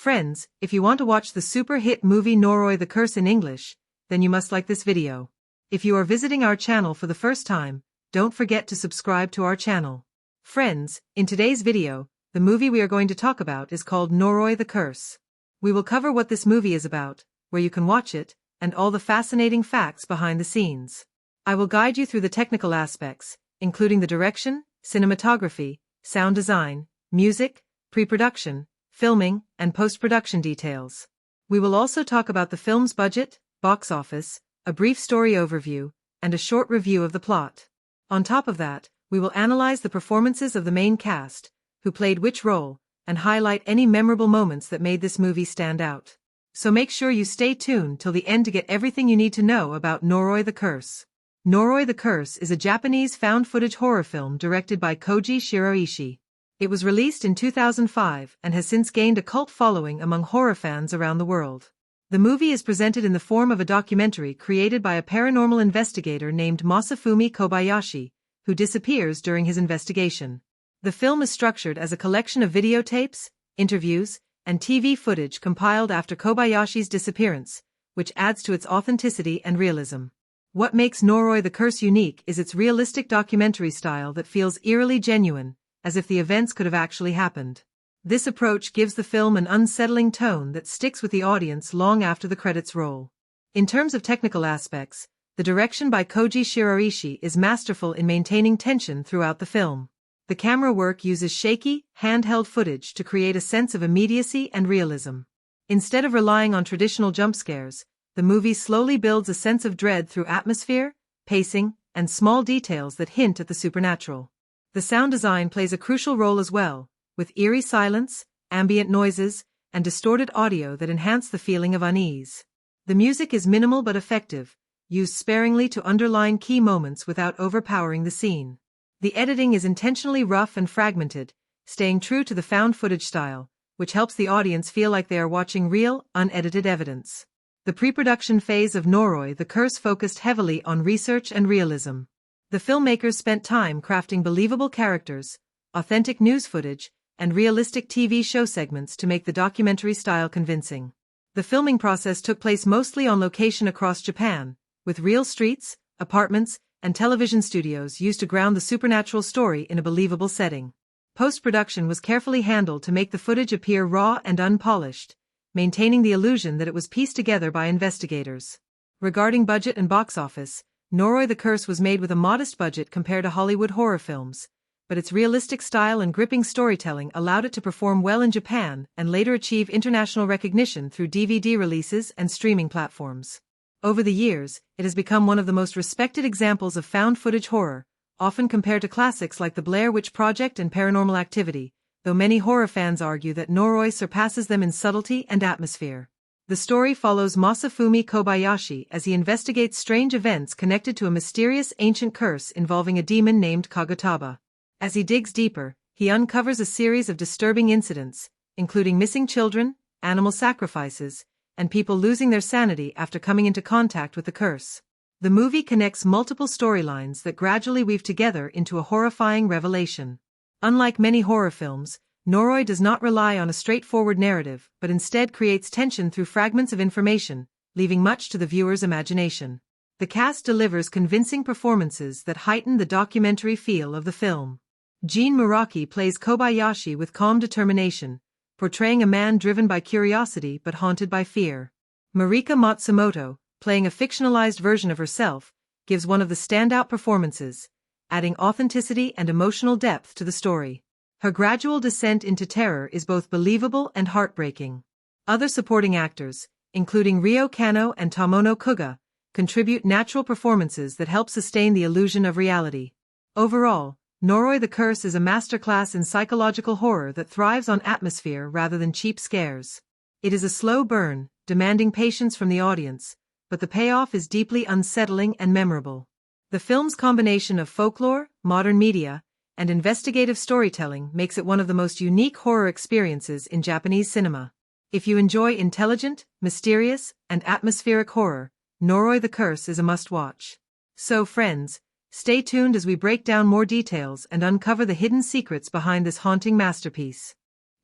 Friends, if you want to watch the super hit movie Noroi the Curse in English, then you must like this video. If you are visiting our channel for the first time, don't forget to subscribe to our channel. Friends, in today's video, the movie we are going to talk about is called Noroi the Curse. We will cover what this movie is about, where you can watch it, and all the fascinating facts behind the scenes. I will guide you through the technical aspects, including the direction, cinematography, sound design, music, pre-production, filming, and post-production details. We will also talk about the film's budget, box office, a brief story overview, and a short review of the plot. On top of that, we will analyze the performances of the main cast, who played which role, and highlight any memorable moments that made this movie stand out. So make sure you stay tuned till the end to get everything you need to know about Noroi the Curse. Noroi the Curse is a Japanese found-footage horror film directed by Kōji Shiraishi. It was released in 2005 and has since gained a cult following among horror fans around the world. The movie is presented in the form of a documentary created by a paranormal investigator named Masafumi Kobayashi, who disappears during his investigation. The film is structured as a collection of videotapes, interviews, and TV footage compiled after Kobayashi's disappearance, which adds to its authenticity and realism. What makes Noroi the Curse unique is its realistic documentary style that feels eerily genuine, as if the events could have actually happened. This approach gives the film an unsettling tone that sticks with the audience long after the credits roll. In terms of technical aspects, the direction by Kōji Shiraishi is masterful in maintaining tension throughout the film. The camera work uses shaky, handheld footage to create a sense of immediacy and realism. Instead of relying on traditional jump scares, the movie slowly builds a sense of dread through atmosphere, pacing, and small details that hint at the supernatural. The sound design plays a crucial role as well, with eerie silence, ambient noises, and distorted audio that enhance the feeling of unease. The music is minimal but effective, used sparingly to underline key moments without overpowering the scene. The editing is intentionally rough and fragmented, staying true to the found footage style, which helps the audience feel like they are watching real, unedited evidence. The pre-production phase of Noroi the Curse focused heavily on research and realism. The filmmakers spent time crafting believable characters, authentic news footage, and realistic TV show segments to make the documentary style convincing. The filming process took place mostly on location across Japan, with real streets, apartments, and television studios used to ground the supernatural story in a believable setting. Post-production was carefully handled to make the footage appear raw and unpolished, maintaining the illusion that it was pieced together by investigators. Regarding budget and box office, Noroi the Curse was made with a modest budget compared to Hollywood horror films, but its realistic style and gripping storytelling allowed it to perform well in Japan and later achieve international recognition through DVD releases and streaming platforms. Over the years, it has become one of the most respected examples of found-footage horror, often compared to classics like The Blair Witch Project and Paranormal Activity, though many horror fans argue that Noroi surpasses them in subtlety and atmosphere. The story follows Masafumi Kobayashi as he investigates strange events connected to a mysterious ancient curse involving a demon named Kagutaba. As he digs deeper, he uncovers a series of disturbing incidents, including missing children, animal sacrifices, and people losing their sanity after coming into contact with the curse. The movie connects multiple storylines that gradually weave together into a horrifying revelation. Unlike many horror films, Noroi does not rely on a straightforward narrative, but instead creates tension through fragments of information, leaving much to the viewer's imagination. The cast delivers convincing performances that heighten the documentary feel of the film. Jin Muraki plays Kobayashi with calm determination, portraying a man driven by curiosity but haunted by fear. Marika Matsumoto, playing a fictionalized version of herself, gives one of the standout performances, adding authenticity and emotional depth to the story. Her gradual descent into terror is both believable and heartbreaking. Other supporting actors, including Ryo Kano and Tomono Kuga, contribute natural performances that help sustain the illusion of reality. Overall, Noroi the Curse is a masterclass in psychological horror that thrives on atmosphere rather than cheap scares. It is a slow burn, demanding patience from the audience, but the payoff is deeply unsettling and memorable. The film's combination of folklore, modern media, and investigative storytelling makes it one of the most unique horror experiences in Japanese cinema. If you enjoy intelligent, mysterious, and atmospheric horror, Noroi the Curse is a must-watch. So friends, stay tuned as we break down more details and uncover the hidden secrets behind this haunting masterpiece.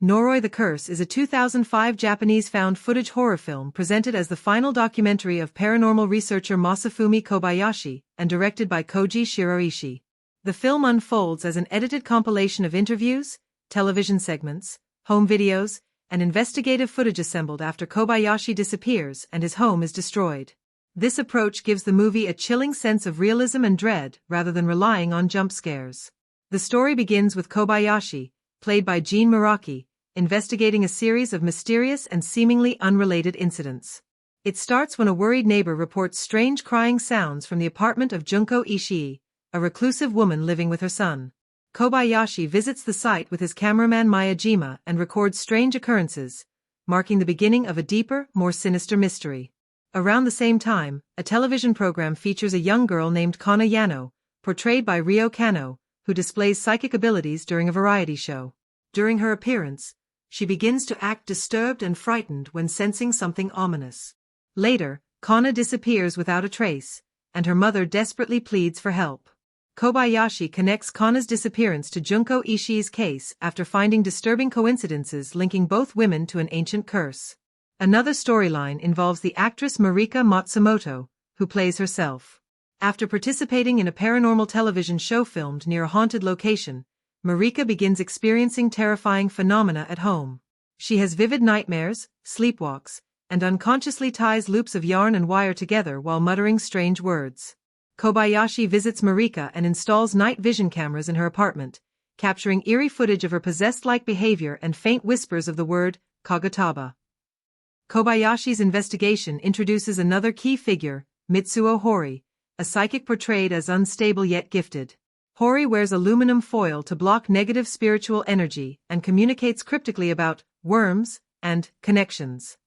Noroi the Curse is a 2005 Japanese found footage horror film presented as the final documentary of paranormal researcher Masafumi Kobayashi and directed by Kōji Shiraishi. The film unfolds as an edited compilation of interviews, television segments, home videos, and investigative footage assembled after Kobayashi disappears and his home is destroyed. This approach gives the movie a chilling sense of realism and dread rather than relying on jump scares. The story begins with Kobayashi, played by Jin Muraki, investigating a series of mysterious and seemingly unrelated incidents. It starts when a worried neighbor reports strange crying sounds from the apartment of Junko Ishii, a reclusive woman living with her son. Kobayashi visits the site with his cameraman Miyajima and records strange occurrences, marking the beginning of a deeper, more sinister mystery. Around the same time, a television program features a young girl named Kana Yano, portrayed by Ryo Kano, who displays psychic abilities during a variety show. During her appearance, she begins to act disturbed and frightened when sensing something ominous. Later, Kana disappears without a trace, and her mother desperately pleads for help. Kobayashi connects Kana's disappearance to Junko Ishii's case after finding disturbing coincidences linking both women to an ancient curse. Another storyline involves the actress Marika Matsumoto, who plays herself. After participating in a paranormal television show filmed near a haunted location, Marika begins experiencing terrifying phenomena at home. She has vivid nightmares, sleepwalks, and unconsciously ties loops of yarn and wire together while muttering strange words. Kobayashi visits Marika and installs night vision cameras in her apartment, capturing eerie footage of her possessed-like behavior and faint whispers of the word, Kagutaba. Kobayashi's investigation introduces another key figure, Mitsuo Hori, a psychic portrayed as unstable yet gifted. Hori wears aluminum foil to block negative spiritual energy and communicates cryptically about worms and connections.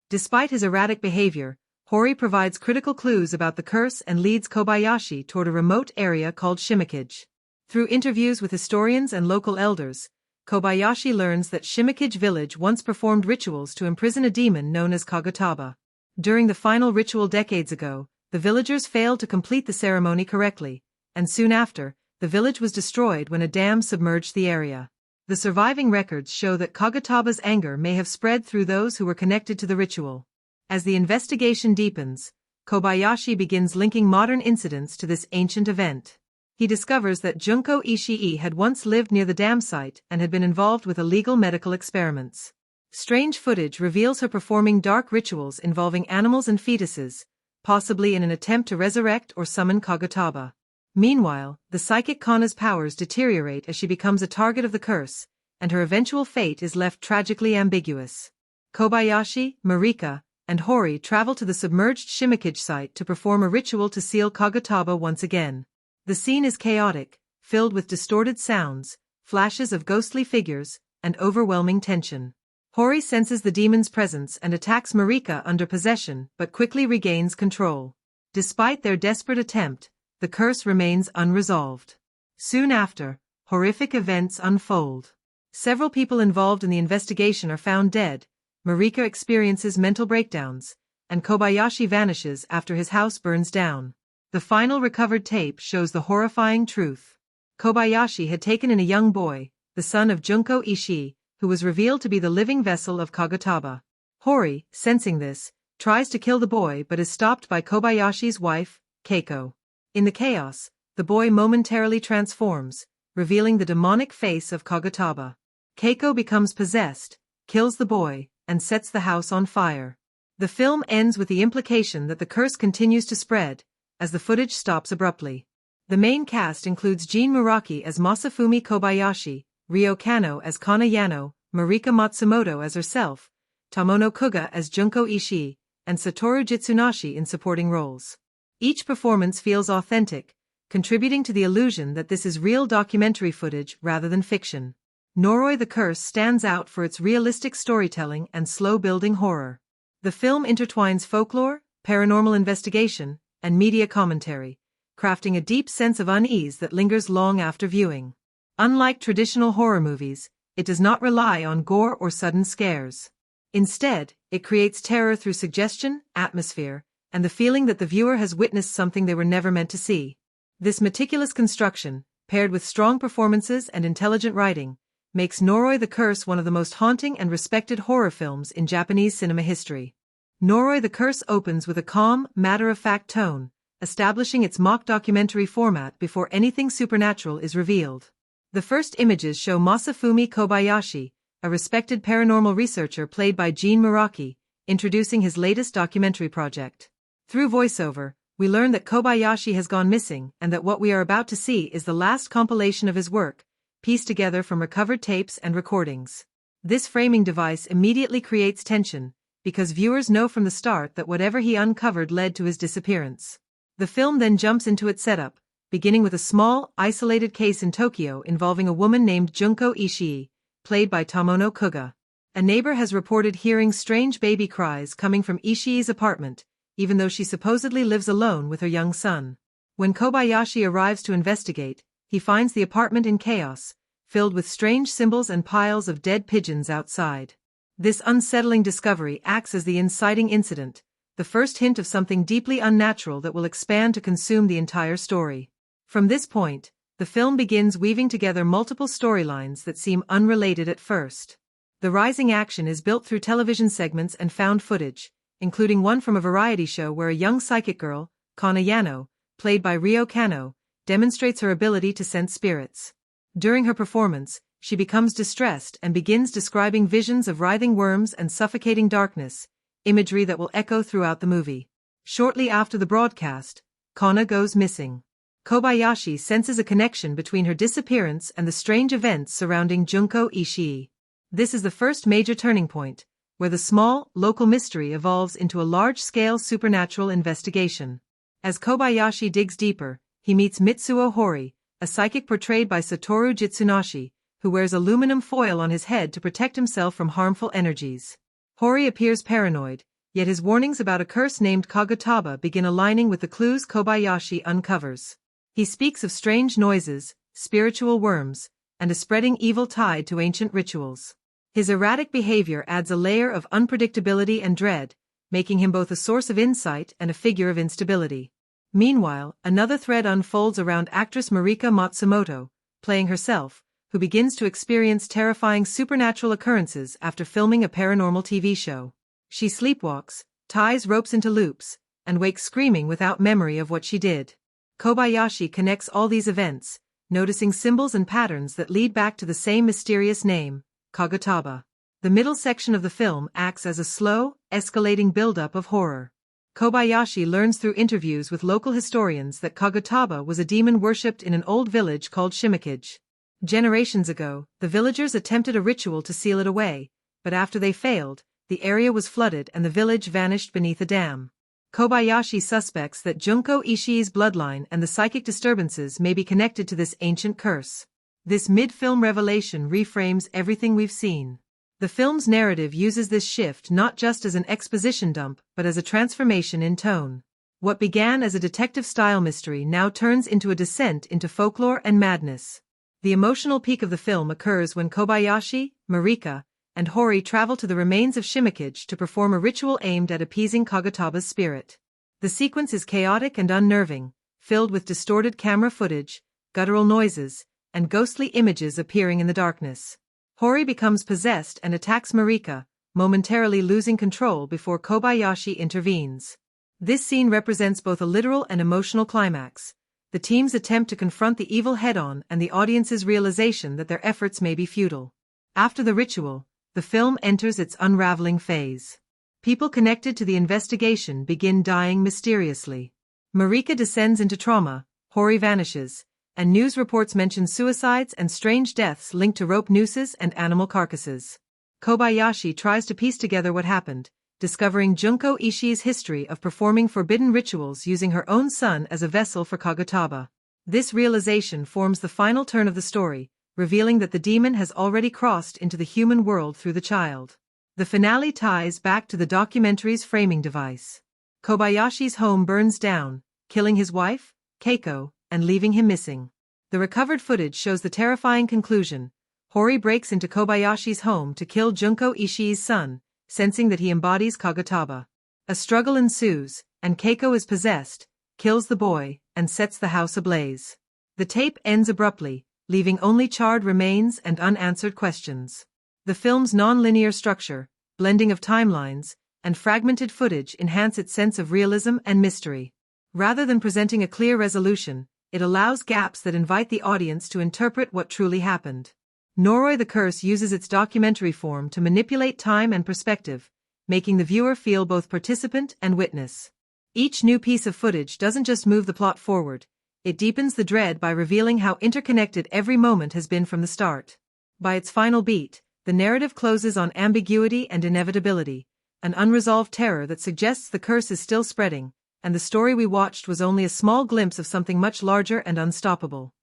Despite his erratic behavior, Hori provides critical clues about the curse and leads Kobayashi toward a remote area called Shimikage. Through interviews with historians and local elders, Kobayashi learns that Shimikage village once performed rituals to imprison a demon known as Kagutaba. During the final ritual decades ago, the villagers failed to complete the ceremony correctly, and soon after, the village was destroyed when a dam submerged the area. The surviving records show that Kagutaba's anger may have spread through those who were connected to the ritual. As the investigation deepens, Kobayashi begins linking modern incidents to this ancient event. He discovers that Junko Ishii had once lived near the dam site and had been involved with illegal medical experiments. Strange footage reveals her performing dark rituals involving animals and fetuses, possibly in an attempt to resurrect or summon Kagutaba. Meanwhile, the psychic Kana's powers deteriorate as she becomes a target of the curse, and her eventual fate is left tragically ambiguous. Kobayashi, Marika, and Hori travel to the submerged Shimikage site to perform a ritual to seal Kagutaba once again. The scene is chaotic, filled with distorted sounds, flashes of ghostly figures, and overwhelming tension. Hori senses the demon's presence and attacks Marika under possession but quickly regains control. Despite their desperate attempt, the curse remains unresolved. Soon after, horrific events unfold. Several people involved in the investigation are found dead, Marika experiences mental breakdowns, and Kobayashi vanishes after his house burns down. The final recovered tape shows the horrifying truth. Kobayashi had taken in a young boy, the son of Junko Ishii, who was revealed to be the living vessel of Kagutaba. Hori, sensing this, tries to kill the boy but is stopped by Kobayashi's wife, Keiko. In the chaos, the boy momentarily transforms, revealing the demonic face of Kagutaba. Keiko becomes possessed, kills the boy, and sets the house on fire. The film ends with the implication that the curse continues to spread, as the footage stops abruptly. The main cast includes Jin Muraki as Masafumi Kobayashi, Ryo Kano as Kana Yano, Marika Matsumoto as herself, Tomono Kuga as Junko Ishii, and Satoru Jitsunashi in supporting roles. Each performance feels authentic, contributing to the illusion that this is real documentary footage rather than fiction. Noroi the Curse stands out for its realistic storytelling and slow-building horror. The film intertwines folklore, paranormal investigation, and media commentary, crafting a deep sense of unease that lingers long after viewing. Unlike traditional horror movies, it does not rely on gore or sudden scares. Instead, it creates terror through suggestion, atmosphere, and the feeling that the viewer has witnessed something they were never meant to see. This meticulous construction, paired with strong performances and intelligent writing, makes Noroi the Curse one of the most haunting and respected horror films in Japanese cinema history. Noroi the Curse opens with a calm, matter-of-fact tone, establishing its mock documentary format before anything supernatural is revealed. The first images show Masafumi Kobayashi, a respected paranormal researcher played by Gene Muraki, introducing his latest documentary project. Through voiceover, we learn that Kobayashi has gone missing and that what we are about to see is the last compilation of his work, pieced together from recovered tapes and recordings. This framing device immediately creates tension, because viewers know from the start that whatever he uncovered led to his disappearance. The film then jumps into its setup, beginning with a small, isolated case in Tokyo involving a woman named Junko Ishii, played by Tomono Kuga. A neighbor has reported hearing strange baby cries coming from Ishii's apartment, even though she supposedly lives alone with her young son. When Kobayashi arrives to investigate, he finds the apartment in chaos, filled with strange symbols and piles of dead pigeons outside. This unsettling discovery acts as the inciting incident, the first hint of something deeply unnatural that will expand to consume the entire story. From this point, the film begins weaving together multiple storylines that seem unrelated at first. The rising action is built through television segments and found footage, including one from a variety show where a young psychic girl, Kana Yano, played by Ryo Kano, demonstrates her ability to sense spirits. During her performance, she becomes distressed and begins describing visions of writhing worms and suffocating darkness, imagery that will echo throughout the movie. Shortly after the broadcast, Kana goes missing. Kobayashi senses a connection between her disappearance and the strange events surrounding Junko Ishii. This is the first major turning point, where the small, local mystery evolves into a large-scale supernatural investigation. As Kobayashi digs deeper, he meets Mitsuo Hori, a psychic portrayed by Satoru Jitsunashi, who wears aluminum foil on his head to protect himself from harmful energies. Hori appears paranoid, yet his warnings about a curse named Kagutaba begin aligning with the clues Kobayashi uncovers. He speaks of strange noises, spiritual worms, and a spreading evil tied to ancient rituals. His erratic behavior adds a layer of unpredictability and dread, making him both a source of insight and a figure of instability. Meanwhile, another thread unfolds around actress Marika Matsumoto, playing herself, who begins to experience terrifying supernatural occurrences after filming a paranormal TV show. She sleepwalks, ties ropes into loops, and wakes screaming without memory of what she did. Kobayashi connects all these events, noticing symbols and patterns that lead back to the same mysterious name, Kagutaba. The middle section of the film acts as a slow, escalating buildup of horror. Kobayashi learns through interviews with local historians that Kagutaba was a demon worshipped in an old village called Shimikage. Generations ago, the villagers attempted a ritual to seal it away, but after they failed, the area was flooded and the village vanished beneath a dam. Kobayashi suspects that Junko Ishii's bloodline and the psychic disturbances may be connected to this ancient curse. This mid-film revelation reframes everything we've seen. The film's narrative uses this shift not just as an exposition dump but as a transformation in tone. What began as a detective-style mystery now turns into a descent into folklore and madness. The emotional peak of the film occurs when Kobayashi, Marika, and Hori travel to the remains of Shimikage to perform a ritual aimed at appeasing Kagutaba's spirit. The sequence is chaotic and unnerving, filled with distorted camera footage, guttural noises, and ghostly images appearing in the darkness. Hori becomes possessed and attacks Marika, momentarily losing control before Kobayashi intervenes. This scene represents both a literal and emotional climax, the team's attempt to confront the evil head-on and the audience's realization that their efforts may be futile. After the ritual, the film enters its unraveling phase. People connected to the investigation begin dying mysteriously. Marika descends into trauma, Hori vanishes, and news reports mention suicides and strange deaths linked to rope nooses and animal carcasses. Kobayashi tries to piece together what happened, discovering Junko Ishii's history of performing forbidden rituals using her own son as a vessel for Kagutaba. This realization forms the final turn of the story, revealing that the demon has already crossed into the human world through the child. The finale ties back to the documentary's framing device. Kobayashi's home burns down, killing his wife, Keiko, and leaving him missing. The recovered footage shows the terrifying conclusion. Hori breaks into Kobayashi's home to kill Junko Ishii's son, sensing that he embodies Kagutaba. A struggle ensues, and Keiko is possessed, kills the boy, and sets the house ablaze. The tape ends abruptly, leaving only charred remains and unanswered questions. The film's non-linear structure, blending of timelines, and fragmented footage enhance its sense of realism and mystery. Rather than presenting a clear resolution, it allows gaps that invite the audience to interpret what truly happened. Noroi the Curse uses its documentary form to manipulate time and perspective, making the viewer feel both participant and witness. Each new piece of footage doesn't just move the plot forward, it deepens the dread by revealing how interconnected every moment has been from the start. By its final beat, the narrative closes on ambiguity and inevitability, an unresolved terror that suggests the curse is still spreading, and the story we watched was only a small glimpse of something much larger and unstoppable.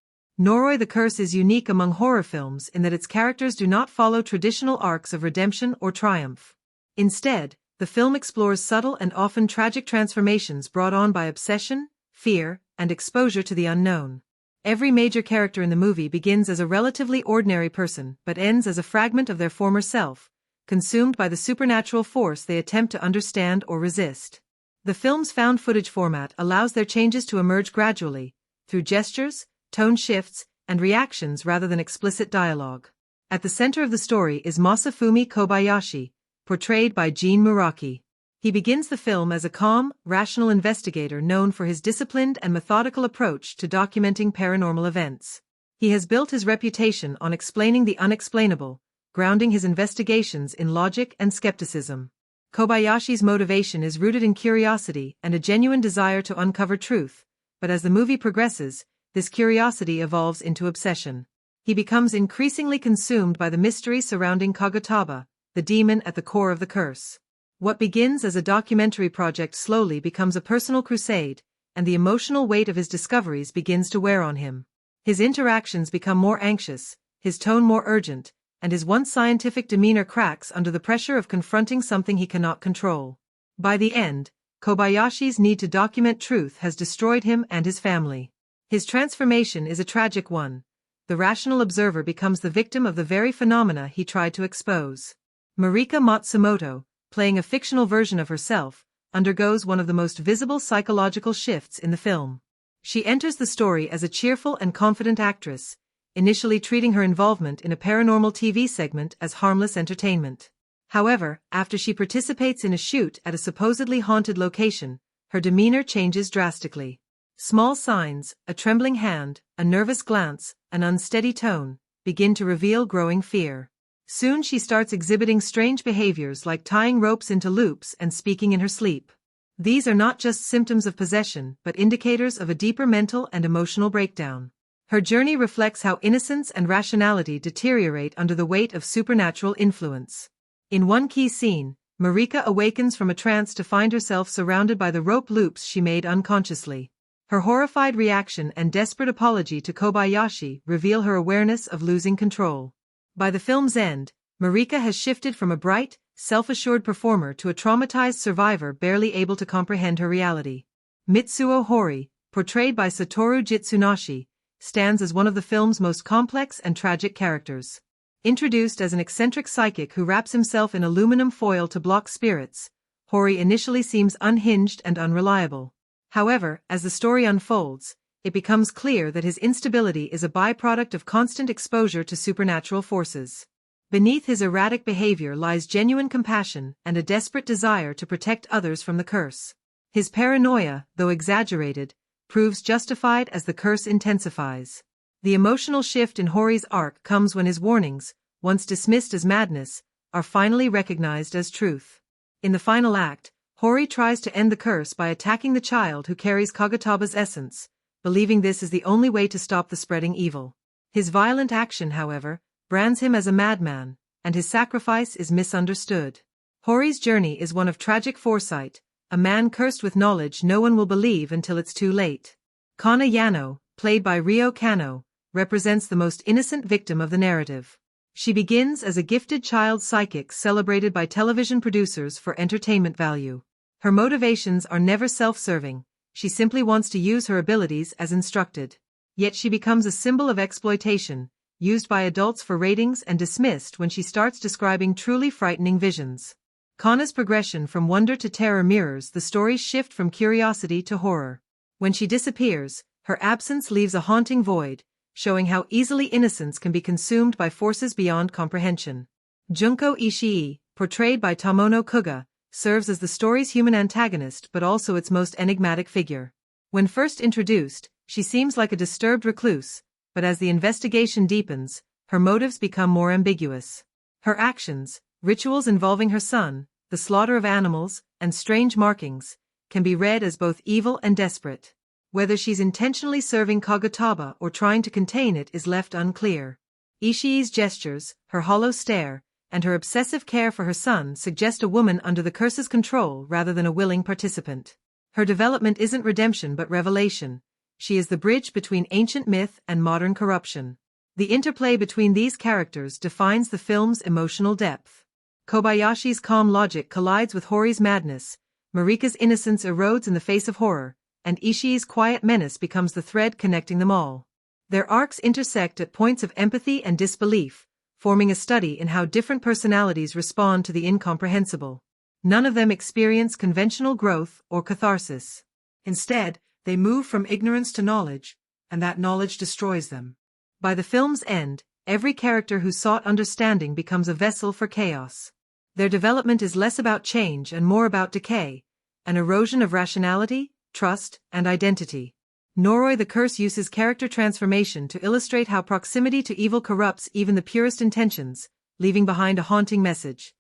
Noroi the Curse is unique among horror films in that its characters do not follow traditional arcs of redemption or triumph. Instead, the film explores subtle and often tragic transformations brought on by obsession, fear, and exposure to the unknown. Every major character in the movie begins as a relatively ordinary person but ends as a fragment of their former self, consumed by the supernatural force they attempt to understand or resist. The film's found footage format allows their changes to emerge gradually, through gestures, tone shifts, and reactions rather than explicit dialogue. At the center of the story is Masafumi Kobayashi, portrayed by Jin Muraki. He begins the film as a calm, rational investigator known for his disciplined and methodical approach to documenting paranormal events. He has built his reputation on explaining the unexplainable, grounding his investigations in logic and skepticism. Kobayashi's motivation is rooted in curiosity and a genuine desire to uncover truth, but as the movie progresses, this curiosity evolves into obsession. He becomes increasingly consumed by the mystery surrounding Kagutaba, the demon at the core of the curse. What begins as a documentary project slowly becomes a personal crusade, and the emotional weight of his discoveries begins to wear on him. His interactions become more anxious, his tone more urgent, and his once scientific demeanor cracks under the pressure of confronting something he cannot control. By the end, Kobayashi's need to document truth has destroyed him and his family. His transformation is a tragic one. The rational observer becomes the victim of the very phenomena he tried to expose. Marika Matsumoto, playing a fictional version of herself, undergoes one of the most visible psychological shifts in the film. She enters the story as a cheerful and confident actress, initially treating her involvement in a paranormal TV segment as harmless entertainment. However, after she participates in a shoot at a supposedly haunted location, her demeanor changes drastically. Small signs, a trembling hand, a nervous glance, an unsteady tone, begin to reveal growing fear. Soon she starts exhibiting strange behaviors like tying ropes into loops and speaking in her sleep. These are not just symptoms of possession but indicators of a deeper mental and emotional breakdown. Her journey reflects how innocence and rationality deteriorate under the weight of supernatural influence. In one key scene, Marika awakens from a trance to find herself surrounded by the rope loops she made unconsciously. Her horrified reaction and desperate apology to Kobayashi reveal her awareness of losing control. By the film's end, Marika has shifted from a bright, self-assured performer to a traumatized survivor barely able to comprehend her reality. Mitsuo Hori, portrayed by Satoru Jitsunashi, stands as one of the film's most complex and tragic characters. Introduced as an eccentric psychic who wraps himself in aluminum foil to block spirits, Hori initially seems unhinged and unreliable. However, as the story unfolds, it becomes clear that his instability is a byproduct of constant exposure to supernatural forces. Beneath his erratic behavior lies genuine compassion and a desperate desire to protect others from the curse. His paranoia, though exaggerated, proves justified as the curse intensifies. The emotional shift in Hori's arc comes when his warnings, once dismissed as madness, are finally recognized as truth. In the final act, Hori tries to end the curse by attacking the child who carries Kagutaba's essence, believing this is the only way to stop the spreading evil. His violent action, however, brands him as a madman, and his sacrifice is misunderstood. Hori's journey is one of tragic foresight, a man cursed with knowledge no one will believe until it's too late. Kana Yano, played by Ryo Kano, represents the most innocent victim of the narrative. She begins as a gifted child psychic celebrated by television producers for entertainment value. Her motivations are never self-serving. She simply wants to use her abilities as instructed. Yet she becomes a symbol of exploitation, used by adults for ratings and dismissed when she starts describing truly frightening visions. Kana's progression from wonder to terror mirrors the story's shift from curiosity to horror. When she disappears, her absence leaves a haunting void, showing how easily innocence can be consumed by forces beyond comprehension. Junko Ishii, portrayed by Tomono Kuga, serves as the story's human antagonist but also its most enigmatic figure. When first introduced, she seems like a disturbed recluse, but as the investigation deepens, her motives become more ambiguous. Her actions, rituals involving her son, the slaughter of animals, and strange markings, can be read as both evil and desperate. Whether she's intentionally serving Kagutaba or trying to contain it is left unclear. Ishii's gestures, her hollow stare, and her obsessive care for her son suggest a woman under the curse's control rather than a willing participant. Her development isn't redemption but revelation. She is the bridge between ancient myth and modern corruption. The interplay between these characters defines the film's emotional depth. Kobayashi's calm logic collides with Hori's madness, Marika's innocence erodes in the face of horror, and Ishii's quiet menace becomes the thread connecting them all. Their arcs intersect at points of empathy and disbelief, forming a study in how different personalities respond to the incomprehensible. None of them experience conventional growth or catharsis. Instead, they move from ignorance to knowledge, and that knowledge destroys them. By the film's end, every character who sought understanding becomes a vessel for chaos. Their development is less about change and more about decay, an erosion of rationality, trust, and identity. Noroi the Curse uses character transformation to illustrate how proximity to evil corrupts even the purest intentions, leaving behind a haunting message.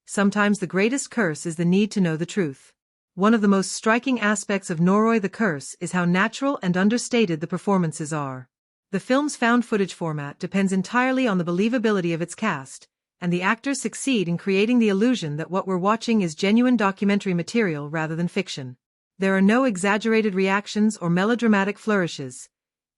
Sometimes the greatest curse is the need to know the truth. One of the most striking aspects of Noroi the Curse is how natural and understated the performances are. The film's found footage format depends entirely on the believability of its cast, and the actors succeed in creating the illusion that what we're watching is genuine documentary material rather than fiction. There are no exaggerated reactions or melodramatic flourishes.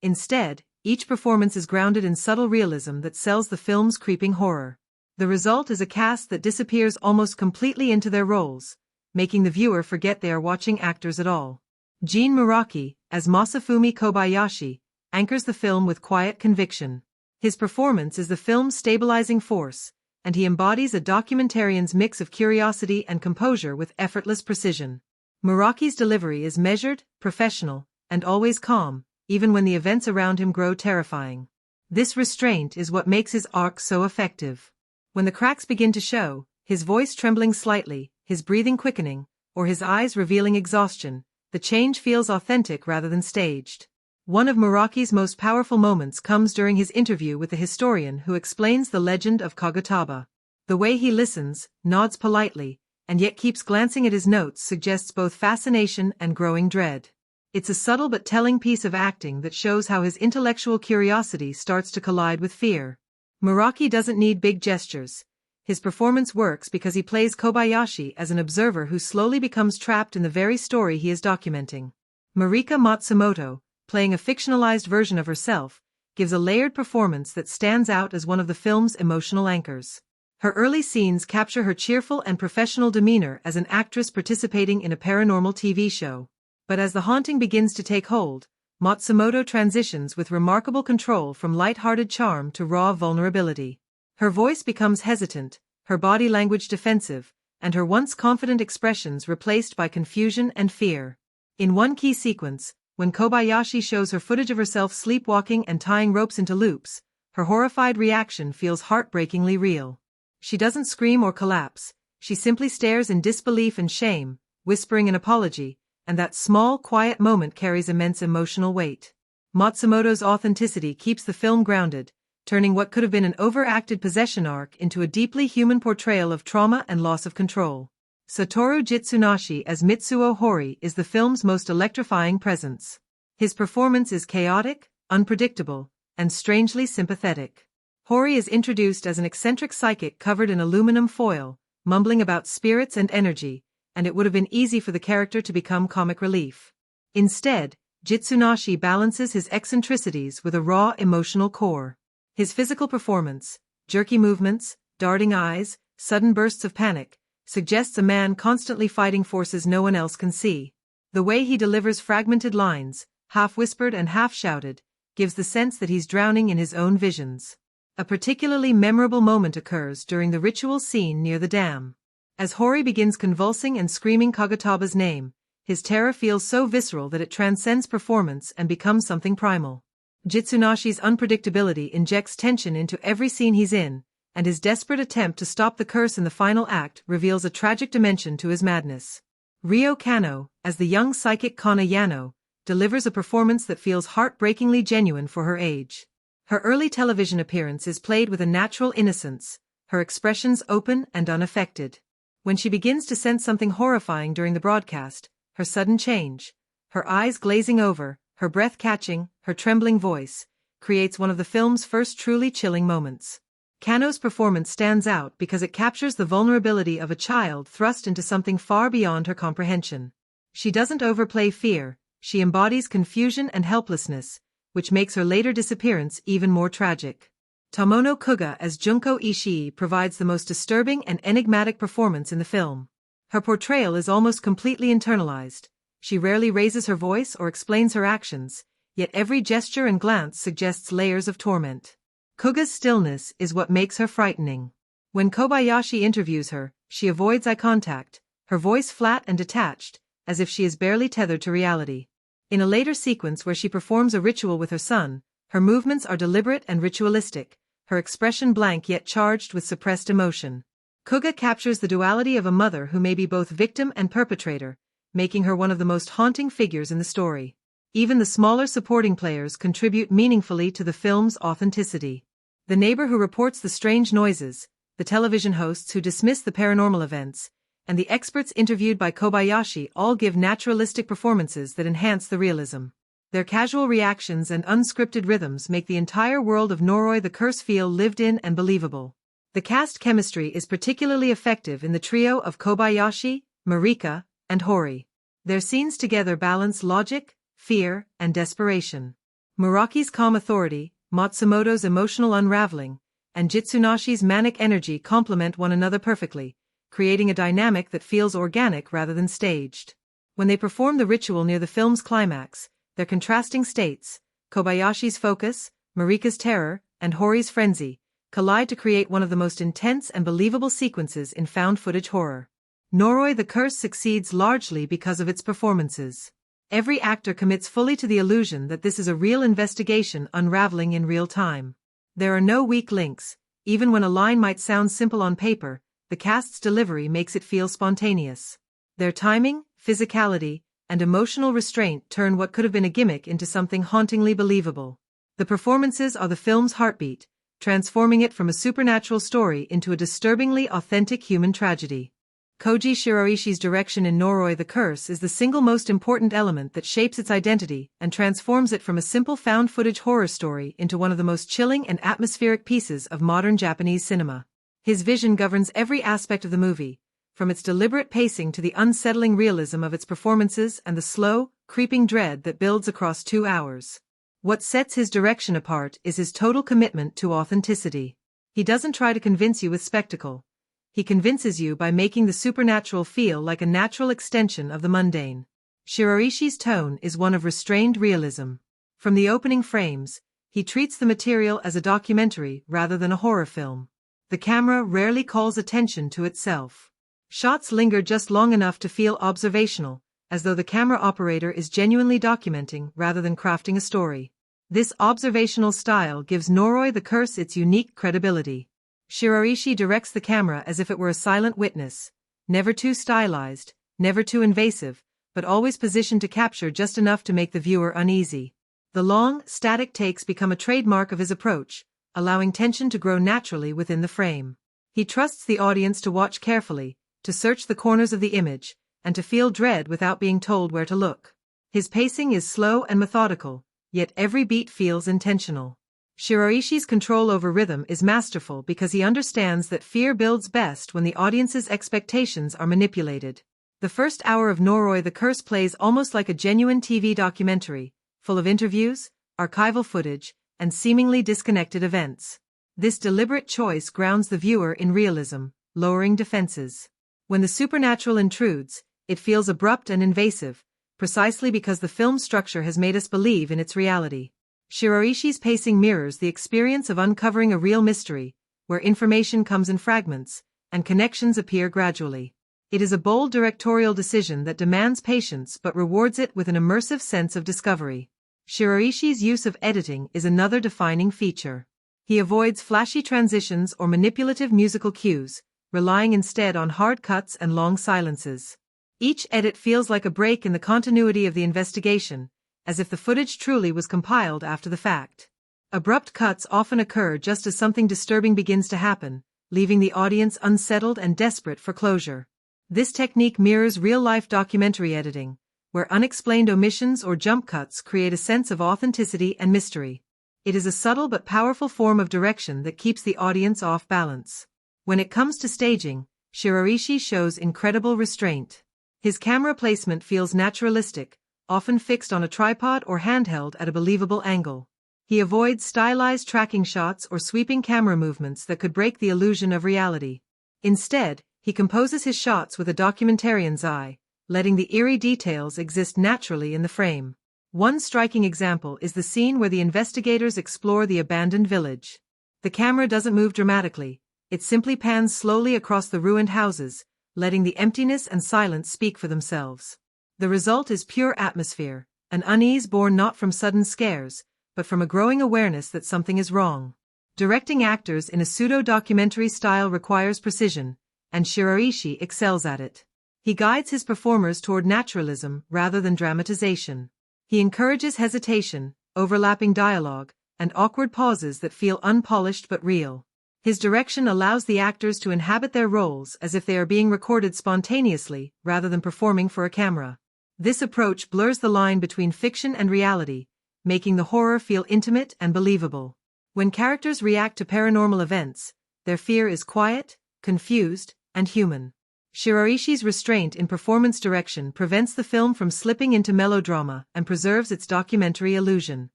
Instead, each performance is grounded in subtle realism that sells the film's creeping horror. The result is a cast that disappears almost completely into their roles, making the viewer forget they are watching actors at all. Gene Muraki, as Masafumi Kobayashi, anchors the film with quiet conviction. His performance is the film's stabilizing force, and he embodies a documentarian's mix of curiosity and composure with effortless precision. Muraki's delivery is measured, professional, and always calm, even when the events around him grow terrifying. This restraint is what makes his arc so effective. When the cracks begin to show, his voice trembling slightly, his breathing quickening, or his eyes revealing exhaustion, the change feels authentic rather than staged. One of Muraki's most powerful moments comes during his interview with the historian who explains the legend of Kagutaba. The way he listens, nods politely, and yet keeps glancing at his notes suggests both fascination and growing dread. It's a subtle but telling piece of acting that shows how his intellectual curiosity starts to collide with fear. Muraki doesn't need big gestures. His performance works because he plays Kobayashi as an observer who slowly becomes trapped in the very story he is documenting. Marika Matsumoto, playing a fictionalized version of herself, gives a layered performance that stands out as one of the film's emotional anchors. Her early scenes capture her cheerful and professional demeanor as an actress participating in a paranormal TV show. But as the haunting begins to take hold, Matsumoto transitions with remarkable control from light-hearted charm to raw vulnerability. Her voice becomes hesitant, her body language defensive, and her once confident expressions replaced by confusion and fear. In one key sequence, when Kobayashi shows her footage of herself sleepwalking and tying ropes into loops, her horrified reaction feels heartbreakingly real. She doesn't scream or collapse, she simply stares in disbelief and shame, whispering an apology, and that small, quiet moment carries immense emotional weight. Matsumoto's authenticity keeps the film grounded, turning what could have been an overacted possession arc into a deeply human portrayal of trauma and loss of control. Satoru Jitsunashi as Mitsuo Hori is the film's most electrifying presence. His performance is chaotic, unpredictable, and strangely sympathetic. Hori is introduced as an eccentric psychic covered in aluminum foil, mumbling about spirits and energy, and it would have been easy for the character to become comic relief. Instead, Jitsunashi balances his eccentricities with a raw emotional core. His physical performance, jerky movements, darting eyes, sudden bursts of panic, suggests a man constantly fighting forces no one else can see. The way he delivers fragmented lines, half-whispered and half-shouted, gives the sense that he's drowning in his own visions. A particularly memorable moment occurs during the ritual scene near the dam. As Hori begins convulsing and screaming Kagutaba's name, his terror feels so visceral that it transcends performance and becomes something primal. Jitsunashi's unpredictability injects tension into every scene he's in, and his desperate attempt to stop the curse in the final act reveals a tragic dimension to his madness. Ryo Kano, as the young psychic Kana Yano, delivers a performance that feels heartbreakingly genuine for her age. Her early television appearance is played with a natural innocence, her expressions open and unaffected. When she begins to sense something horrifying during the broadcast, her sudden change, her eyes glazing over, her breath catching, her trembling voice, creates one of the film's first truly chilling moments. Kano's performance stands out because it captures the vulnerability of a child thrust into something far beyond her comprehension. She doesn't overplay fear, she embodies confusion and helplessness, which makes her later disappearance even more tragic. Tomono Kuga as Junko Ishii provides the most disturbing and enigmatic performance in the film. Her portrayal is almost completely internalized. She rarely raises her voice or explains her actions, yet every gesture and glance suggests layers of torment. Kuga's stillness is what makes her frightening. When Kobayashi interviews her, she avoids eye contact, her voice flat and detached, as if she is barely tethered to reality. In a later sequence where she performs a ritual with her son, her movements are deliberate and ritualistic, her expression blank yet charged with suppressed emotion. Kuga captures the duality of a mother who may be both victim and perpetrator, making her one of the most haunting figures in the story. Even the smaller supporting players contribute meaningfully to the film's authenticity. The neighbor who reports the strange noises, the television hosts who dismiss the paranormal events, and the experts interviewed by Kobayashi all give naturalistic performances that enhance the realism. Their casual reactions and unscripted rhythms make the entire world of Noroi the Curse feel lived in and believable. The cast chemistry is particularly effective in the trio of Kobayashi, Marika, and Hori. Their scenes together balance logic, fear, and desperation. Muraki's calm authority, Matsumoto's emotional unraveling, and Jitsunashi's manic energy complement one another perfectly, creating a dynamic that feels organic rather than staged. When they perform the ritual near the film's climax, their contrasting states, Kobayashi's focus, Marika's terror, and Hori's frenzy, collide to create one of the most intense and believable sequences in found-footage horror. Noroi the Curse succeeds largely because of its performances. Every actor commits fully to the illusion that this is a real investigation unraveling in real time. There are no weak links. Even when a line might sound simple on paper, the cast's delivery makes it feel spontaneous. Their timing, physicality, and emotional restraint turn what could have been a gimmick into something hauntingly believable. The performances are the film's heartbeat, transforming it from a supernatural story into a disturbingly authentic human tragedy. Kōji Shiraishi's direction in Noroi the Curse is the single most important element that shapes its identity and transforms it from a simple found-footage horror story into one of the most chilling and atmospheric pieces of modern Japanese cinema. His vision governs every aspect of the movie, from its deliberate pacing to the unsettling realism of its performances and the slow, creeping dread that builds across 2 hours. What sets his direction apart is his total commitment to authenticity. He doesn't try to convince you with spectacle. He convinces you by making the supernatural feel like a natural extension of the mundane. Shiraishi's tone is one of restrained realism. From the opening frames, he treats the material as a documentary rather than a horror film. The camera rarely calls attention to itself. Shots linger just long enough to feel observational, as though the camera operator is genuinely documenting rather than crafting a story. This observational style gives Noroi the Curse its unique credibility. Shiraishi directs the camera as if it were a silent witness, never too stylized, never too invasive, but always positioned to capture just enough to make the viewer uneasy. The long, static takes become a trademark of his approach, allowing tension to grow naturally within the frame. He trusts the audience to watch carefully, to search the corners of the image, and to feel dread without being told where to look. His pacing is slow and methodical, yet every beat feels intentional. Shiraishi's control over rhythm is masterful because he understands that fear builds best when the audience's expectations are manipulated. The first hour of Noroi the Curse plays almost like a genuine TV documentary, full of interviews, archival footage, and seemingly disconnected events. This deliberate choice grounds the viewer in realism, lowering defenses. When the supernatural intrudes, it feels abrupt and invasive, precisely because the film's structure has made us believe in its reality. Shiraishi's pacing mirrors the experience of uncovering a real mystery, where information comes in fragments, and connections appear gradually. It is a bold directorial decision that demands patience but rewards it with an immersive sense of discovery. Shiraishi's use of editing is another defining feature. He avoids flashy transitions or manipulative musical cues, relying instead on hard cuts and long silences. Each edit feels like a break in the continuity of the investigation, as if the footage truly was compiled after the fact. Abrupt cuts often occur just as something disturbing begins to happen, leaving the audience unsettled and desperate for closure. This technique mirrors real-life documentary editing, where unexplained omissions or jump cuts create a sense of authenticity and mystery. It is a subtle but powerful form of direction that keeps the audience off balance. When it comes to staging, Shiraishi shows incredible restraint. His camera placement feels naturalistic, often fixed on a tripod or handheld at a believable angle. He avoids stylized tracking shots or sweeping camera movements that could break the illusion of reality. Instead, he composes his shots with a documentarian's eye, letting the eerie details exist naturally in the frame. One striking example is the scene where the investigators explore the abandoned village. The camera doesn't move dramatically, it simply pans slowly across the ruined houses, letting the emptiness and silence speak for themselves. The result is pure atmosphere, an unease born not from sudden scares, but from a growing awareness that something is wrong. Directing actors in a pseudo-documentary style requires precision, and Shiraishi excels at it. He guides his performers toward naturalism rather than dramatization. He encourages hesitation, overlapping dialogue, and awkward pauses that feel unpolished but real. His direction allows the actors to inhabit their roles as if they are being recorded spontaneously rather than performing for a camera. This approach blurs the line between fiction and reality, making the horror feel intimate and believable. When characters react to paranormal events, their fear is quiet, confused, and human. Shiraishi's restraint in performance direction prevents the film from slipping into melodrama and preserves its documentary illusion.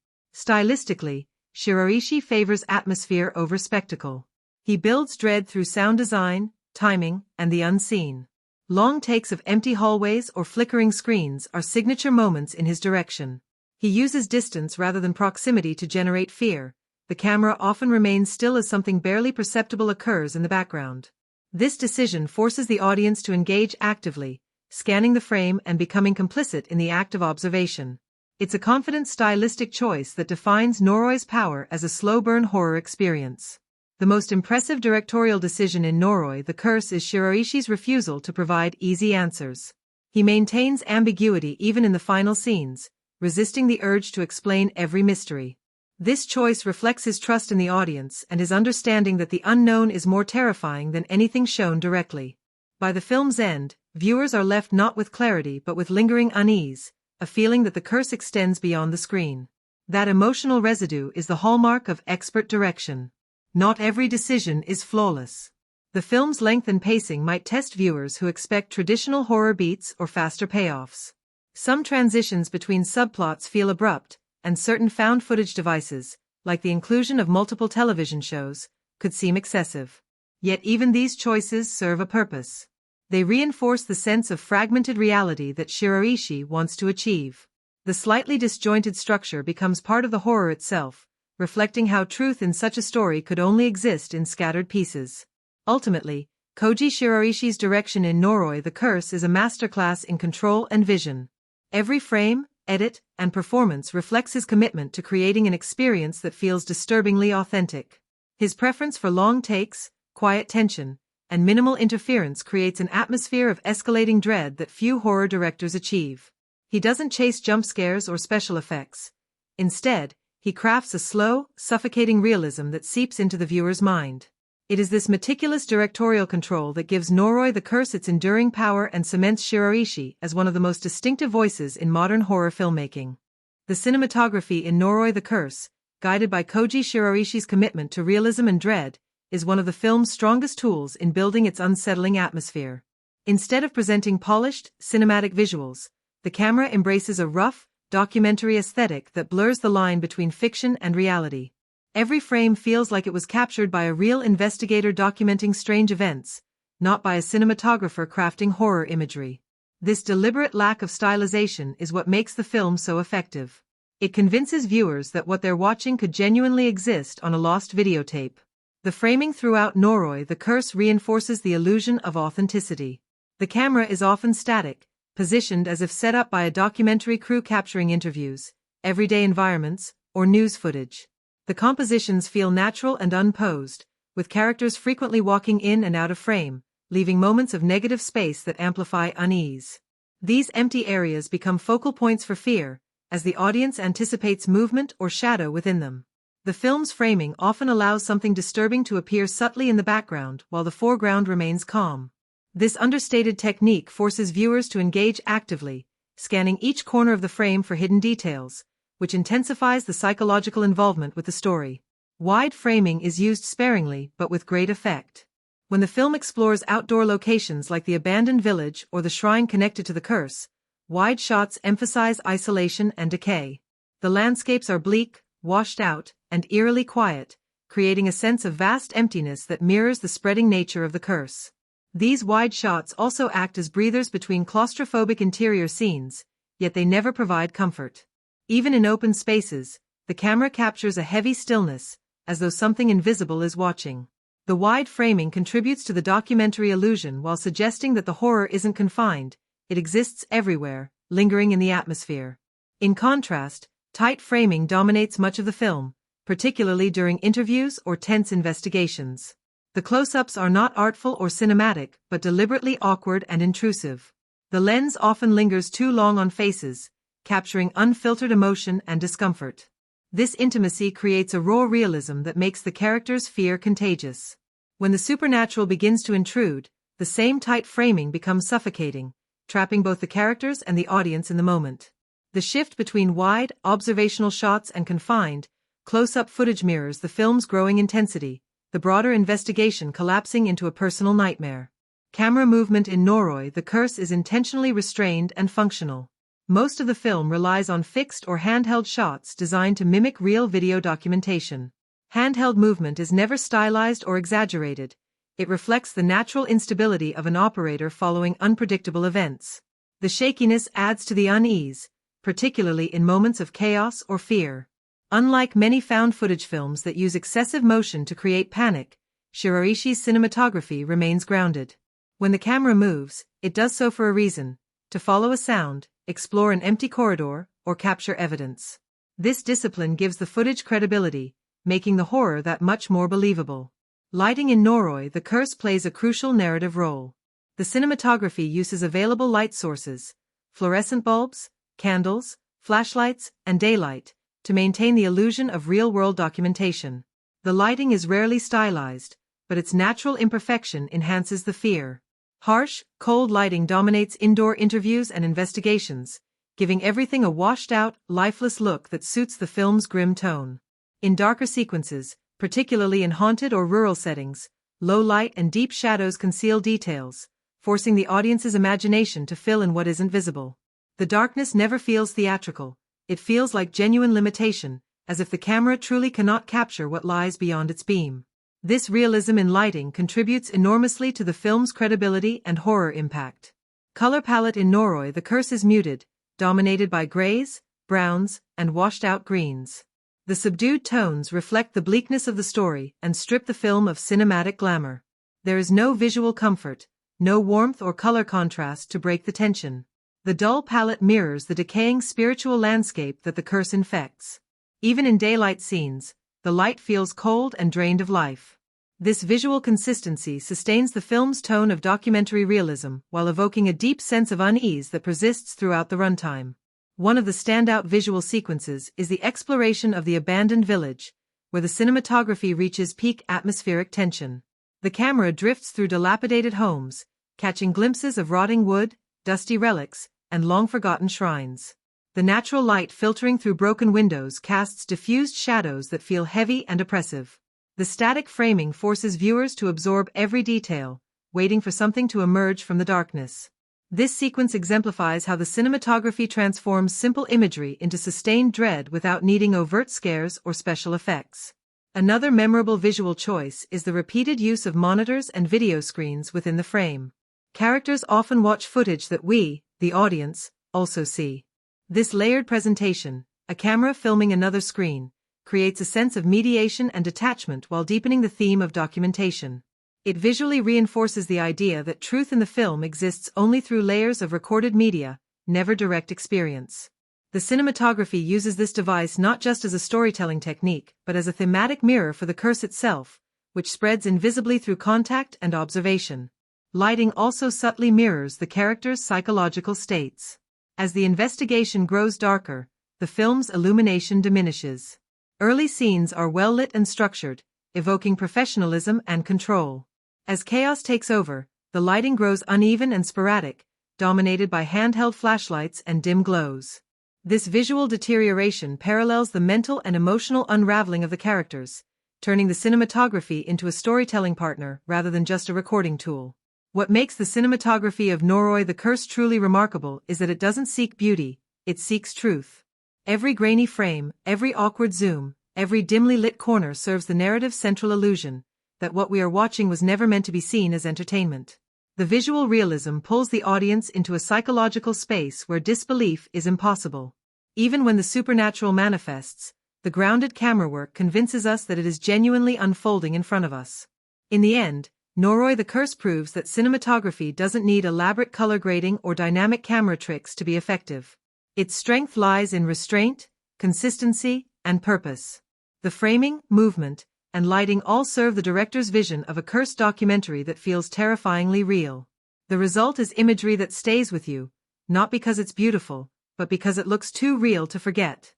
Stylistically, Shiraishi favors atmosphere over spectacle. He builds dread through sound design, timing, and the unseen. Long takes of empty hallways or flickering screens are signature moments in his direction. He uses distance rather than proximity to generate fear. The camera often remains still as something barely perceptible occurs in the background. This decision forces the audience to engage actively, scanning the frame and becoming complicit in the act of observation. It's a confident stylistic choice that defines Noroi's power as a slow-burn horror experience. The most impressive directorial decision in Noroi the Curse is Shiraishi's refusal to provide easy answers. He maintains ambiguity even in the final scenes, resisting the urge to explain every mystery. This choice reflects his trust in the audience and his understanding that the unknown is more terrifying than anything shown directly. By the film's end, viewers are left not with clarity but with lingering unease, a feeling that the curse extends beyond the screen. That emotional residue is the hallmark of expert direction. Not every decision is flawless. The film's length and pacing might test viewers who expect traditional horror beats or faster payoffs. Some transitions between subplots feel abrupt, and certain found footage devices, like the inclusion of multiple television shows, could seem excessive. Yet even these choices serve a purpose. They reinforce the sense of fragmented reality that Shiraishi wants to achieve. The slightly disjointed structure becomes part of the horror itself, reflecting how truth in such a story could only exist in scattered pieces. Ultimately, Kōji Shiraishi's direction in Noroi the Curse is a masterclass in control and vision. Every frame, edit, and performance reflects his commitment to creating an experience that feels disturbingly authentic. His preference for long takes, quiet tension, and minimal interference creates an atmosphere of escalating dread that few horror directors achieve. He doesn't chase jump scares or special effects. Instead, he crafts a slow, suffocating realism that seeps into the viewer's mind. It is this meticulous directorial control that gives Noroi the Curse its enduring power and cements Shiraishi as one of the most distinctive voices in modern horror filmmaking. The cinematography in Noroi the Curse, guided by Kōji Shiraishi's commitment to realism and dread, is one of the film's strongest tools in building its unsettling atmosphere. Instead of presenting polished, cinematic visuals, the camera embraces a rough, documentary aesthetic that blurs the line between fiction and reality. Every frame feels like it was captured by a real investigator documenting strange events, not by a cinematographer crafting horror imagery. This deliberate lack of stylization is what makes the film so effective. It convinces viewers that what they're watching could genuinely exist on a lost videotape. The framing throughout Noroi the Curse reinforces the illusion of authenticity. The camera is often static, positioned as if set up by a documentary crew capturing interviews, everyday environments, or news footage. The compositions feel natural and unposed, with characters frequently walking in and out of frame, leaving moments of negative space that amplify unease. These empty areas become focal points for fear, as the audience anticipates movement or shadow within them. The film's framing often allows something disturbing to appear subtly in the background while the foreground remains calm. This understated technique forces viewers to engage actively, scanning each corner of the frame for hidden details, which intensifies the psychological involvement with the story. Wide framing is used sparingly but with great effect. When the film explores outdoor locations like the abandoned village or the shrine connected to the curse, wide shots emphasize isolation and decay. The landscapes are bleak, washed out, and eerily quiet, creating a sense of vast emptiness that mirrors the spreading nature of the curse. These wide shots also act as breathers between claustrophobic interior scenes, yet they never provide comfort. Even in open spaces, the camera captures a heavy stillness, as though something invisible is watching. The wide framing contributes to the documentary illusion while suggesting that the horror isn't confined, it exists everywhere, lingering in the atmosphere. In contrast, tight framing dominates much of the film, particularly during interviews or tense investigations. The close-ups are not artful or cinematic, but deliberately awkward and intrusive. The lens often lingers too long on faces, capturing unfiltered emotion and discomfort. This intimacy creates a raw realism that makes the characters' fear contagious. When the supernatural begins to intrude, the same tight framing becomes suffocating, trapping both the characters and the audience in the moment. The shift between wide, observational shots and confined, close-up footage mirrors the film's growing intensity, the broader investigation collapsing into a personal nightmare. Camera movement in Noroi, the curse is intentionally restrained and functional. Most of the film relies on fixed or handheld shots designed to mimic real video documentation. Handheld movement is never stylized or exaggerated. It reflects the natural instability of an operator following unpredictable events. The shakiness adds to the unease, particularly in moments of chaos or fear. Unlike many found footage films that use excessive motion to create panic, Shiraishi's cinematography remains grounded. When the camera moves, it does so for a reason: to follow a sound, explore an empty corridor, or capture evidence. This discipline gives the footage credibility, making the horror that much more believable. Lighting in Noroi, the curse plays a crucial narrative role. The cinematography uses available light sources, fluorescent bulbs, candles, flashlights, and daylight, to maintain the illusion of real-world documentation. The lighting is rarely stylized, but its natural imperfection enhances the fear. Harsh, cold lighting dominates indoor interviews and investigations, giving everything a washed-out, lifeless look that suits the film's grim tone. In darker sequences, particularly in haunted or rural settings, low light and deep shadows conceal details, forcing the audience's imagination to fill in what isn't visible. The darkness never feels theatrical. It feels like genuine limitation, as if the camera truly cannot capture what lies beyond its beam. This realism in lighting contributes enormously to the film's credibility and horror impact. Color palette in Noroi, the curse is muted, dominated by grays, browns, and washed-out greens. The subdued tones reflect the bleakness of the story and strip the film of cinematic glamour. There is no visual comfort, no warmth or color contrast to break the tension. The dull palette mirrors the decaying spiritual landscape that the curse infects. Even in daylight scenes, the light feels cold and drained of life. This visual consistency sustains the film's tone of documentary realism while evoking a deep sense of unease that persists throughout the runtime. One of the standout visual sequences is the exploration of the abandoned village, where the cinematography reaches peak atmospheric tension. The camera drifts through dilapidated homes, catching glimpses of rotting wood, dusty relics, and long-forgotten shrines. The natural light filtering through broken windows casts diffused shadows that feel heavy and oppressive. The static framing forces viewers to absorb every detail, waiting for something to emerge from the darkness. This sequence exemplifies how the cinematography transforms simple imagery into sustained dread without needing overt scares or special effects. Another memorable visual choice is the repeated use of monitors and video screens within the frame. Characters often watch footage that we, the audience, also see. This layered presentation, a camera filming another screen, creates a sense of mediation and detachment while deepening the theme of documentation. It visually reinforces the idea that truth in the film exists only through layers of recorded media, never direct experience. The cinematography uses this device not just as a storytelling technique but as a thematic mirror for the curse itself, which spreads invisibly through contact and observation. Lighting also subtly mirrors the characters' psychological states. As the investigation grows darker, the film's illumination diminishes. Early scenes are well lit and structured, evoking professionalism and control. As chaos takes over, the lighting grows uneven and sporadic, dominated by handheld flashlights and dim glows. This visual deterioration parallels the mental and emotional unraveling of the characters, turning the cinematography into a storytelling partner rather than just a recording tool. What makes the cinematography of Noroi the Curse truly remarkable is that it doesn't seek beauty, it seeks truth. Every grainy frame, every awkward zoom, every dimly lit corner serves the narrative's central illusion that what we are watching was never meant to be seen as entertainment. The visual realism pulls the audience into a psychological space where disbelief is impossible. Even when the supernatural manifests, the grounded camera work convinces us that it is genuinely unfolding in front of us. In the end, Noroi the Curse proves that cinematography doesn't need elaborate color grading or dynamic camera tricks to be effective. Its strength lies in restraint, consistency, and purpose. The framing, movement, and lighting all serve the director's vision of a cursed documentary that feels terrifyingly real. The result is imagery that stays with you, not because it's beautiful, but because it looks too real to forget.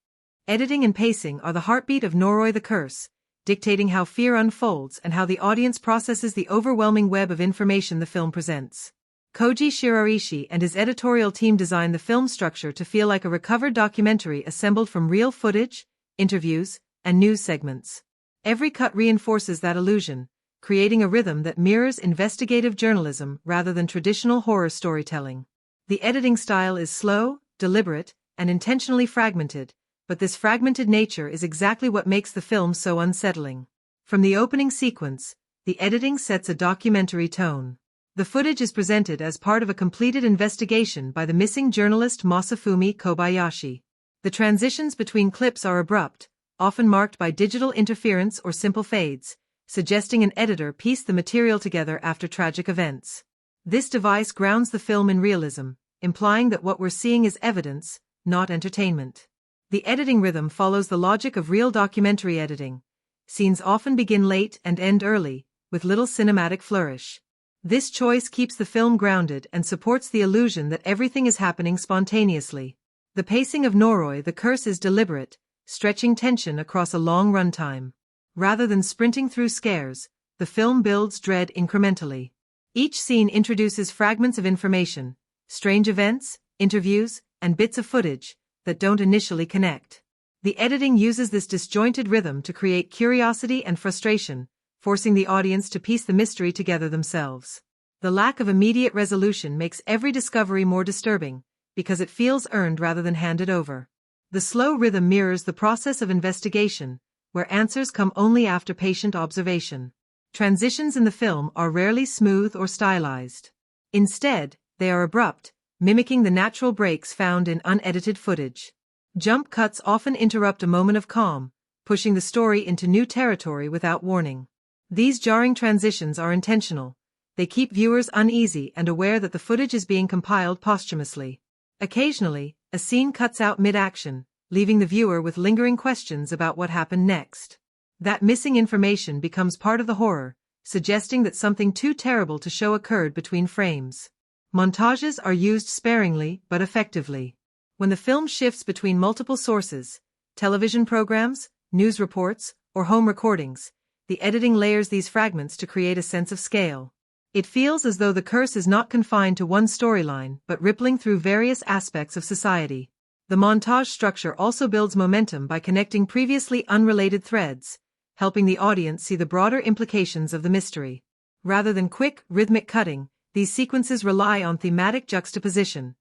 Editing and pacing are the heartbeat of Noroi the Curse, dictating how fear unfolds and how the audience processes the overwhelming web of information the film presents. Kōji Shiraishi and his editorial team designed the film structure to feel like a recovered documentary assembled from real footage, interviews, and news segments. Every cut reinforces that illusion, creating a rhythm that mirrors investigative journalism rather than traditional horror storytelling. The editing style is slow, deliberate, and intentionally fragmented, but this fragmented nature is exactly what makes the film so unsettling. From the opening sequence, the editing sets a documentary tone. The footage is presented as part of a completed investigation by the missing journalist Masafumi Kobayashi. The transitions between clips are abrupt, often marked by digital interference or simple fades, suggesting an editor pieced the material together after tragic events. This device grounds the film in realism, implying that what we're seeing is evidence, not entertainment. The editing rhythm follows the logic of real documentary editing. Scenes often begin late and end early, with little cinematic flourish. This choice keeps the film grounded and supports the illusion that everything is happening spontaneously. The pacing of Noroi the Curse is deliberate, stretching tension across a long runtime. Rather than sprinting through scares, the film builds dread incrementally. Each scene introduces fragments of information, strange events, interviews, and bits of footage that don't initially connect. The editing uses this disjointed rhythm to create curiosity and frustration, forcing the audience to piece the mystery together themselves. The lack of immediate resolution makes every discovery more disturbing, because it feels earned rather than handed over. The slow rhythm mirrors the process of investigation, where answers come only after patient observation. Transitions in the film are rarely smooth or stylized. Instead, they are abrupt, mimicking the natural breaks found in unedited footage. Jump cuts often interrupt a moment of calm, pushing the story into new territory without warning. These jarring transitions are intentional. They keep viewers uneasy and aware that the footage is being compiled posthumously. Occasionally, a scene cuts out mid-action, leaving the viewer with lingering questions about what happened next. That missing information becomes part of the horror, suggesting that something too terrible to show occurred between frames. Montages are used sparingly but effectively. When the film shifts between multiple sources, television programs, news reports, or home recordings, the editing layers these fragments to create a sense of scale. It feels as though the curse is not confined to one storyline but rippling through various aspects of society. The montage structure also builds momentum by connecting previously unrelated threads, helping the audience see the broader implications of the mystery. Rather than quick, rhythmic cutting, these sequences rely on thematic juxtaposition.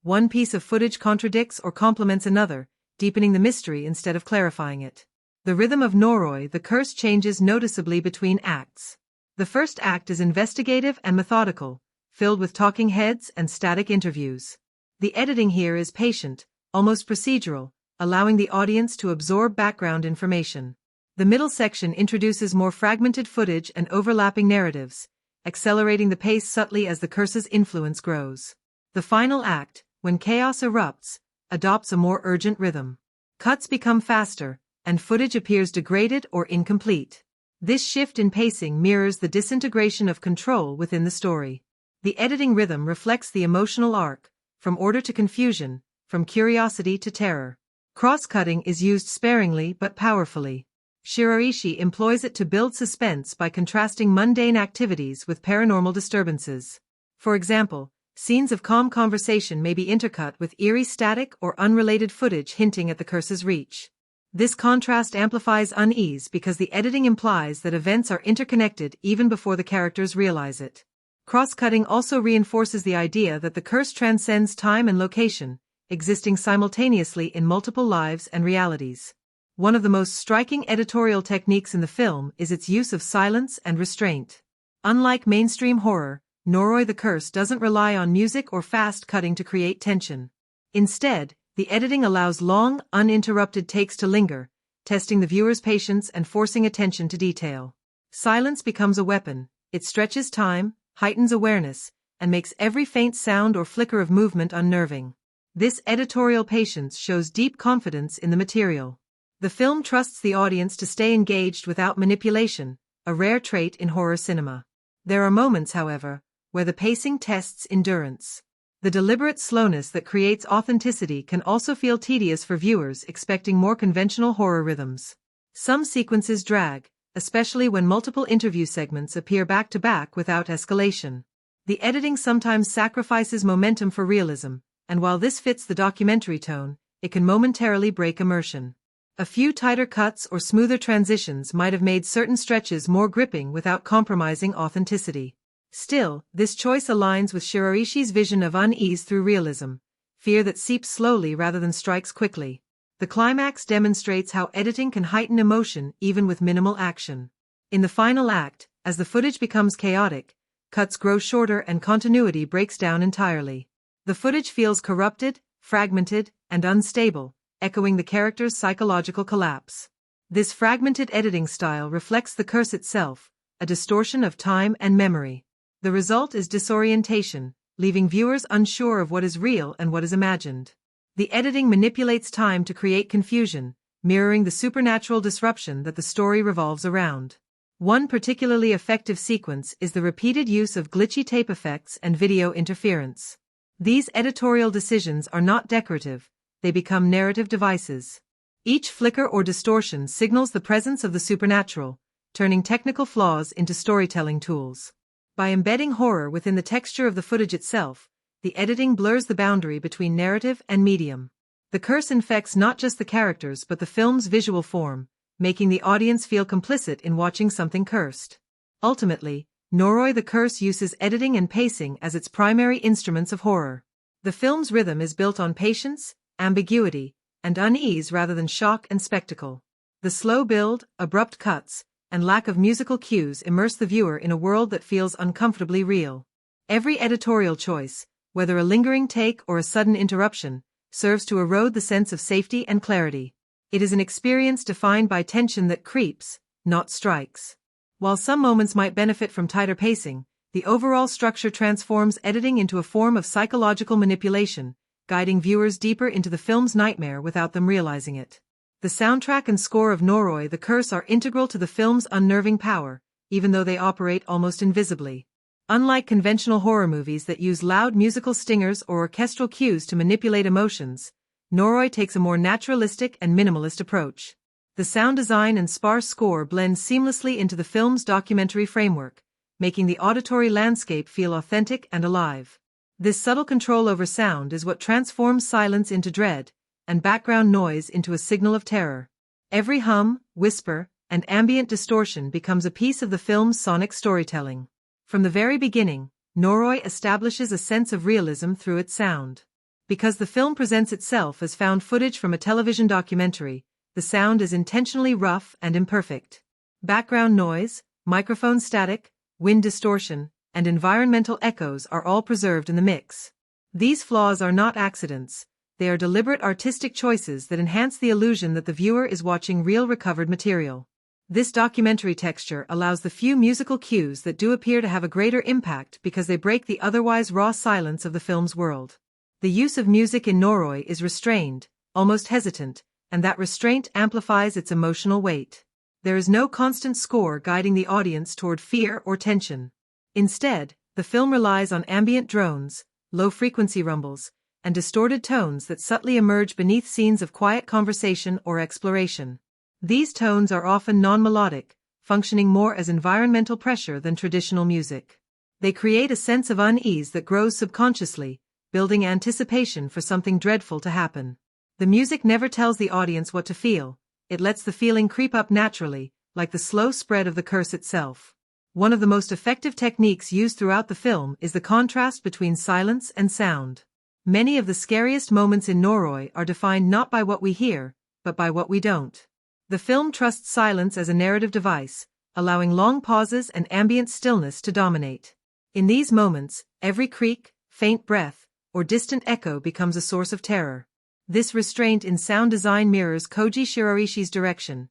One piece of footage contradicts or complements another, deepening the mystery instead of clarifying it. The rhythm of Noroi the Curse changes noticeably between acts. The first act is investigative and methodical, filled with talking heads and static interviews. The editing here is patient, almost procedural, allowing the audience to absorb background information. The middle section introduces more fragmented footage and overlapping narratives, accelerating the pace subtly as the curse's influence grows. The final act, when chaos erupts, adopts a more urgent rhythm. Cuts become faster, and footage appears degraded or incomplete. This shift in pacing mirrors the disintegration of control within the story. The editing rhythm reflects the emotional arc, from order to confusion, from curiosity to terror. Cross-cutting is used sparingly but powerfully. Shiraishi employs it to build suspense by contrasting mundane activities with paranormal disturbances. For example, scenes of calm conversation may be intercut with eerie static or unrelated footage hinting at the curse's reach. This contrast amplifies unease because the editing implies that events are interconnected even before the characters realize it. Cross-cutting also reinforces the idea that the curse transcends time and location, existing simultaneously in multiple lives and realities. One of the most striking editorial techniques in the film is its use of silence and restraint. Unlike mainstream horror, Noroi the Curse doesn't rely on music or fast cutting to create tension. Instead, the editing allows long, uninterrupted takes to linger, testing the viewer's patience and forcing attention to detail. Silence becomes a weapon. It stretches time, heightens awareness, and makes every faint sound or flicker of movement unnerving. This editorial patience shows deep confidence in the material. The film trusts the audience to stay engaged without manipulation, a rare trait in horror cinema. There are moments, however, where the pacing tests endurance. The deliberate slowness that creates authenticity can also feel tedious for viewers expecting more conventional horror rhythms. Some sequences drag, especially when multiple interview segments appear back-to-back without escalation. The editing sometimes sacrifices momentum for realism, and while this fits the documentary tone, it can momentarily break immersion. A few tighter cuts or smoother transitions might have made certain stretches more gripping without compromising authenticity. Still, this choice aligns with Shiraishi's vision of unease through realism, fear that seeps slowly rather than strikes quickly. The climax demonstrates how editing can heighten emotion even with minimal action. In the final act, as the footage becomes chaotic, cuts grow shorter and continuity breaks down entirely. The footage feels corrupted, fragmented, and unstable, echoing the character's psychological collapse. This fragmented editing style reflects the curse itself, a distortion of time and memory. The result is disorientation, leaving viewers unsure of what is real and what is imagined. The editing manipulates time to create confusion, mirroring the supernatural disruption that the story revolves around. One particularly effective sequence is the repeated use of glitchy tape effects and video interference. These editorial decisions are not decorative, they become narrative devices. Each flicker or distortion signals the presence of the supernatural, turning technical flaws into storytelling tools. By embedding horror within the texture of the footage itself, the editing blurs the boundary between narrative and medium. The curse infects not just the characters but the film's visual form, making the audience feel complicit in watching something cursed. Ultimately, Noroi the Curse uses editing and pacing as its primary instruments of horror. The film's rhythm is built on patience, ambiguity, and unease rather than shock and spectacle. The slow build, abrupt cuts, and lack of musical cues immerse the viewer in a world that feels uncomfortably real. Every editorial choice, whether a lingering take or a sudden interruption, serves to erode the sense of safety and clarity. It is an experience defined by tension that creeps, not strikes. While some moments might benefit from tighter pacing, the overall structure transforms editing into a form of psychological manipulation, guiding viewers deeper into the film's nightmare without them realizing it. The soundtrack and score of Noroi the Curse are integral to the film's unnerving power, even though they operate almost invisibly. Unlike conventional horror movies that use loud musical stingers or orchestral cues to manipulate emotions, Noroi takes a more naturalistic and minimalist approach. The sound design and sparse score blend seamlessly into the film's documentary framework, making the auditory landscape feel authentic and alive. This subtle control over sound is what transforms silence into dread, and background noise into a signal of terror. Every hum, whisper, and ambient distortion becomes a piece of the film's sonic storytelling. From the very beginning, Noroi establishes a sense of realism through its sound. Because the film presents itself as found footage from a television documentary, the sound is intentionally rough and imperfect. Background noise, microphone static, wind distortion, and environmental echoes are all preserved in the mix. These flaws are not accidents, they are deliberate artistic choices that enhance the illusion that the viewer is watching real recovered material. This documentary texture allows the few musical cues that do appear to have a greater impact because they break the otherwise raw silence of the film's world. The use of music in Noroi is restrained, almost hesitant, and that restraint amplifies its emotional weight. There is no constant score guiding the audience toward fear or tension. Instead, the film relies on ambient drones, low-frequency rumbles, and distorted tones that subtly emerge beneath scenes of quiet conversation or exploration. These tones are often non-melodic, functioning more as environmental pressure than traditional music. They create a sense of unease that grows subconsciously, building anticipation for something dreadful to happen. The music never tells the audience what to feel, it lets the feeling creep up naturally, like the slow spread of the curse itself. One of the most effective techniques used throughout the film is the contrast between silence and sound. Many of the scariest moments in Noroi are defined not by what we hear, but by what we don't. The film trusts silence as a narrative device, allowing long pauses and ambient stillness to dominate. In these moments, every creak, faint breath, or distant echo becomes a source of terror. This restraint in sound design mirrors Kōji Shiraishi's direction,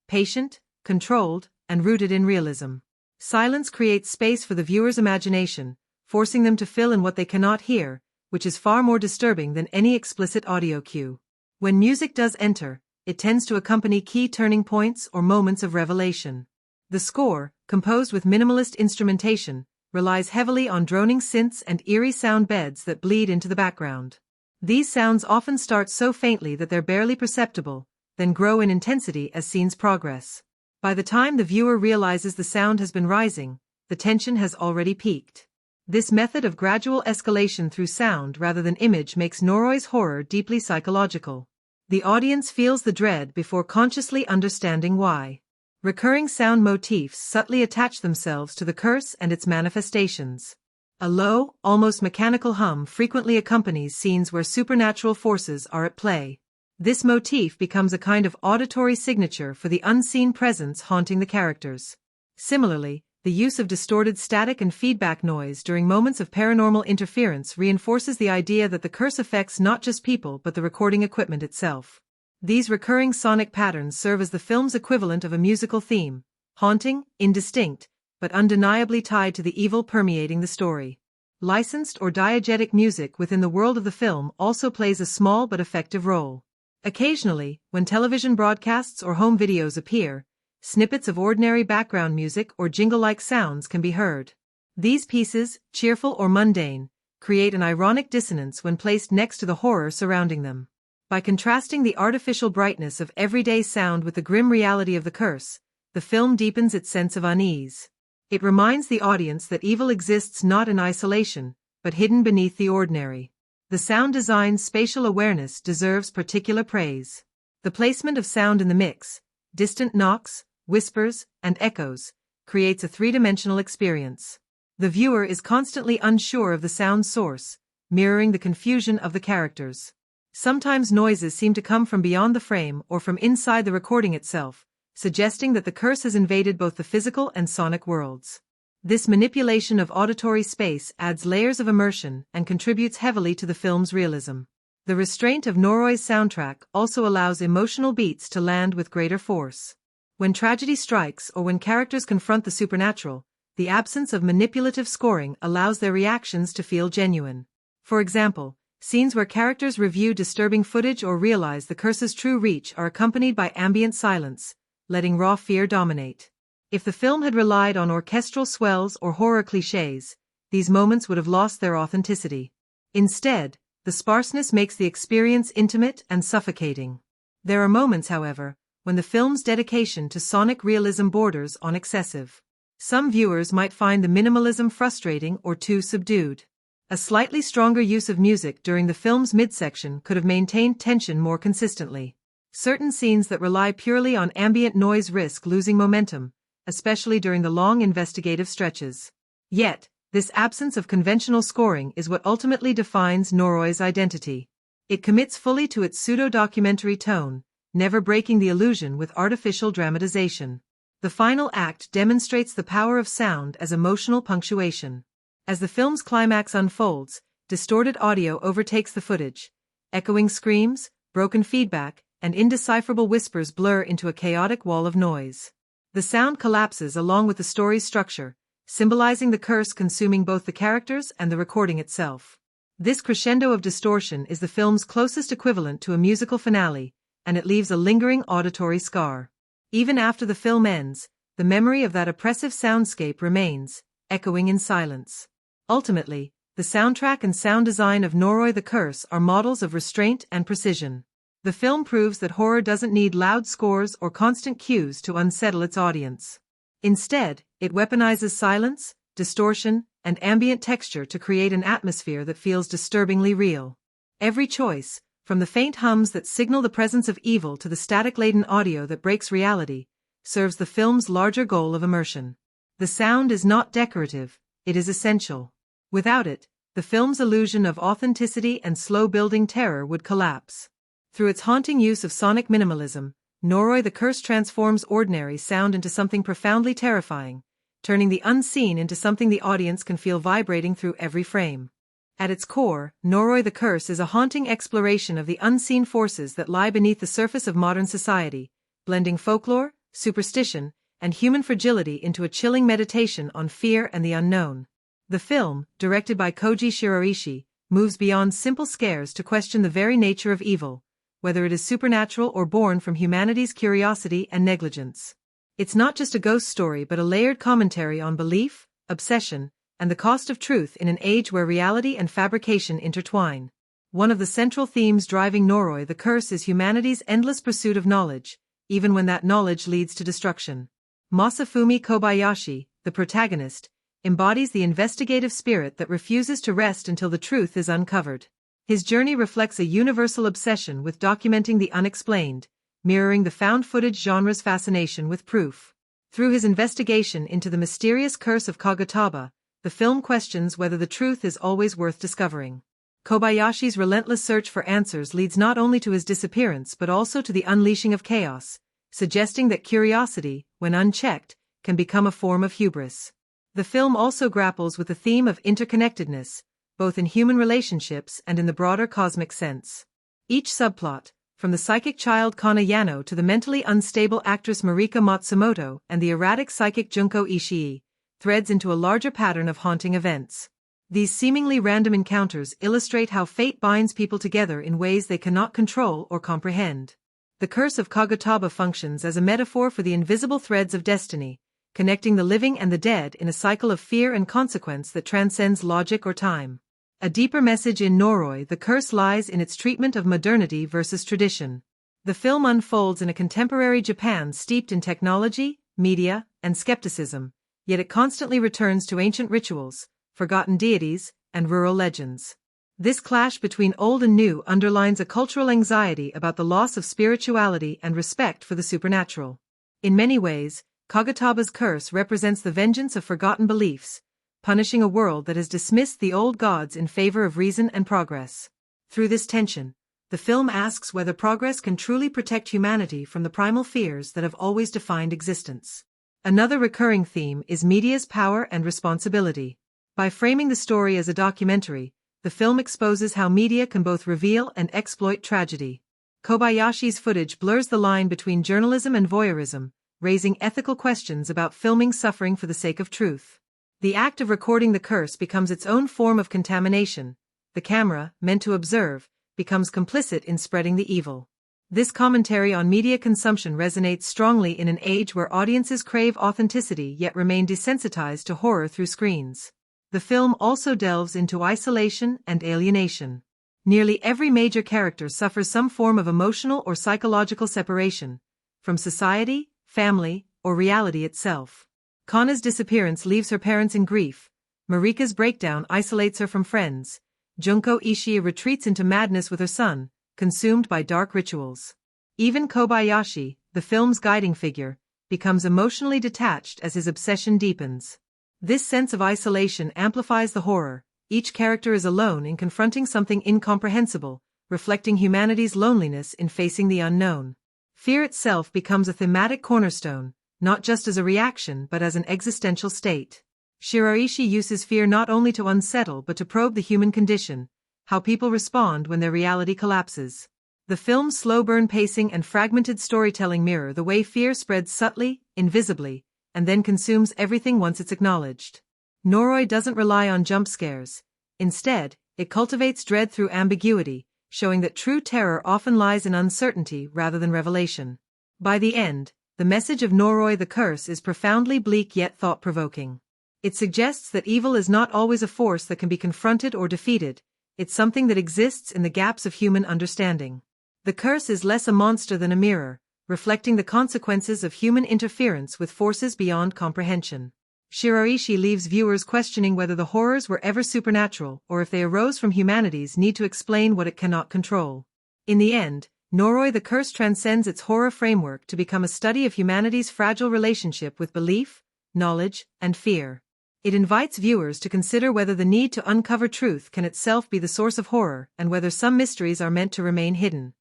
patient, controlled, and rooted in realism. Silence creates space for the viewer's imagination, forcing them to fill in what they cannot hear, which is far more disturbing than any explicit audio cue. When music does enter, it tends to accompany key turning points or moments of revelation. The score, composed with minimalist instrumentation, relies heavily on droning synths and eerie sound beds that bleed into the background. These sounds often start so faintly that they're barely perceptible, then grow in intensity as scenes progress. By the time the viewer realizes the sound has been rising, the tension has already peaked. This method of gradual escalation through sound rather than image makes Noroi's horror deeply psychological. The audience feels the dread before consciously understanding why. Recurring sound motifs subtly attach themselves to the curse and its manifestations. A low, almost mechanical hum frequently accompanies scenes where supernatural forces are at play. This motif becomes a kind of auditory signature for the unseen presence haunting the characters. Similarly, the use of distorted static and feedback noise during moments of paranormal interference reinforces the idea that the curse affects not just people but the recording equipment itself. These recurring sonic patterns serve as the film's equivalent of a musical theme, haunting, indistinct, but undeniably tied to the evil permeating the story. Licensed or diegetic music within the world of the film also plays a small but effective role. Occasionally, when television broadcasts or home videos appear, snippets of ordinary background music or jingle-like sounds can be heard. These pieces, cheerful or mundane, create an ironic dissonance when placed next to the horror surrounding them. By contrasting the artificial brightness of everyday sound with the grim reality of the curse, the film deepens its sense of unease. It reminds the audience that evil exists not in isolation, but hidden beneath the ordinary. The sound design's spatial awareness deserves particular praise. The placement of sound in the mix, distant knocks, whispers, and echoes, creates a three-dimensional experience. The viewer is constantly unsure of the sound source, mirroring the confusion of the characters. Sometimes noises seem to come from beyond the frame or from inside the recording itself, suggesting that the curse has invaded both the physical and sonic worlds. This manipulation of auditory space adds layers of immersion and contributes heavily to the film's realism. The restraint of Noroi's soundtrack also allows emotional beats to land with greater force. When tragedy strikes or when characters confront the supernatural, the absence of manipulative scoring allows their reactions to feel genuine. For example, scenes where characters review disturbing footage or realize the curse's true reach are accompanied by ambient silence, letting raw fear dominate. If the film had relied on orchestral swells or horror clichés, these moments would have lost their authenticity. Instead, the sparseness makes the experience intimate and suffocating. There are moments, however, when the film's dedication to sonic realism borders on excessive. Some viewers might find the minimalism frustrating or too subdued. A slightly stronger use of music during the film's midsection could have maintained tension more consistently. Certain scenes that rely purely on ambient noise risk losing momentum, especially during the long investigative stretches. Yet, this absence of conventional scoring is what ultimately defines Noroi's identity. It commits fully to its pseudo-documentary tone, never breaking the illusion with artificial dramatization. The final act demonstrates the power of sound as emotional punctuation. As the film's climax unfolds, distorted audio overtakes the footage. Echoing screams, broken feedback, and indecipherable whispers blur into a chaotic wall of noise. The sound collapses along with the story's structure, symbolizing the curse consuming both the characters and the recording itself. This crescendo of distortion is the film's closest equivalent to a musical finale, and it leaves a lingering auditory scar. Even after the film ends, the memory of that oppressive soundscape remains, echoing in silence. Ultimately, the soundtrack and sound design of Noroi the Curse are models of restraint and precision. The film proves that horror doesn't need loud scores or constant cues to unsettle its audience. Instead, it weaponizes silence, distortion, and ambient texture to create an atmosphere that feels disturbingly real. Every choice, from the faint hums that signal the presence of evil to the static-laden audio that breaks reality, serves the film's larger goal of immersion. The sound is not decorative, it is essential. Without it, the film's illusion of authenticity and slow-building terror would collapse. Through its haunting use of sonic minimalism, Noroi the Curse transforms ordinary sound into something profoundly terrifying, turning the unseen into something the audience can feel vibrating through every frame. At its core, Noroi the Curse is a haunting exploration of the unseen forces that lie beneath the surface of modern society, blending folklore, superstition, and human fragility into a chilling meditation on fear and the unknown. The film, directed by Kōji Shiraishi, moves beyond simple scares to question the very nature of evil, whether it is supernatural or born from humanity's curiosity and negligence. It's not just a ghost story but a layered commentary on belief, obsession, and the cost of truth in an age where reality and fabrication intertwine. One of the central themes driving Noroi the Curse is humanity's endless pursuit of knowledge, even when that knowledge leads to destruction. Masafumi Kobayashi, the protagonist, embodies the investigative spirit that refuses to rest until the truth is uncovered. His journey reflects a universal obsession with documenting the unexplained, mirroring the found footage genre's fascination with proof. Through his investigation into the mysterious curse of Kagutaba, the film questions whether the truth is always worth discovering. Kobayashi's relentless search for answers leads not only to his disappearance but also to the unleashing of chaos, suggesting that curiosity, when unchecked, can become a form of hubris. The film also grapples with the theme of interconnectedness, both in human relationships and in the broader cosmic sense. Each subplot, from the psychic child Kana Yano to the mentally unstable actress Marika Matsumoto and the erratic psychic Junko Ishii, threads into a larger pattern of haunting events. These seemingly random encounters illustrate how fate binds people together in ways they cannot control or comprehend. The curse of Kagutaba functions as a metaphor for the invisible threads of destiny, connecting the living and the dead in a cycle of fear and consequence that transcends logic or time. A deeper message in Noroi the Curse lies in its treatment of modernity versus tradition. The film unfolds in a contemporary Japan steeped in technology, media, and skepticism, yet it constantly returns to ancient rituals, forgotten deities, and rural legends. This clash between old and new underlines a cultural anxiety about the loss of spirituality and respect for the supernatural. In many ways, Kagutaba's curse represents the vengeance of forgotten beliefs, punishing a world that has dismissed the old gods in favor of reason and progress. Through this tension, the film asks whether progress can truly protect humanity from the primal fears that have always defined existence. Another recurring theme is media's power and responsibility. By framing the story as a documentary, the film exposes how media can both reveal and exploit tragedy. Kobayashi's footage blurs the line between journalism and voyeurism, raising ethical questions about filming suffering for the sake of truth. The act of recording the curse becomes its own form of contamination. The camera, meant to observe, becomes complicit in spreading the evil. This commentary on media consumption resonates strongly in an age where audiences crave authenticity yet remain desensitized to horror through screens. The film also delves into isolation and alienation. Nearly every major character suffers some form of emotional or psychological separation, from society, family, or reality itself. Kana's disappearance leaves her parents in grief, Marika's breakdown isolates her from friends, Junko Ishii retreats into madness with her son, consumed by dark rituals. Even Kobayashi, the film's guiding figure, becomes emotionally detached as his obsession deepens. This sense of isolation amplifies the horror. Each character is alone in confronting something incomprehensible, reflecting humanity's loneliness in facing the unknown. Fear itself becomes a thematic cornerstone, not just as a reaction but as an existential state. Shiraishi uses fear not only to unsettle but to probe the human condition, how people respond when their reality collapses. The film's slow burn pacing and fragmented storytelling mirror the way fear spreads subtly, invisibly, and then consumes everything once it's acknowledged. Noroi doesn't rely on jump scares. Instead, It cultivates dread through ambiguity, showing that true terror often lies in uncertainty rather than revelation. By the end, the message of Noroi the Curse is profoundly bleak yet thought-provoking. It suggests that evil is not always a force that can be confronted or defeated, it's something that exists in the gaps of human understanding. The curse is less a monster than a mirror, reflecting the consequences of human interference with forces beyond comprehension. Shiraishi leaves viewers questioning whether the horrors were ever supernatural or if they arose from humanity's need to explain what it cannot control. In the end, Noroi the Curse transcends its horror framework to become a study of humanity's fragile relationship with belief, knowledge, and fear. It invites viewers to consider whether the need to uncover truth can itself be the source of horror and whether some mysteries are meant to remain hidden.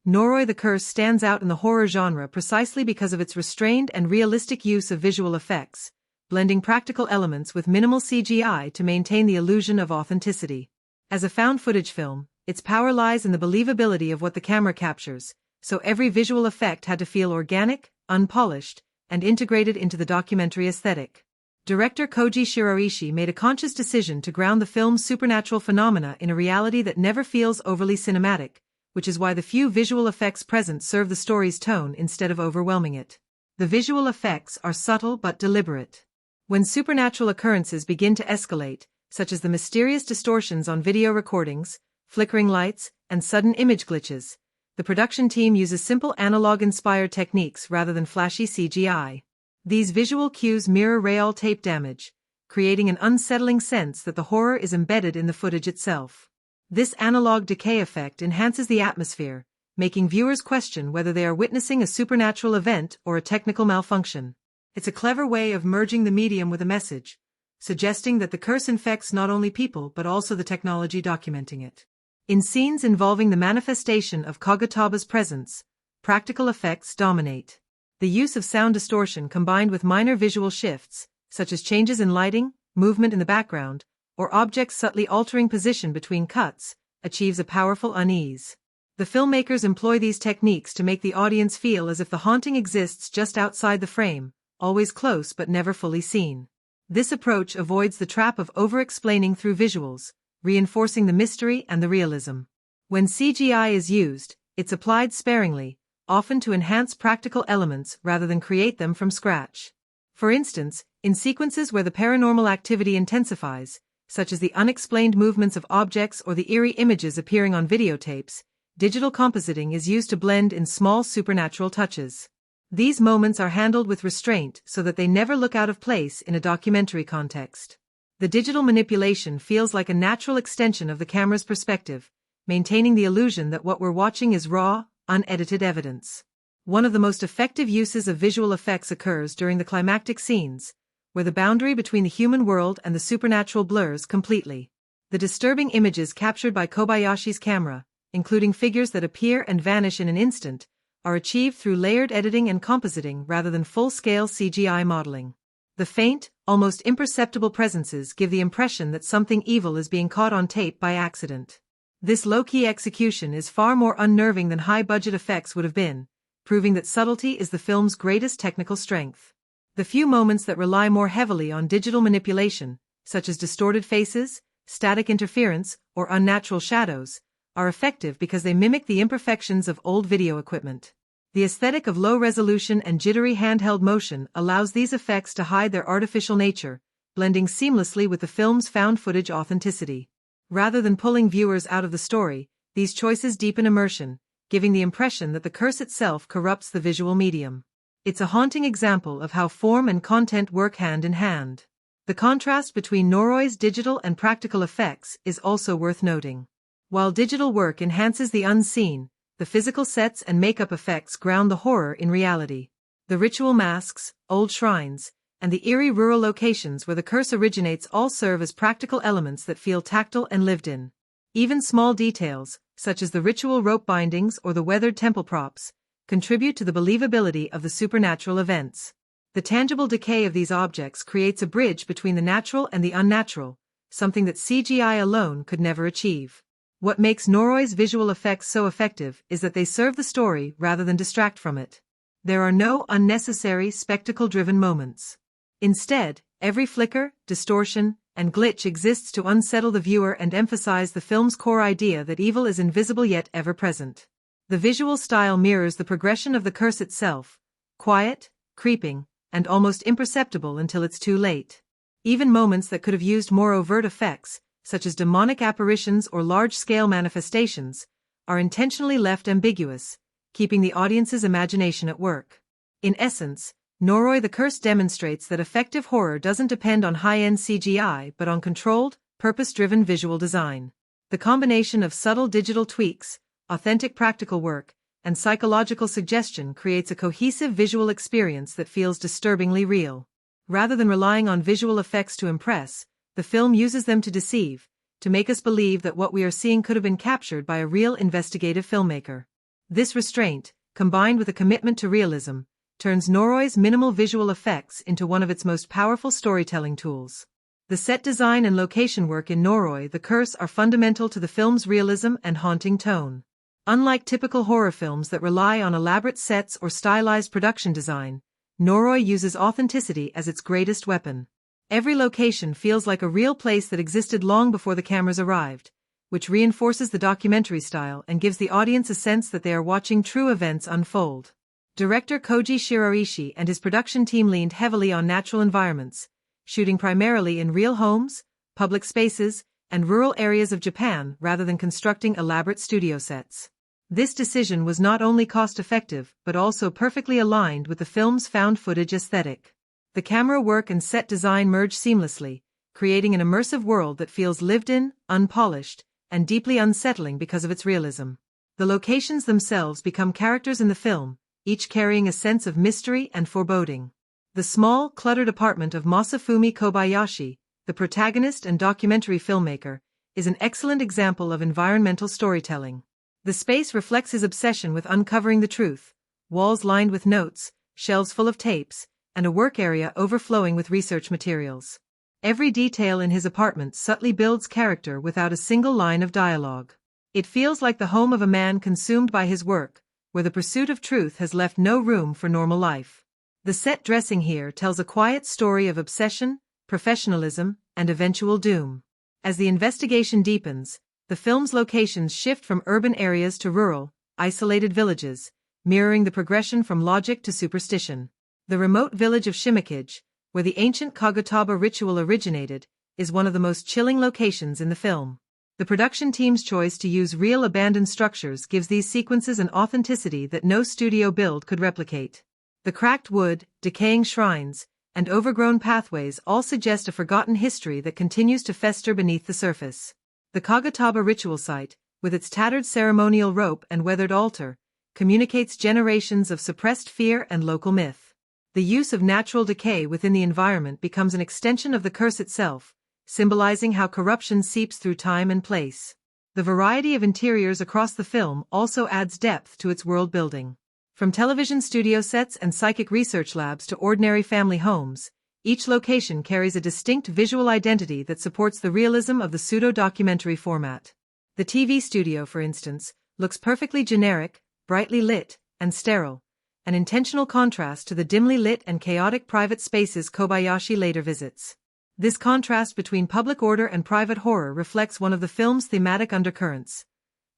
Noroi the Curse stands out in the horror genre precisely because of its restrained and realistic use of visual effects, blending practical elements with minimal CGI to maintain the illusion of authenticity. As a found-footage film, its power lies in the believability of what the camera captures, so every visual effect had to feel organic, unpolished, and integrated into the documentary aesthetic. Director Kōji Shiraishi made a conscious decision to ground the film's supernatural phenomena in a reality that never feels overly cinematic, which is why the few visual effects present serve the story's tone instead of overwhelming it. The visual effects are subtle but deliberate. When supernatural occurrences begin to escalate, such as the mysterious distortions on video recordings, flickering lights, and sudden image glitches, the production team uses simple analog-inspired techniques rather than flashy CGI. These visual cues mirror real tape damage, creating an unsettling sense that the horror is embedded in the footage itself. This analog decay effect enhances the atmosphere, making viewers question whether they are witnessing a supernatural event or a technical malfunction. It's a clever way of merging the medium with a message, suggesting that the curse infects not only people but also the technology documenting it. In scenes involving the manifestation of Kagutaba's presence, practical effects dominate. The use of sound distortion combined with minor visual shifts, such as changes in lighting, movement in the background, or objects subtly altering position between cuts, achieves a powerful unease. The filmmakers employ these techniques to make the audience feel as if the haunting exists just outside the frame, always close but never fully seen. This approach avoids the trap of over-explaining through visuals, reinforcing the mystery and the realism. When CGI is used, it's applied sparingly, often to enhance practical elements rather than create them from scratch. For instance, in sequences where the paranormal activity intensifies, such as the unexplained movements of objects or the eerie images appearing on videotapes, digital compositing is used to blend in small supernatural touches. These moments are handled with restraint so that they never look out of place in a documentary context. The digital manipulation feels like a natural extension of the camera's perspective, maintaining the illusion that what we're watching is raw, unedited evidence. One of the most effective uses of visual effects occurs during the climactic scenes, where the boundary between the human world and the supernatural blurs completely. The disturbing images captured by Kobayashi's camera, including figures that appear and vanish in an instant, are achieved through layered editing and compositing rather than full-scale CGI modeling. The faint, almost imperceptible presences give the impression that something evil is being caught on tape by accident. This low-key execution is far more unnerving than high-budget effects would have been, proving that subtlety is the film's greatest technical strength. The few moments that rely more heavily on digital manipulation, such as distorted faces, static interference, or unnatural shadows, are effective because they mimic the imperfections of old video equipment. The aesthetic of low-resolution and jittery handheld motion allows these effects to hide their artificial nature, blending seamlessly with the film's found-footage authenticity. Rather than pulling viewers out of the story, these choices deepen immersion, giving the impression that the curse itself corrupts the visual medium. It's a haunting example of how form and content work hand in hand. The contrast between Noroi's digital and practical effects is also worth noting. While digital work enhances the unseen, the physical sets and makeup effects ground the horror in reality. The ritual masks, old shrines, and the eerie rural locations where the curse originates all serve as practical elements that feel tactile and lived in. Even small details, such as the ritual rope bindings or the weathered temple props, contribute to the believability of the supernatural events. The tangible decay of these objects creates a bridge between the natural and the unnatural, something that CGI alone could never achieve. What makes Noroi's visual effects so effective is that they serve the story rather than distract from it. There are no unnecessary spectacle-driven moments. Instead, every flicker, distortion, and glitch exists to unsettle the viewer and emphasize the film's core idea that evil is invisible yet ever present. The visual style mirrors the progression of the curse itself, quiet, creeping, and almost imperceptible until it's too late. Even moments that could have used more overt effects, such as demonic apparitions or large-scale manifestations, are intentionally left ambiguous, keeping the audience's imagination at work. In essence, Noroi the Curse demonstrates that effective horror doesn't depend on high-end CGI but on controlled, purpose-driven visual design. The combination of subtle digital tweaks, authentic practical work, and psychological suggestion creates a cohesive visual experience that feels disturbingly real. Rather than relying on visual effects to impress, the film uses them to deceive, to make us believe that what we are seeing could have been captured by a real investigative filmmaker. This restraint, combined with a commitment to realism, turns Noroi's minimal visual effects into one of its most powerful storytelling tools. The set design and location work in Noroi the Curse are fundamental to the film's realism and haunting tone. Unlike typical horror films that rely on elaborate sets or stylized production design, Noroi uses authenticity as its greatest weapon. Every location feels like a real place that existed long before the cameras arrived, which reinforces the documentary style and gives the audience a sense that they are watching true events unfold. Director Kōji Shiraishi and his production team leaned heavily on natural environments, shooting primarily in real homes, public spaces, and rural areas of Japan rather than constructing elaborate studio sets. This decision was not only cost-effective but also perfectly aligned with the film's found footage aesthetic. The camera work and set design merge seamlessly, creating an immersive world that feels lived in, unpolished, and deeply unsettling because of its realism. The locations themselves become characters in the film, each carrying a sense of mystery and foreboding. The small, cluttered apartment of Masafumi Kobayashi, the protagonist and documentary filmmaker, is an excellent example of environmental storytelling. The space reflects his obsession with uncovering the truth, walls lined with notes, shelves full of tapes, and a work area overflowing with research materials. Every detail in his apartment subtly builds character without a single line of dialogue. It feels like the home of a man consumed by his work, where the pursuit of truth has left no room for normal life. The set dressing here tells a quiet story of obsession, professionalism, and eventual doom. As the investigation deepens, the film's locations shift from urban areas to rural, isolated villages, mirroring the progression from logic to superstition. The remote village of Shimikage, where the ancient Kagutaba ritual originated, is one of the most chilling locations in the film. The production team's choice to use real abandoned structures gives these sequences an authenticity that no studio build could replicate. The cracked wood, decaying shrines, and overgrown pathways all suggest a forgotten history that continues to fester beneath the surface. The Kagutaba ritual site, with its tattered ceremonial rope and weathered altar, communicates generations of suppressed fear and local myth. The use of natural decay within the environment becomes an extension of the curse itself, symbolizing how corruption seeps through time and place. The variety of interiors across the film also adds depth to its world building. From television studio sets and psychic research labs to ordinary family homes, each location carries a distinct visual identity that supports the realism of the pseudo-documentary format. The TV studio, for instance, looks perfectly generic, brightly lit, and sterile, an intentional contrast to the dimly lit and chaotic private spaces Kobayashi later visits. This contrast between public order and private horror reflects one of the film's thematic undercurrents: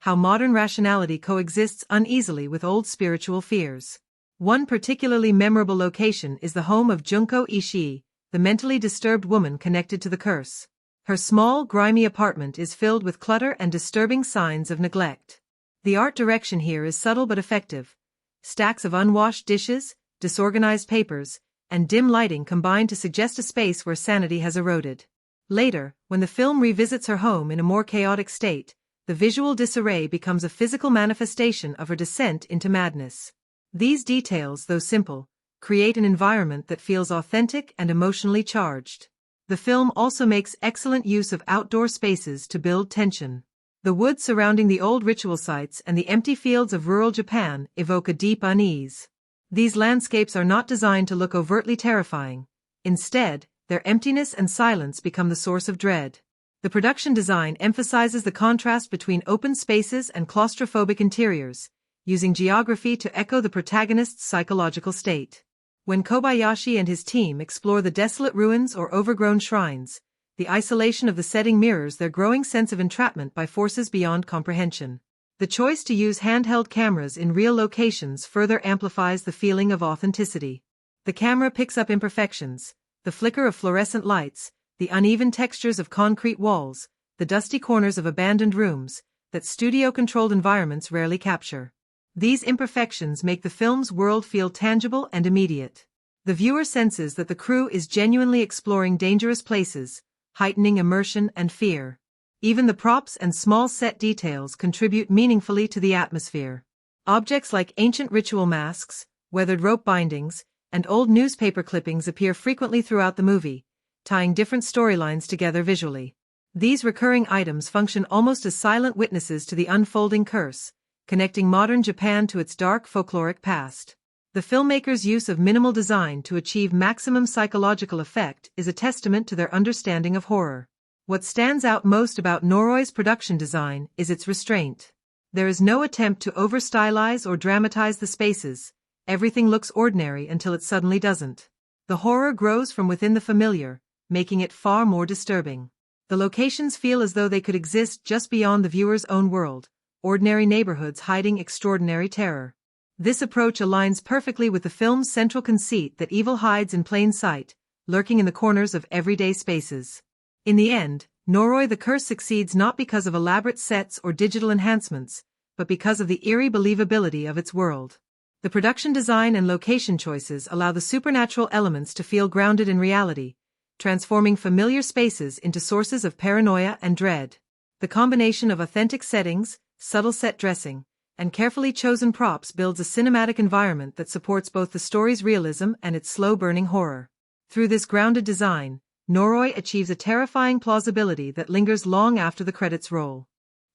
how modern rationality coexists uneasily with old spiritual fears. One particularly memorable location is the home of Junko Ishii, the mentally disturbed woman connected to the curse. Her small, grimy apartment is filled with clutter and disturbing signs of neglect. The art direction here is subtle but effective. Stacks of unwashed dishes, disorganized papers, and dim lighting combine to suggest a space where sanity has eroded. Later, when the film revisits her home in a more chaotic state, the visual disarray becomes a physical manifestation of her descent into madness. These details, though simple, create an environment that feels authentic and emotionally charged. The film also makes excellent use of outdoor spaces to build tension. The woods surrounding the old ritual sites and the empty fields of rural Japan evoke a deep unease. These landscapes are not designed to look overtly terrifying. Instead, their emptiness and silence become the source of dread. The production design emphasizes the contrast between open spaces and claustrophobic interiors, using geography to echo the protagonist's psychological state. When Kobayashi and his team explore the desolate ruins or overgrown shrines, the isolation of the setting mirrors their growing sense of entrapment by forces beyond comprehension. The choice to use handheld cameras in real locations further amplifies the feeling of authenticity. The camera picks up imperfections, the flicker of fluorescent lights, the uneven textures of concrete walls, the dusty corners of abandoned rooms, that studio-controlled environments rarely capture. These imperfections make the film's world feel tangible and immediate. The viewer senses that the crew is genuinely exploring dangerous places, heightening immersion and fear. Even the props and small set details contribute meaningfully to the atmosphere. Objects like ancient ritual masks, weathered rope bindings, and old newspaper clippings appear frequently throughout the movie, tying different storylines together visually. These recurring items function almost as silent witnesses to the unfolding curse, connecting modern Japan to its dark folkloric past. The filmmakers' use of minimal design to achieve maximum psychological effect is a testament to their understanding of horror. What stands out most about Noroi's production design is its restraint. There is no attempt to over-stylize or dramatize the spaces. Everything looks ordinary until it suddenly doesn't. The horror grows from within the familiar, making it far more disturbing. The locations feel as though they could exist just beyond the viewer's own world, ordinary neighborhoods hiding extraordinary terror. This approach aligns perfectly with the film's central conceit that evil hides in plain sight, lurking in the corners of everyday spaces. In the end, Noroi the Curse succeeds not because of elaborate sets or digital enhancements, but because of the eerie believability of its world. The production design and location choices allow the supernatural elements to feel grounded in reality, transforming familiar spaces into sources of paranoia and dread. The combination of authentic settings, subtle set dressing, and carefully chosen props builds a cinematic environment that supports both the story's realism and its slow-burning horror. Through this grounded design, Noroi achieves a terrifying plausibility that lingers long after the credits roll.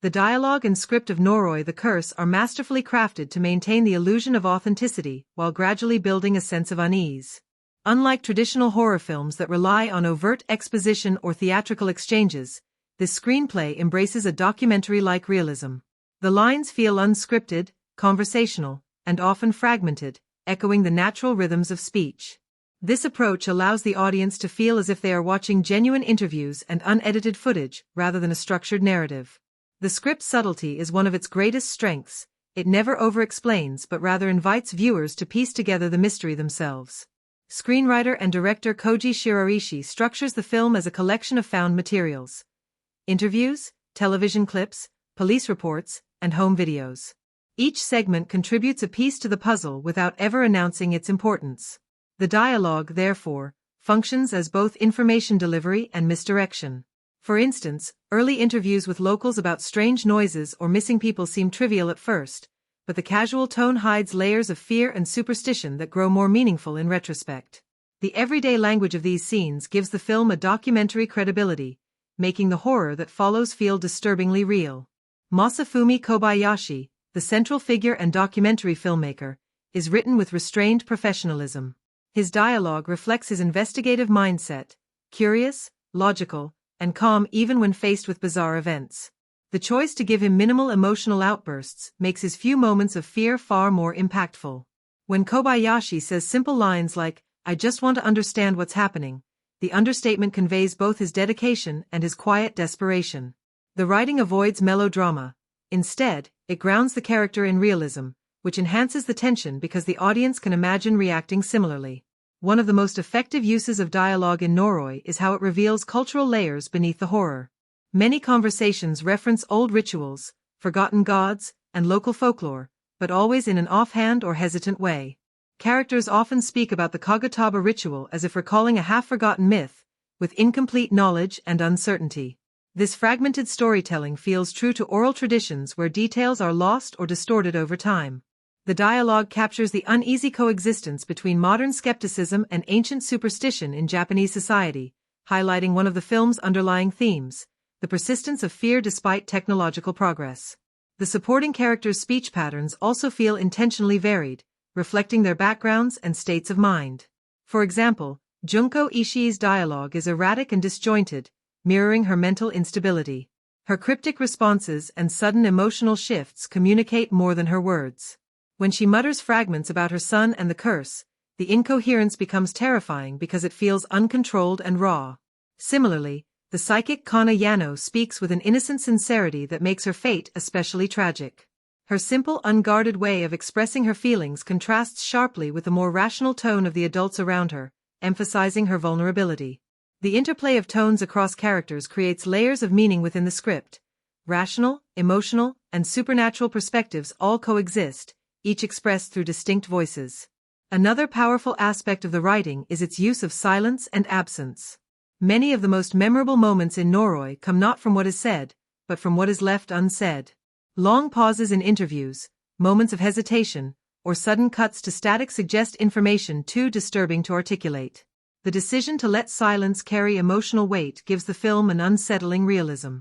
The dialogue and script of Noroi the Curse are masterfully crafted to maintain the illusion of authenticity while gradually building a sense of unease. Unlike traditional horror films that rely on overt exposition or theatrical exchanges, this screenplay embraces a documentary-like realism. The lines feel unscripted, conversational, and often fragmented, echoing the natural rhythms of speech. This approach allows the audience to feel as if they are watching genuine interviews and unedited footage rather than a structured narrative. The script's subtlety is one of its greatest strengths. It never over-explains but rather invites viewers to piece together the mystery themselves. Screenwriter and director Kōji Shiraishi structures the film as a collection of found materials: interviews, television clips, police reports, and home videos. Each segment contributes a piece to the puzzle without ever announcing its importance. The dialogue, therefore, functions as both information delivery and misdirection. For instance, early interviews with locals about strange noises or missing people seem trivial at first, but the casual tone hides layers of fear and superstition that grow more meaningful in retrospect. The everyday language of these scenes gives the film a documentary credibility, making the horror that follows feel disturbingly real. Masafumi Kobayashi, the central figure and documentary filmmaker, is written with restrained professionalism. His dialogue reflects his investigative mindset, curious, logical, and calm even when faced with bizarre events. The choice to give him minimal emotional outbursts makes his few moments of fear far more impactful. When Kobayashi says simple lines like, "I just want to understand what's happening," the understatement conveys both his dedication and his quiet desperation. The writing avoids melodrama. Instead, it grounds the character in realism, which enhances the tension because the audience can imagine reacting similarly. One of the most effective uses of dialogue in Noroi is how it reveals cultural layers beneath the horror. Many conversations reference old rituals, forgotten gods, and local folklore, but always in an offhand or hesitant way. Characters often speak about the Kagutaba ritual as if recalling a half-forgotten myth, with incomplete knowledge and uncertainty. This fragmented storytelling feels true to oral traditions where details are lost or distorted over time. The dialogue captures the uneasy coexistence between modern skepticism and ancient superstition in Japanese society, highlighting one of the film's underlying themes: the persistence of fear despite technological progress. The supporting characters' speech patterns also feel intentionally varied, reflecting their backgrounds and states of mind. For example, Junko Ishii's dialogue is erratic and disjointed, mirroring her mental instability. Her cryptic responses and sudden emotional shifts communicate more than her words. When she mutters fragments about her son and the curse, the incoherence becomes terrifying because it feels uncontrolled and raw. Similarly, The psychic Kana Yano speaks with an innocent sincerity that makes her fate especially tragic. Her simple, unguarded way of expressing her feelings contrasts sharply with the more rational tone of the adults around her, emphasizing her vulnerability. The interplay of tones across characters creates layers of meaning within the script. Rational, emotional, and supernatural perspectives all coexist, each expressed through distinct voices. Another powerful aspect of the writing is its use of silence and absence. Many of the most memorable moments in Noroi come not from what is said, but from what is left unsaid. Long pauses in interviews, moments of hesitation, or sudden cuts to static suggest information too disturbing to articulate. The decision to let silence carry emotional weight gives the film an unsettling realism.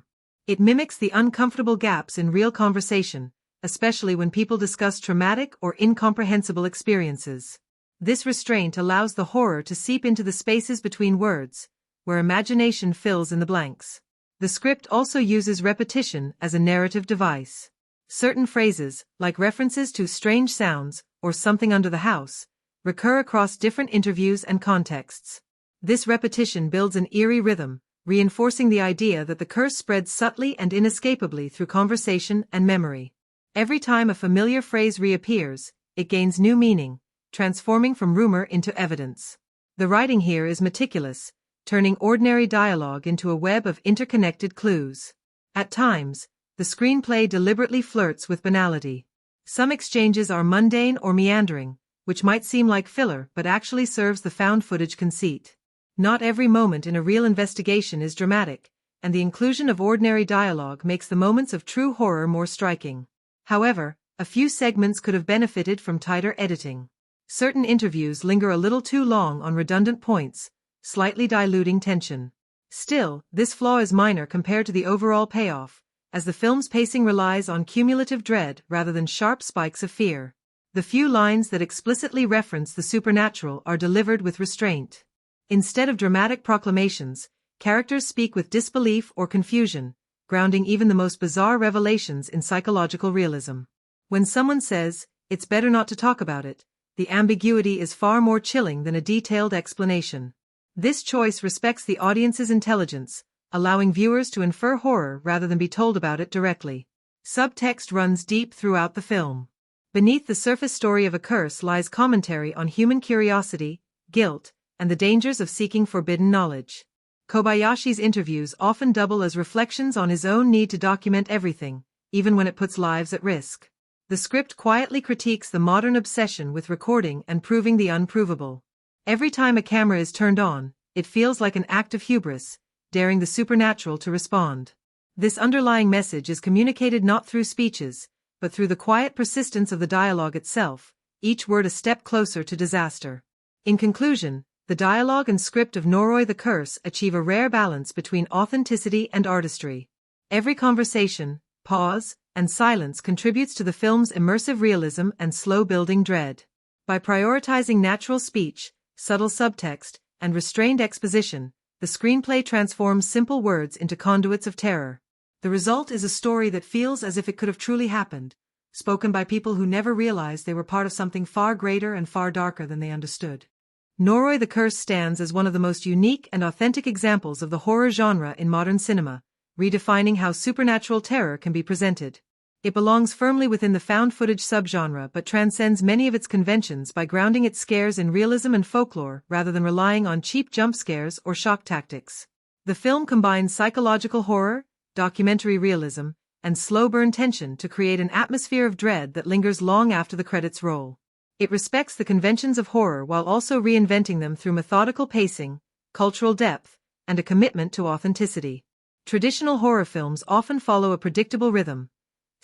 It mimics the uncomfortable gaps in real conversation, especially when people discuss traumatic or incomprehensible experiences. This restraint allows the horror to seep into the spaces between words, where imagination fills in the blanks. The script also uses repetition as a narrative device. Certain phrases, like references to strange sounds or something under the house, recur across different interviews and contexts. This repetition builds an eerie rhythm, reinforcing the idea that the curse spreads subtly and inescapably through conversation and memory. Every time a familiar phrase reappears, it gains new meaning, transforming from rumor into evidence. The writing here is meticulous, turning ordinary dialogue into a web of interconnected clues. At times, the screenplay deliberately flirts with banality. Some exchanges are mundane or meandering, which might seem like filler but actually serves the found footage conceit. Not every moment in a real investigation is dramatic, and the inclusion of ordinary dialogue makes the moments of true horror more striking. However, a few segments could have benefited from tighter editing. Certain interviews linger a little too long on redundant points, slightly diluting tension. Still, this flaw is minor compared to the overall payoff, as the film's pacing relies on cumulative dread rather than sharp spikes of fear. The few lines that explicitly reference the supernatural are delivered with restraint. Instead of dramatic proclamations, characters speak with disbelief or confusion, grounding even the most bizarre revelations in psychological realism. When someone says, "It's better not to talk about it," the ambiguity is far more chilling than a detailed explanation. This choice respects the audience's intelligence, allowing viewers to infer horror rather than be told about it directly. Subtext runs deep throughout the film. Beneath the surface story of a curse lies commentary on human curiosity, guilt, and the dangers of seeking forbidden knowledge. Kobayashi's interviews often double as reflections on his own need to document everything, even when it puts lives at risk. The script quietly critiques the modern obsession with recording and proving the unprovable. Every time a camera is turned on, it feels like an act of hubris, daring the supernatural to respond. This underlying message is communicated not through speeches, but through the quiet persistence of the dialogue itself, each word a step closer to disaster. In conclusion, the dialogue and script of Noroi the Curse achieve a rare balance between authenticity and artistry. Every conversation, pause, and silence contributes to the film's immersive realism and slow-building dread. By prioritizing natural speech, subtle subtext, and restrained exposition, the screenplay transforms simple words into conduits of terror. The result is a story that feels as if it could have truly happened, spoken by people who never realized they were part of something far greater and far darker than they understood. Noroi the Curse stands as one of the most unique and authentic examples of the horror genre in modern cinema, redefining how supernatural terror can be presented. It belongs firmly within the found footage subgenre but transcends many of its conventions by grounding its scares in realism and folklore rather than relying on cheap jump scares or shock tactics. The film combines psychological horror, documentary realism, and slow-burn tension to create an atmosphere of dread that lingers long after the credits roll. It respects the conventions of horror while also reinventing them through methodical pacing, cultural depth, and a commitment to authenticity. Traditional horror films often follow a predictable rhythm: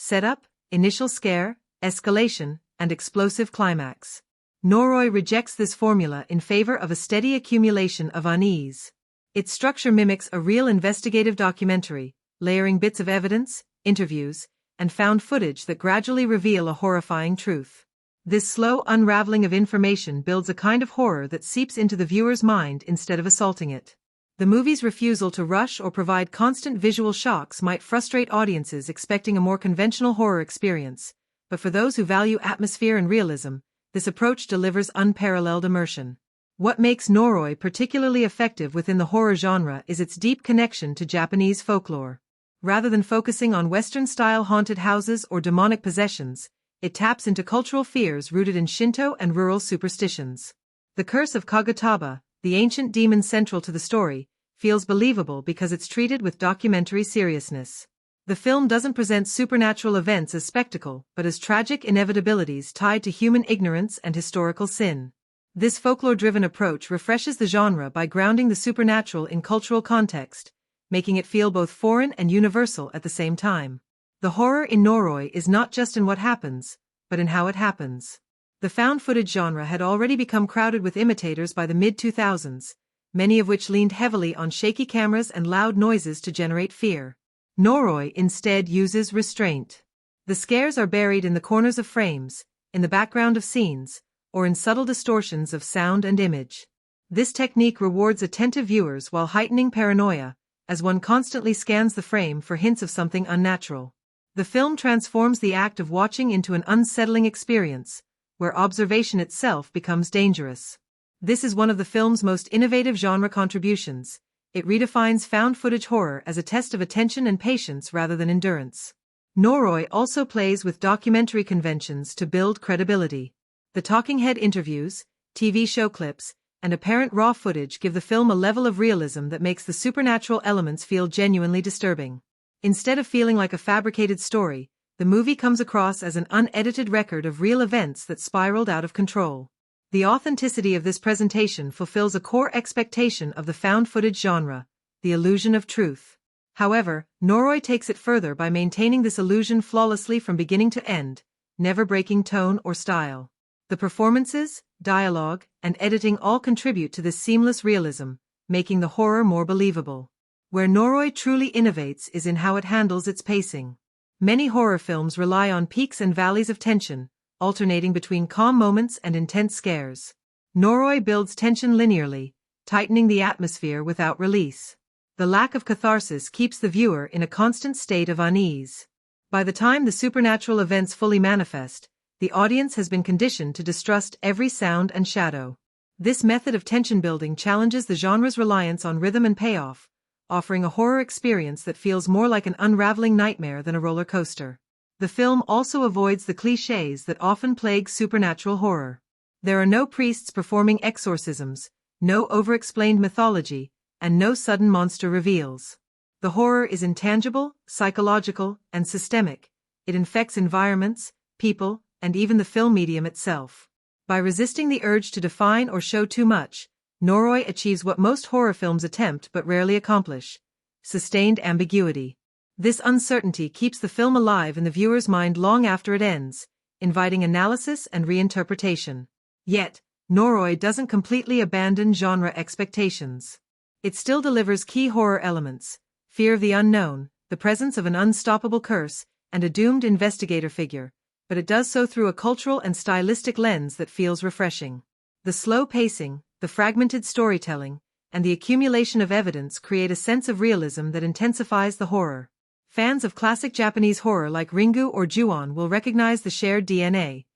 setup, initial scare, escalation, and explosive climax. Noroi rejects this formula in favor of a steady accumulation of unease. Its structure mimics a real investigative documentary, layering bits of evidence, interviews, and found footage that gradually reveal a horrifying truth. This slow unraveling of information builds a kind of horror that seeps into the viewer's mind instead of assaulting it. The movie's refusal to rush or provide constant visual shocks might frustrate audiences expecting a more conventional horror experience, but for those who value atmosphere and realism, this approach delivers unparalleled immersion. What makes Noroi particularly effective within the horror genre is its deep connection to Japanese folklore. Rather than focusing on Western-style haunted houses or demonic possessions, it taps into cultural fears rooted in Shinto and rural superstitions. The curse of Kagutaba, the ancient demon central to the story, feels believable because it's treated with documentary seriousness. The film doesn't present supernatural events as spectacle, but as tragic inevitabilities tied to human ignorance and historical sin. This folklore-driven approach refreshes the genre by grounding the supernatural in cultural context, making it feel both foreign and universal at the same time. The horror in Noroi is not just in what happens, but in how it happens. The found-footage genre had already become crowded with imitators by the mid-2000s, many of which leaned heavily on shaky cameras and loud noises to generate fear. Noroi instead uses restraint. The scares are buried in the corners of frames, in the background of scenes, or in subtle distortions of sound and image. This technique rewards attentive viewers while heightening paranoia, as one constantly scans the frame for hints of something unnatural. The film transforms the act of watching into an unsettling experience, where observation itself becomes dangerous. This is one of the film's most innovative genre contributions. It redefines found-footage horror as a test of attention and patience rather than endurance. Noroi also plays with documentary conventions to build credibility. The talking head interviews, TV show clips, and apparent raw footage give the film a level of realism that makes the supernatural elements feel genuinely disturbing. Instead of feeling like a fabricated story, the movie comes across as an unedited record of real events that spiraled out of control. The authenticity of this presentation fulfills a core expectation of the found-footage genre, the illusion of truth. However, Noroi takes it further by maintaining this illusion flawlessly from beginning to end, never breaking tone or style. The performances, dialogue, and editing all contribute to this seamless realism, making the horror more believable. Where Noroi truly innovates is in how it handles its pacing. Many horror films rely on peaks and valleys of tension, alternating between calm moments and intense scares. Noroi builds tension linearly, tightening the atmosphere without release. The lack of catharsis keeps the viewer in a constant state of unease. By the time the supernatural events fully manifest, the audience has been conditioned to distrust every sound and shadow. This method of tension building challenges the genre's reliance on rhythm and payoff, offering a horror experience that feels more like an unraveling nightmare than a roller coaster. The film also avoids the clichés that often plague supernatural horror. There are no priests performing exorcisms, no over-explained mythology, and no sudden monster reveals. The horror is intangible, psychological, and systemic. It infects environments, people, and even the film medium itself. By resisting the urge to define or show too much, Noroi achieves what most horror films attempt but rarely accomplish: sustained ambiguity. This uncertainty keeps the film alive in the viewer's mind long after it ends, inviting analysis and reinterpretation. Yet, Noroi doesn't completely abandon genre expectations. It still delivers key horror elements: fear of the unknown, the presence of an unstoppable curse, and a doomed investigator figure, but it does so through a cultural and stylistic lens that feels refreshing. The slow pacing, the fragmented storytelling, and the accumulation of evidence create a sense of realism that intensifies the horror. Fans of classic Japanese horror like Ringu or Ju-on will recognize the shared DNA.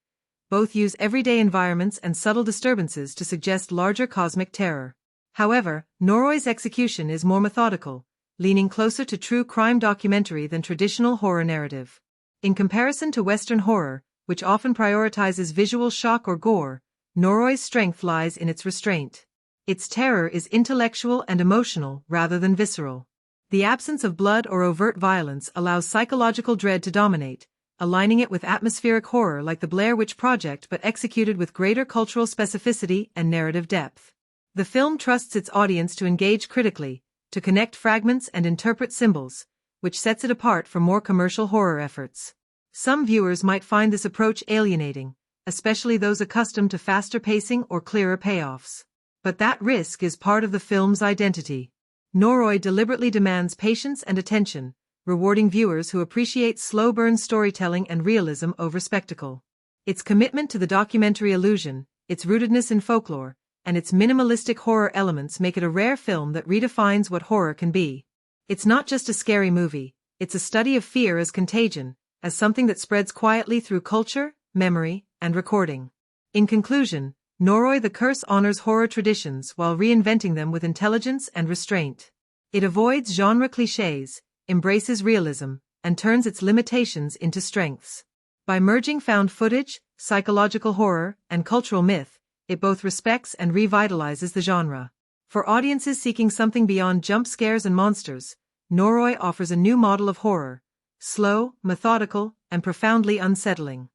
Both use everyday environments and subtle disturbances to suggest larger cosmic terror. However, Noroi's execution is more methodical, leaning closer to true crime documentary than traditional horror narrative. In comparison to Western horror, which often prioritizes visual shock or gore, Noroi's strength lies in its restraint. Its terror is intellectual and emotional rather than visceral. The absence of blood or overt violence allows psychological dread to dominate, aligning it with atmospheric horror like the Blair Witch Project but executed with greater cultural specificity and narrative depth. The film trusts its audience to engage critically, to connect fragments and interpret symbols, which sets it apart from more commercial horror efforts. Some viewers might find this approach alienating, especially those accustomed to faster pacing or clearer payoffs. But that risk is part of the film's identity. Noroi deliberately demands patience and attention, rewarding viewers who appreciate slow-burn storytelling and realism over spectacle. Its commitment to the documentary illusion, its rootedness in folklore, and its minimalistic horror elements make it a rare film that redefines what horror can be. It's not just a scary movie, it's a study of fear as contagion, as something that spreads quietly through culture, memory, and recording. In conclusion, Noroi the Curse honors horror traditions while reinventing them with intelligence and restraint. It avoids genre clichés, embraces realism, and turns its limitations into strengths. By merging found footage, psychological horror, and cultural myth, it both respects and revitalizes the genre. For audiences seeking something beyond jump scares and monsters, Noroi offers a new model of horror, slow, methodical, and profoundly unsettling.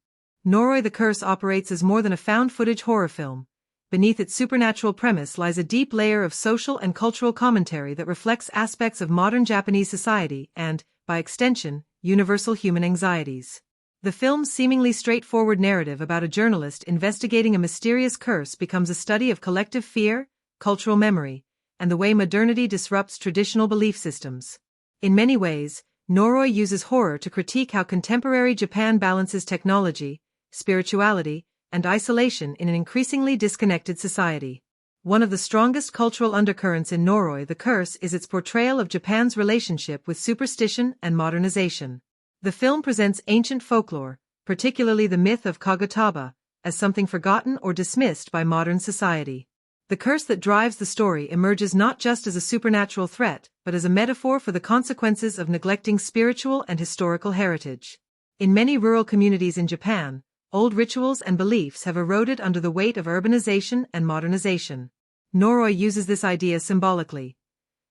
Noroi the Curse operates as more than a found footage horror film. Beneath its supernatural premise lies a deep layer of social and cultural commentary that reflects aspects of modern Japanese society and, by extension, universal human anxieties. The film's seemingly straightforward narrative about a journalist investigating a mysterious curse becomes a study of collective fear, cultural memory, and the way modernity disrupts traditional belief systems. In many ways, Noroi uses horror to critique how contemporary Japan balances technology, spirituality, and isolation in an increasingly disconnected society. One of the strongest cultural undercurrents in Noroi the Curse is its portrayal of Japan's relationship with superstition and modernization. The film presents ancient folklore, particularly the myth of Kagutaba, as something forgotten or dismissed by modern society. The curse that drives the story emerges not just as a supernatural threat, but as a metaphor for the consequences of neglecting spiritual and historical heritage. In many rural communities in Japan, old rituals and beliefs have eroded under the weight of urbanization and modernization. Noroi uses this idea symbolically.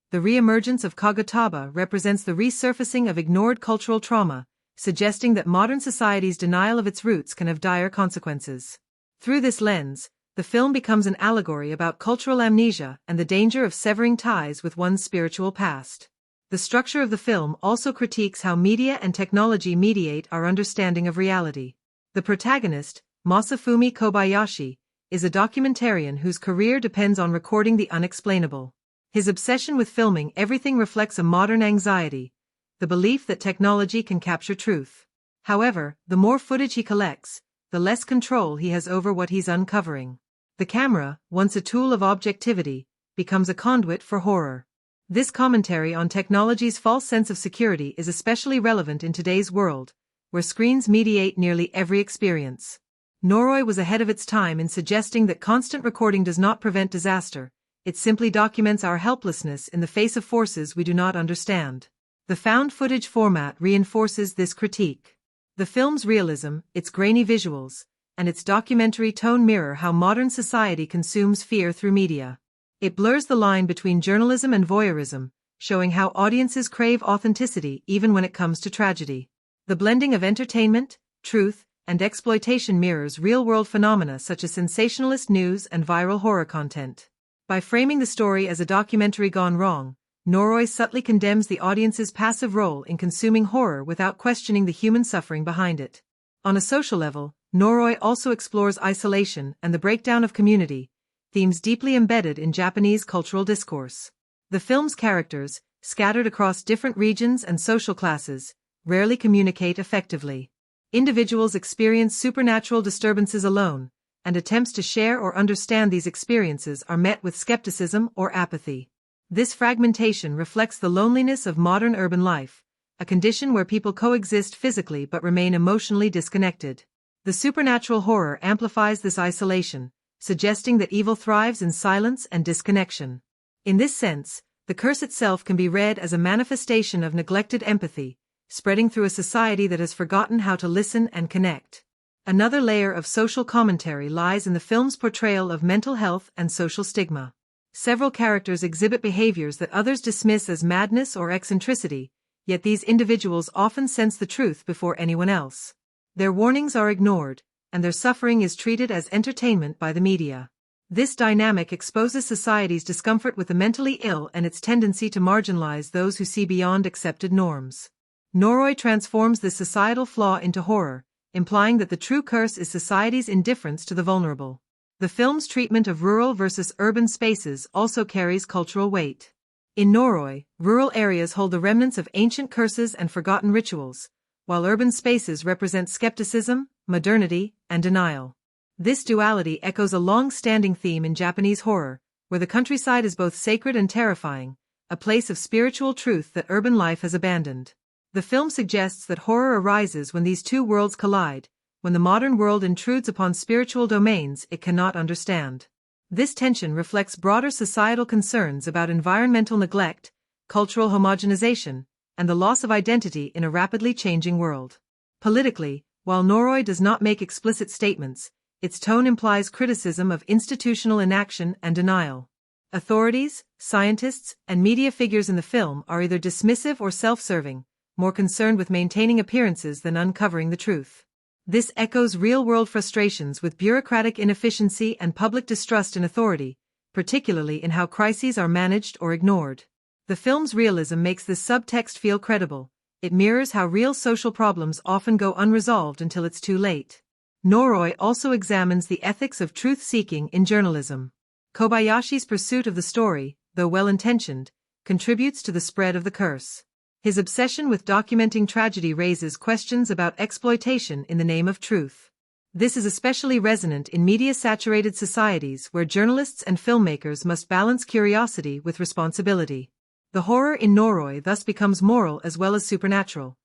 The re-emergence of Kagutaba represents the resurfacing of ignored cultural trauma, suggesting that modern society's denial of its roots can have dire consequences. Through this lens, the film becomes an allegory about cultural amnesia and the danger of severing ties with one's spiritual past. The structure of the film also critiques how media and technology mediate our understanding of reality. The protagonist, Masafumi Kobayashi, is a documentarian whose career depends on recording the unexplainable. His obsession with filming everything reflects a modern anxiety, the belief that technology can capture truth. However, the more footage he collects, the less control he has over what he's uncovering. The camera, once a tool of objectivity, becomes a conduit for horror. This commentary on technology's false sense of security is especially relevant in today's world, where screens mediate nearly every experience. Noroi was ahead of its time in suggesting that constant recording does not prevent disaster, it simply documents our helplessness in the face of forces we do not understand. The found footage format reinforces this critique. The film's realism, its grainy visuals, and its documentary tone mirror how modern society consumes fear through media. It blurs the line between journalism and voyeurism, showing how audiences crave authenticity even when it comes to tragedy. The blending of entertainment, truth, and exploitation mirrors real-world phenomena such as sensationalist news and viral horror content. By framing the story as a documentary gone wrong, Noroi subtly condemns the audience's passive role in consuming horror without questioning the human suffering behind it. On a social level, Noroi also explores isolation and the breakdown of community, themes deeply embedded in Japanese cultural discourse. The film's characters, scattered across different regions and social classes, rarely communicate effectively. Individuals experience supernatural disturbances alone, and attempts to share or understand these experiences are met with skepticism or apathy. This fragmentation reflects the loneliness of modern urban life, a condition where people coexist physically but remain emotionally disconnected. The supernatural horror amplifies this isolation, suggesting that evil thrives in silence and disconnection. In this sense, the curse itself can be read as a manifestation of neglected empathy, spreading through a society that has forgotten how to listen and connect. Another layer of social commentary lies in the film's portrayal of mental health and social stigma. Several characters exhibit behaviors that others dismiss as madness or eccentricity, yet these individuals often sense the truth before anyone else. Their warnings are ignored, and their suffering is treated as entertainment by the media. This dynamic exposes society's discomfort with the mentally ill and its tendency to marginalize those who see beyond accepted norms. Noroi transforms this societal flaw into horror, implying that the true curse is society's indifference to the vulnerable. The film's treatment of rural versus urban spaces also carries cultural weight. In Noroi, rural areas hold the remnants of ancient curses and forgotten rituals, while urban spaces represent skepticism, modernity, and denial. This duality echoes a long-standing theme in Japanese horror, where the countryside is both sacred and terrifying, a place of spiritual truth that urban life has abandoned. The film suggests that horror arises when these two worlds collide, when the modern world intrudes upon spiritual domains it cannot understand. This tension reflects broader societal concerns about environmental neglect, cultural homogenization, and the loss of identity in a rapidly changing world. Politically, while Noroi does not make explicit statements, its tone implies criticism of institutional inaction and denial. Authorities, scientists, and media figures in the film are either dismissive or self-serving, more concerned with maintaining appearances than uncovering the truth. This echoes real-world frustrations with bureaucratic inefficiency and public distrust in authority, particularly in how crises are managed or ignored. The film's realism makes this subtext feel credible. It mirrors how real social problems often go unresolved until it's too late. Noroi also examines the ethics of truth-seeking in journalism. Kobayashi's pursuit of the story, though well-intentioned, contributes to the spread of the curse. His obsession with documenting tragedy raises questions about exploitation in the name of truth. This is especially resonant in media-saturated societies where journalists and filmmakers must balance curiosity with responsibility. The horror in Noroi thus becomes moral as well as supernatural.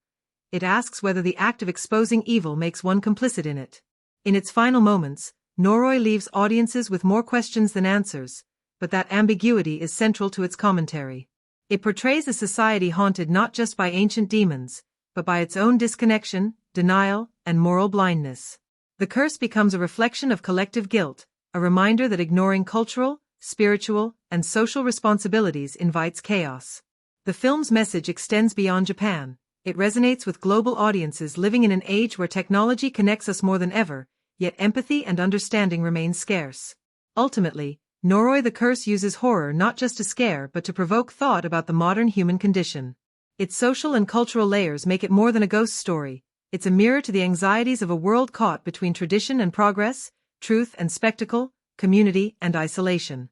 It asks whether the act of exposing evil makes one complicit in it. In its final moments, Noroi leaves audiences with more questions than answers, but that ambiguity is central to its commentary. It portrays a society haunted not just by ancient demons, but by its own disconnection, denial, and moral blindness. The curse becomes a reflection of collective guilt, a reminder that ignoring cultural, spiritual, and social responsibilities invites chaos. The film's message extends beyond Japan. It resonates with global audiences living in an age where technology connects us more than ever, yet empathy and understanding remain scarce. Ultimately, Noroi the Curse uses horror not just to scare but to provoke thought about the modern human condition. Its social and cultural layers make it more than a ghost story. It's a mirror to the anxieties of a world caught between tradition and progress, truth and spectacle, community and isolation.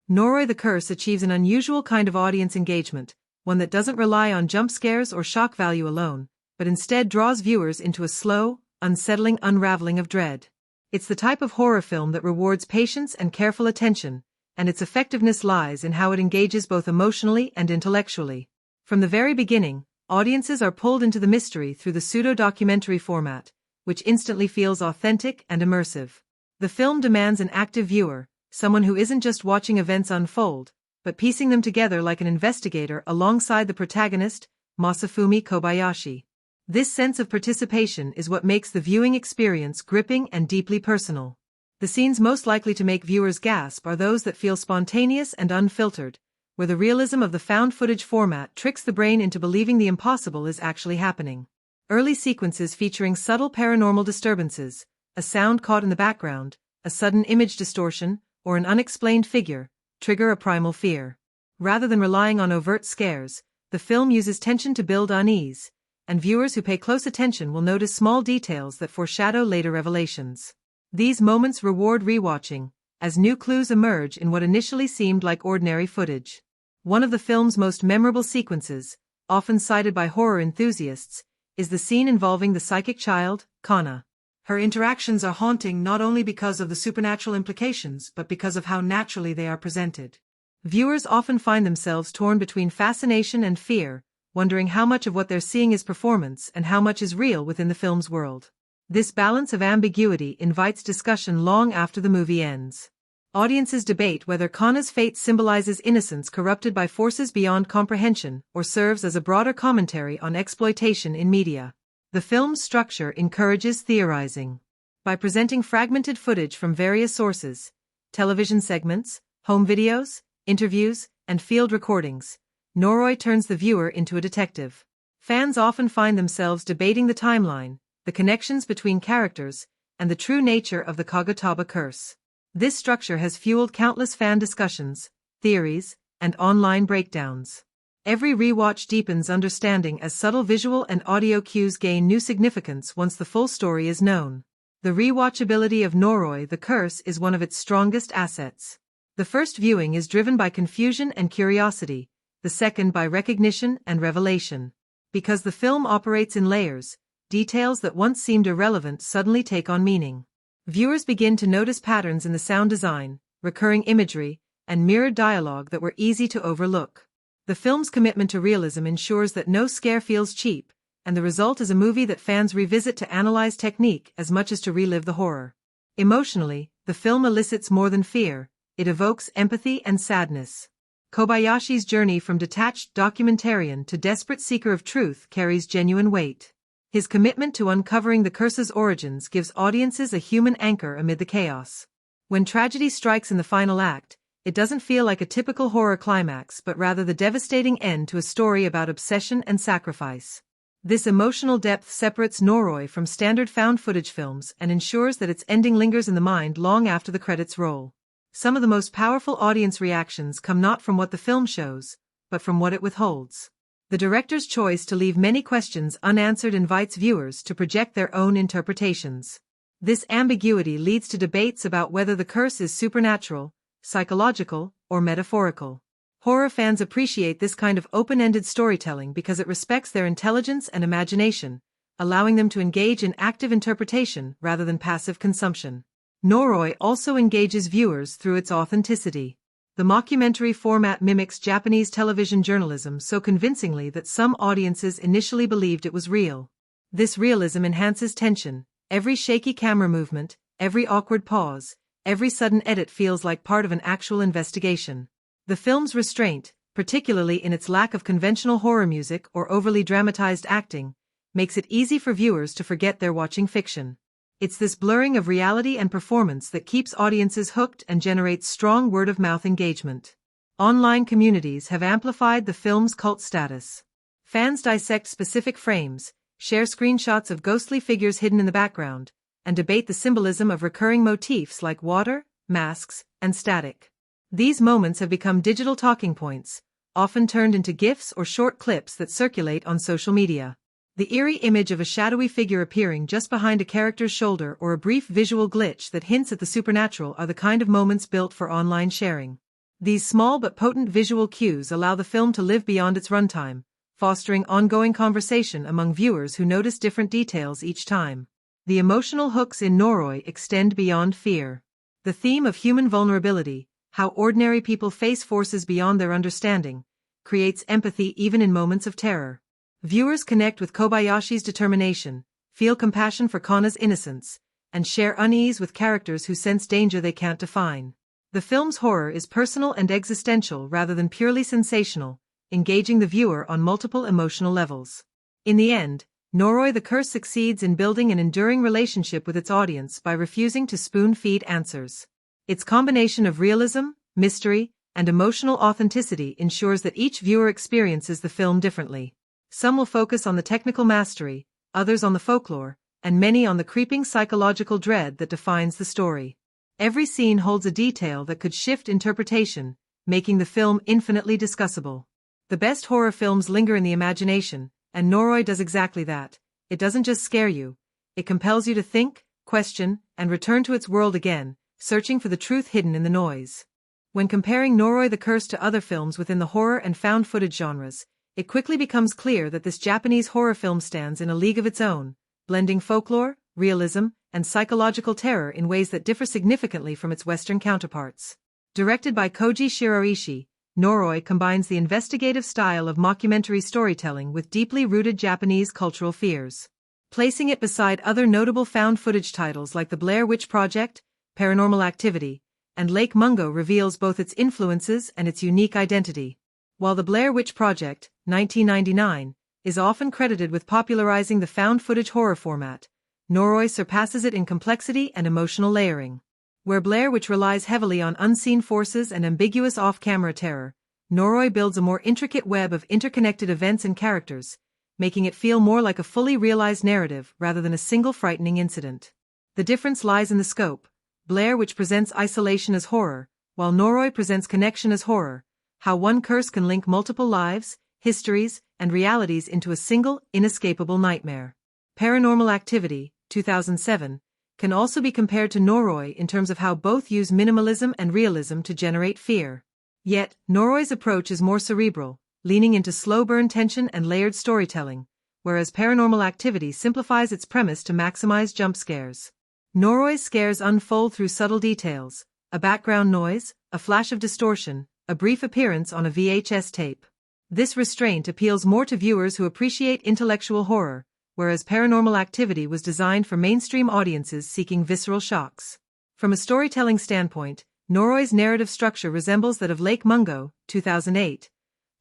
Noroi the Curse achieves an unusual kind of audience engagement, one that doesn't rely on jump scares or shock value alone, but instead draws viewers into a slow, unsettling unraveling of dread. It's the type of horror film that rewards patience and careful attention, and its effectiveness lies in how it engages both emotionally and intellectually. From the very beginning, audiences are pulled into the mystery through the pseudo-documentary format, which instantly feels authentic and immersive. The film demands an active viewer, someone who isn't just watching events unfold, but piecing them together like an investigator alongside the protagonist, Masafumi Kobayashi. This sense of participation is what makes the viewing experience gripping and deeply personal. The scenes most likely to make viewers gasp are those that feel spontaneous and unfiltered, where the realism of the found footage format tricks the brain into believing the impossible is actually happening. Early sequences featuring subtle paranormal disturbances, a sound caught in the background, a sudden image distortion, or an unexplained figure, trigger a primal fear. Rather than relying on overt scares, the film uses tension to build unease, and viewers who pay close attention will notice small details that foreshadow later revelations. These moments reward rewatching, as new clues emerge in what initially seemed like ordinary footage. One of the film's most memorable sequences, often cited by horror enthusiasts, is the scene involving the psychic child, Kana. Her interactions are haunting not only because of the supernatural implications but because of how naturally they are presented. Viewers often find themselves torn between fascination and fear, wondering how much of what they're seeing is performance and how much is real within the film's world. This balance of ambiguity invites discussion long after the movie ends. Audiences debate whether Kana's fate symbolizes innocence corrupted by forces beyond comprehension or serves as a broader commentary on exploitation in media. The film's structure encourages theorizing. By presenting fragmented footage from various sources, television segments, home videos, interviews, and field recordings, Noroi turns the viewer into a detective. Fans often find themselves debating the timeline, the connections between characters, and the true nature of the Kagutaba curse. This structure has fueled countless fan discussions, theories, and online breakdowns. Every rewatch deepens understanding as subtle visual and audio cues gain new significance once the full story is known. The rewatchability of Noroi the Curse is one of its strongest assets. The first viewing is driven by confusion and curiosity, the second by recognition and revelation. Because the film operates in layers, details that once seemed irrelevant suddenly take on meaning. Viewers begin to notice patterns in the sound design, recurring imagery, and mirrored dialogue that were easy to overlook. The film's commitment to realism ensures that no scare feels cheap, and the result is a movie that fans revisit to analyze technique as much as to relive the horror. Emotionally, the film elicits more than fear, it evokes empathy and sadness. Kobayashi's journey from detached documentarian to desperate seeker of truth carries genuine weight. His commitment to uncovering the curse's origins gives audiences a human anchor amid the chaos. When tragedy strikes in the final act, it doesn't feel like a typical horror climax but rather the devastating end to a story about obsession and sacrifice. This emotional depth separates Noroi from standard found footage films and ensures that its ending lingers in the mind long after the credits roll. Some of the most powerful audience reactions come not from what the film shows, but from what it withholds. The director's choice to leave many questions unanswered invites viewers to project their own interpretations. This ambiguity leads to debates about whether the curse is supernatural, psychological, or metaphorical. Horror fans appreciate this kind of open-ended storytelling because it respects their intelligence and imagination, allowing them to engage in active interpretation rather than passive consumption. Noroi also engages viewers through its authenticity. The mockumentary format mimics Japanese television journalism so convincingly that some audiences initially believed it was real. This realism enhances tension. Every shaky camera movement, every awkward pause, every sudden edit feels like part of an actual investigation. The film's restraint, particularly in its lack of conventional horror music or overly dramatized acting, makes it easy for viewers to forget they're watching fiction. It's this blurring of reality and performance that keeps audiences hooked and generates strong word-of-mouth engagement. Online communities have amplified the film's cult status. Fans dissect specific frames, share screenshots of ghostly figures hidden in the background, and debate the symbolism of recurring motifs like water, masks, and static. These moments have become digital talking points, often turned into GIFs or short clips that circulate on social media. The eerie image of a shadowy figure appearing just behind a character's shoulder or a brief visual glitch that hints at the supernatural are the kind of moments built for online sharing. These small but potent visual cues allow the film to live beyond its runtime, fostering ongoing conversation among viewers who notice different details each time. The emotional hooks in Noroi extend beyond fear. The theme of human vulnerability, how ordinary people face forces beyond their understanding, creates empathy even in moments of terror. Viewers connect with Kobayashi's determination, feel compassion for Kana's innocence, and share unease with characters who sense danger they can't define. The film's horror is personal and existential rather than purely sensational, engaging the viewer on multiple emotional levels. In the end, Noroi the Curse succeeds in building an enduring relationship with its audience by refusing to spoon-feed answers. Its combination of realism, mystery, and emotional authenticity ensures that each viewer experiences the film differently. Some will focus on the technical mastery, others on the folklore, and many on the creeping psychological dread that defines the story. Every scene holds a detail that could shift interpretation, making the film infinitely discussable. The best horror films linger in the imagination, and Noroi does exactly that. It doesn't just scare you, it compels you to think, question, and return to its world again, searching for the truth hidden in the noise. When comparing Noroi the Curse to other films within the horror and found footage genres, it quickly becomes clear that this Japanese horror film stands in a league of its own, blending folklore, realism, and psychological terror in ways that differ significantly from its Western counterparts. Directed by Kōji Shiraishi, Noroi combines the investigative style of mockumentary storytelling with deeply rooted Japanese cultural fears. Placing it beside other notable found footage titles like The Blair Witch Project, Paranormal Activity, and Lake Mungo reveals both its influences and its unique identity. While The Blair Witch Project, 1999, is often credited with popularizing the found footage horror format, Noroi surpasses it in complexity and emotional layering. Where Blair Witch relies heavily on unseen forces and ambiguous off-camera terror, Noroi builds a more intricate web of interconnected events and characters, making it feel more like a fully realized narrative rather than a single frightening incident. The difference lies in the scope. Blair Witch presents isolation as horror, while Noroi presents connection as horror, how one curse can link multiple lives, histories, and realities into a single, inescapable nightmare. Paranormal Activity, 2007, can also be compared to Noroi in terms of how both use minimalism and realism to generate fear. Yet, Noroi's approach is more cerebral, leaning into slow-burn tension and layered storytelling, whereas Paranormal Activity simplifies its premise to maximize jump scares. Noroi's scares unfold through subtle details, a background noise, a flash of distortion, a brief appearance on a VHS tape. This restraint appeals more to viewers who appreciate intellectual horror, whereas Paranormal Activity was designed for mainstream audiences seeking visceral shocks. From a storytelling standpoint, Noroi's narrative structure resembles that of Lake Mungo, 2008,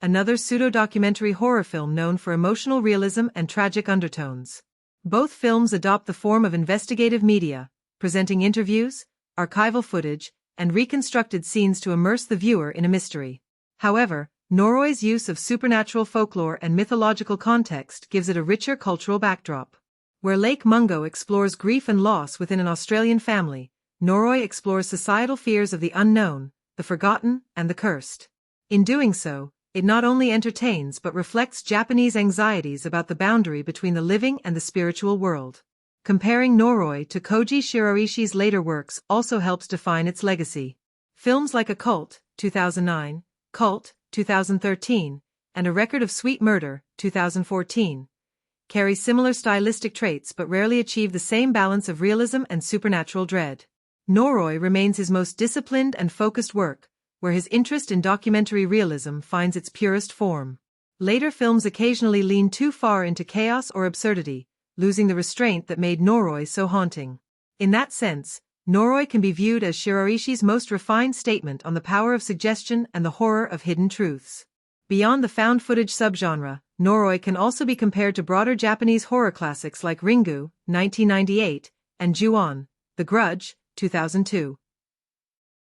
another pseudo-documentary horror film known for emotional realism and tragic undertones. Both films adopt the form of investigative media, presenting interviews, archival footage, and reconstructed scenes to immerse the viewer in a mystery. However, Noroi's use of supernatural folklore and mythological context gives it a richer cultural backdrop. Where Lake Mungo explores grief and loss within an Australian family, Noroi explores societal fears of the unknown, the forgotten, and the cursed. In doing so, it not only entertains but reflects Japanese anxieties about the boundary between the living and the spiritual world. Comparing Noroi to Kōji Shiraishi's later works also helps define its legacy. Films like Occult, 2009, Cult, 2013, and A Record of Sweet Murder, 2014, carry similar stylistic traits but rarely achieve the same balance of realism and supernatural dread. Noroi remains his most disciplined and focused work, where his interest in documentary realism finds its purest form. Later films occasionally lean too far into chaos or absurdity, losing the restraint that made Noroi so haunting. In that sense, Noroi can be viewed as Shiraishi's most refined statement on the power of suggestion and the horror of hidden truths. Beyond the found footage subgenre, Noroi can also be compared to broader Japanese horror classics like Ringu, 1998, and Ju-on, The Grudge, 2002.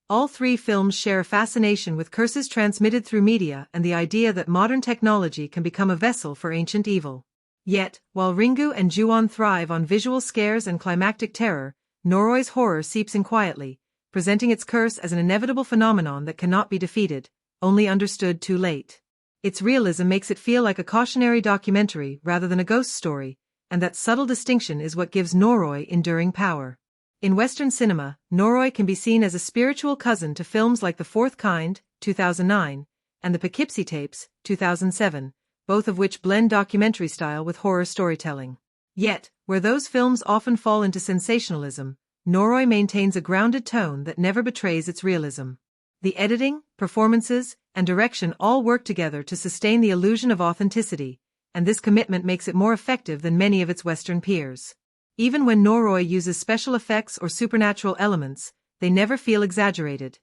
All three films share a fascination with curses transmitted through media and the idea that modern technology can become a vessel for ancient evil. Yet, while Ringu and Ju-on thrive on visual scares and climactic terror, Noroi's horror seeps in quietly, presenting its curse as an inevitable phenomenon that cannot be defeated, only understood too late. Its realism makes it feel like a cautionary documentary rather than a ghost story, and that subtle distinction is what gives Noroi enduring power. In Western cinema, Noroi can be seen as a spiritual cousin to films like The Fourth Kind, 2009, and The Poughkeepsie Tapes, 2007, both of which blend documentary style with horror storytelling. Yet, where those films often fall into sensationalism, Noroi maintains a grounded tone that never betrays its realism. The editing, performances, and direction all work together to sustain the illusion of authenticity, and this commitment makes it more effective than many of its Western peers. Even when Noroi uses special effects or supernatural elements, they never feel exaggerated.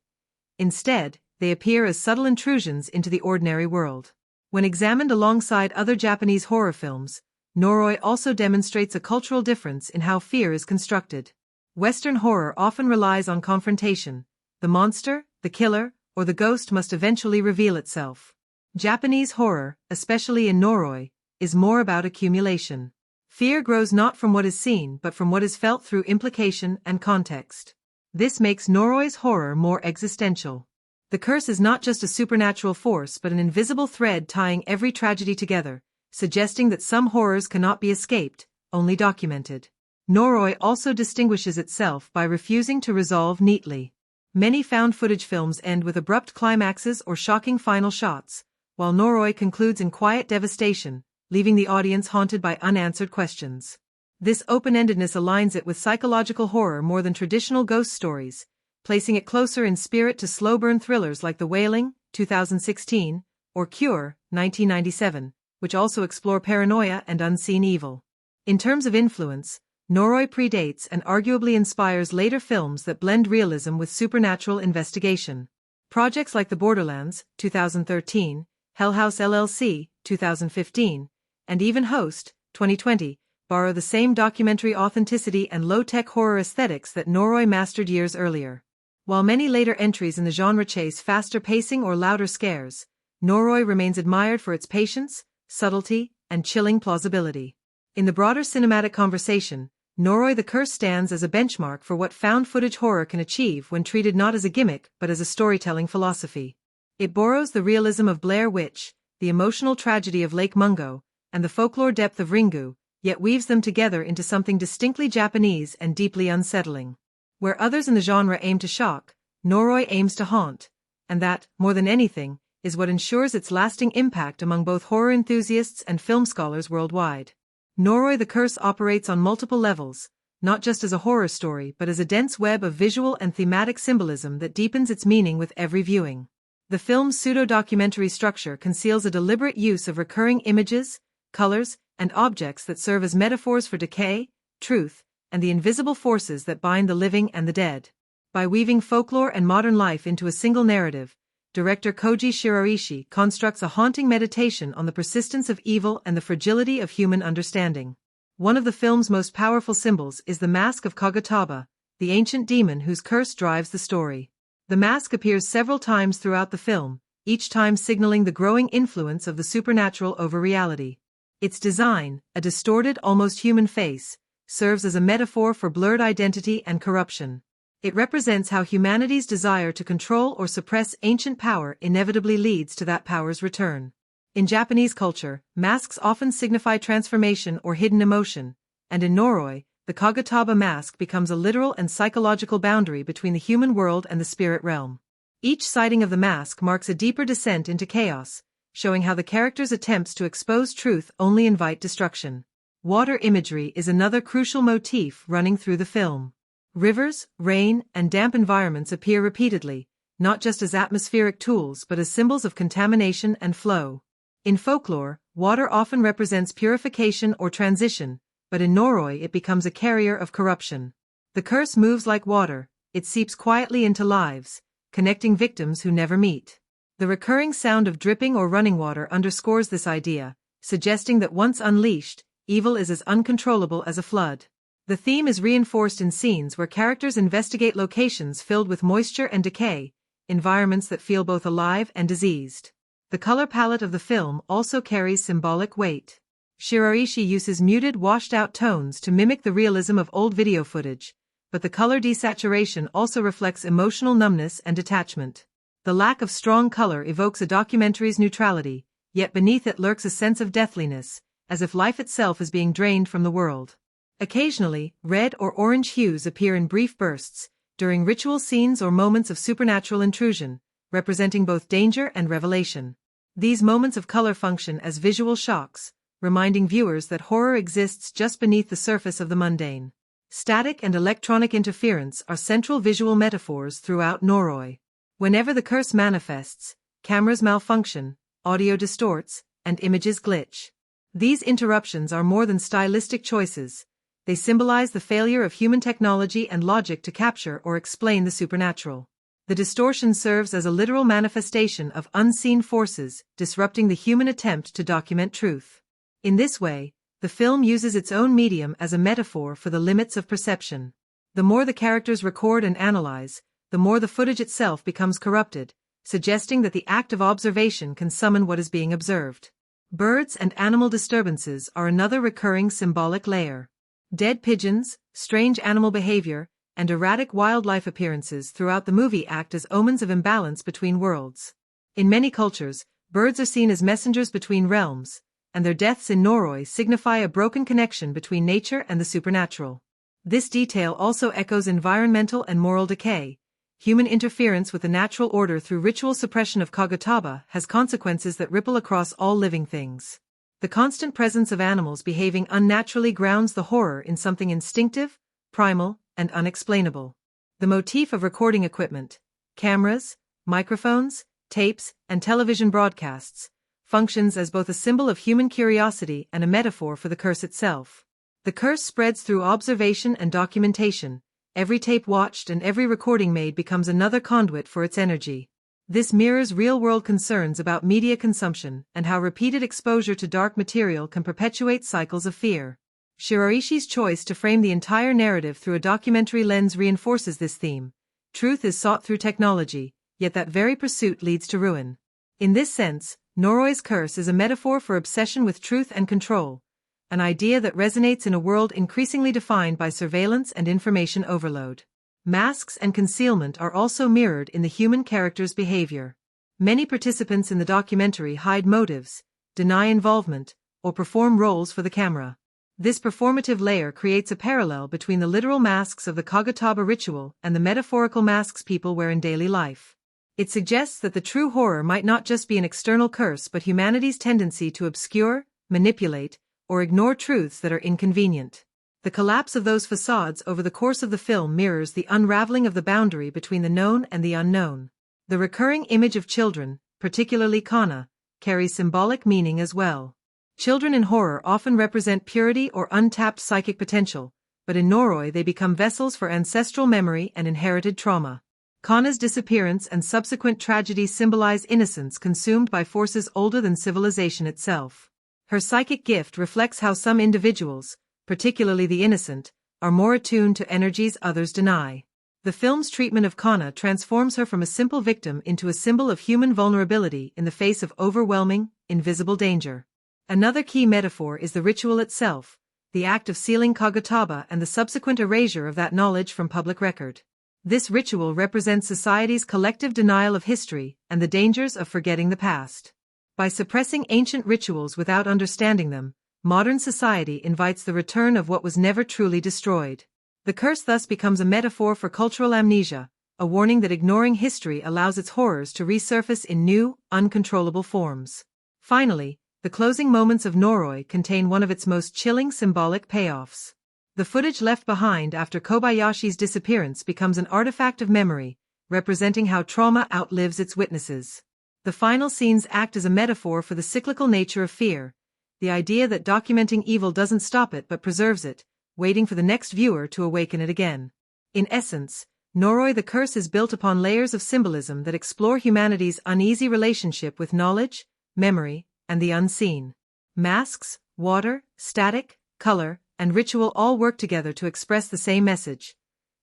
Instead, they appear as subtle intrusions into the ordinary world. When examined alongside other Japanese horror films, Noroi also demonstrates a cultural difference in how fear is constructed. Western horror often relies on confrontation. The monster, the killer, or the ghost must eventually reveal itself. Japanese horror, especially in Noroi, is more about accumulation. Fear grows not from what is seen but from what is felt through implication and context. This makes Noroi's horror more existential. The curse is not just a supernatural force but an invisible thread tying every tragedy together, suggesting that some horrors cannot be escaped, only documented. Noroi also distinguishes itself by refusing to resolve neatly. Many found-footage films end with abrupt climaxes or shocking final shots, while Noroi concludes in quiet devastation, leaving the audience haunted by unanswered questions. This open-endedness aligns it with psychological horror more than traditional ghost stories, placing it closer in spirit to slow-burn thrillers like The Wailing, 2016, or Cure, 1997, which also explore paranoia and unseen evil. In terms of influence, Noroi predates and arguably inspires later films that blend realism with supernatural investigation. Projects like The Borderlands, 2013, Hell House LLC, 2015, and even Host, 2020, borrow the same documentary authenticity and low-tech horror aesthetics that Noroi mastered years earlier. While many later entries in the genre chase faster pacing or louder scares, Noroi remains admired for its patience, subtlety, and chilling plausibility. In the broader cinematic conversation, Noroi the Curse stands as a benchmark for what found-footage horror can achieve when treated not as a gimmick but as a storytelling philosophy. It borrows the realism of Blair Witch, the emotional tragedy of Lake Mungo, and the folklore depth of Ringu, yet weaves them together into something distinctly Japanese and deeply unsettling. Where others in the genre aim to shock, Noroi aims to haunt, and that, more than anything, is what ensures its lasting impact among both horror enthusiasts and film scholars worldwide. Noroi the Curse operates on multiple levels, not just as a horror story but as a dense web of visual and thematic symbolism that deepens its meaning with every viewing. The film's pseudo-documentary structure conceals a deliberate use of recurring images, colors, and objects that serve as metaphors for decay, truth, and the invisible forces that bind the living and the dead. By weaving folklore and modern life into a single narrative, director Kōji Shiraishi constructs a haunting meditation on the persistence of evil and the fragility of human understanding. One of the film's most powerful symbols is the mask of Kagutaba, the ancient demon whose curse drives the story. The mask appears several times throughout the film, each time signaling the growing influence of the supernatural over reality. Its design, a distorted, almost human face, serves as a metaphor for blurred identity and corruption. It represents how humanity's desire to control or suppress ancient power inevitably leads to that power's return. In Japanese culture, masks often signify transformation or hidden emotion, and in Noroi, the Kagutaba mask becomes a literal and psychological boundary between the human world and the spirit realm. Each sighting of the mask marks a deeper descent into chaos, showing how the character's attempts to expose truth only invite destruction. Water imagery is another crucial motif running through the film. Rivers, rain, and damp environments appear repeatedly, not just as atmospheric tools but as symbols of contamination and flow. In folklore, water often represents purification or transition, but in Noroi it becomes a carrier of corruption. The curse moves like water, it seeps quietly into lives, connecting victims who never meet. The recurring sound of dripping or running water underscores this idea, suggesting that once unleashed, evil is as uncontrollable as a flood. The theme is reinforced in scenes where characters investigate locations filled with moisture and decay, environments that feel both alive and diseased. The color palette of the film also carries symbolic weight. Shiraishi uses muted, washed-out tones to mimic the realism of old video footage, but the color desaturation also reflects emotional numbness and detachment. The lack of strong color evokes a documentary's neutrality, yet beneath it lurks a sense of deathliness, as if life itself is being drained from the world. Occasionally, red or orange hues appear in brief bursts, during ritual scenes or moments of supernatural intrusion, representing both danger and revelation. These moments of color function as visual shocks, reminding viewers that horror exists just beneath the surface of the mundane. Static and electronic interference are central visual metaphors throughout Noroi. Whenever the curse manifests, cameras malfunction, audio distorts, and images glitch. These interruptions are more than stylistic choices. They symbolize the failure of human technology and logic to capture or explain the supernatural. The distortion serves as a literal manifestation of unseen forces, disrupting the human attempt to document truth. In this way, the film uses its own medium as a metaphor for the limits of perception. The more the characters record and analyze, the more the footage itself becomes corrupted, suggesting that the act of observation can summon what is being observed. Birds and animal disturbances are another recurring symbolic layer. Dead pigeons, strange animal behavior, and erratic wildlife appearances throughout the movie act as omens of imbalance between worlds. In many cultures, birds are seen as messengers between realms, and their deaths in Noroi signify a broken connection between nature and the supernatural. This detail also echoes environmental and moral decay. Human interference with the natural order through ritual suppression of Kagutaba has consequences that ripple across all living things. The constant presence of animals behaving unnaturally grounds the horror in something instinctive, primal, and unexplainable. The motif of recording equipment, cameras, microphones, tapes, and television broadcasts, functions as both a symbol of human curiosity and a metaphor for the curse itself. The curse spreads through observation and documentation. Every tape watched and every recording made becomes another conduit for its energy. This mirrors real-world concerns about media consumption and how repeated exposure to dark material can perpetuate cycles of fear. Shiraishi's choice to frame the entire narrative through a documentary lens reinforces this theme. Truth is sought through technology, yet that very pursuit leads to ruin. In this sense, Noroi's curse is a metaphor for obsession with truth and control, an idea that resonates in a world increasingly defined by surveillance and information overload. Masks and concealment are also mirrored in the human character's behavior. Many participants in the documentary hide motives, deny involvement, or perform roles for the camera. This performative layer creates a parallel between the literal masks of the Kagutaba ritual and the metaphorical masks people wear in daily life. It suggests that the true horror might not just be an external curse but humanity's tendency to obscure, manipulate, or ignore truths that are inconvenient. The collapse of those facades over the course of the film mirrors the unraveling of the boundary between the known and the unknown. The recurring image of children, particularly kana, carries symbolic meaning as well. Children in horror often represent purity or untapped psychic potential, but in Noroi they become vessels for ancestral memory and inherited trauma. Kana's disappearance and subsequent tragedy symbolize innocence consumed by forces older than civilization itself. Her psychic gift reflects how some individuals, particularly the innocent, are more attuned to energies others deny. The film's treatment of Kana transforms her from a simple victim into a symbol of human vulnerability in the face of overwhelming, invisible danger. Another key metaphor is the ritual itself, the act of sealing Kagutaba and the subsequent erasure of that knowledge from public record. This ritual represents society's collective denial of history and the dangers of forgetting the past. By suppressing ancient rituals without understanding them, modern society invites the return of what was never truly destroyed. The curse thus becomes a metaphor for cultural amnesia, a warning that ignoring history allows its horrors to resurface in new, uncontrollable forms. Finally, the closing moments of Noroi contain one of its most chilling symbolic payoffs. The footage left behind after Kobayashi's disappearance becomes an artifact of memory, representing how trauma outlives its witnesses. The final scenes act as a metaphor for the cyclical nature of fear, the idea that documenting evil doesn't stop it but preserves it, waiting for the next viewer to awaken it again. In essence, Noroi the Curse is built upon layers of symbolism that explore humanity's uneasy relationship with knowledge, memory, and the unseen. Masks, water, static, color, and ritual all work together to express the same message.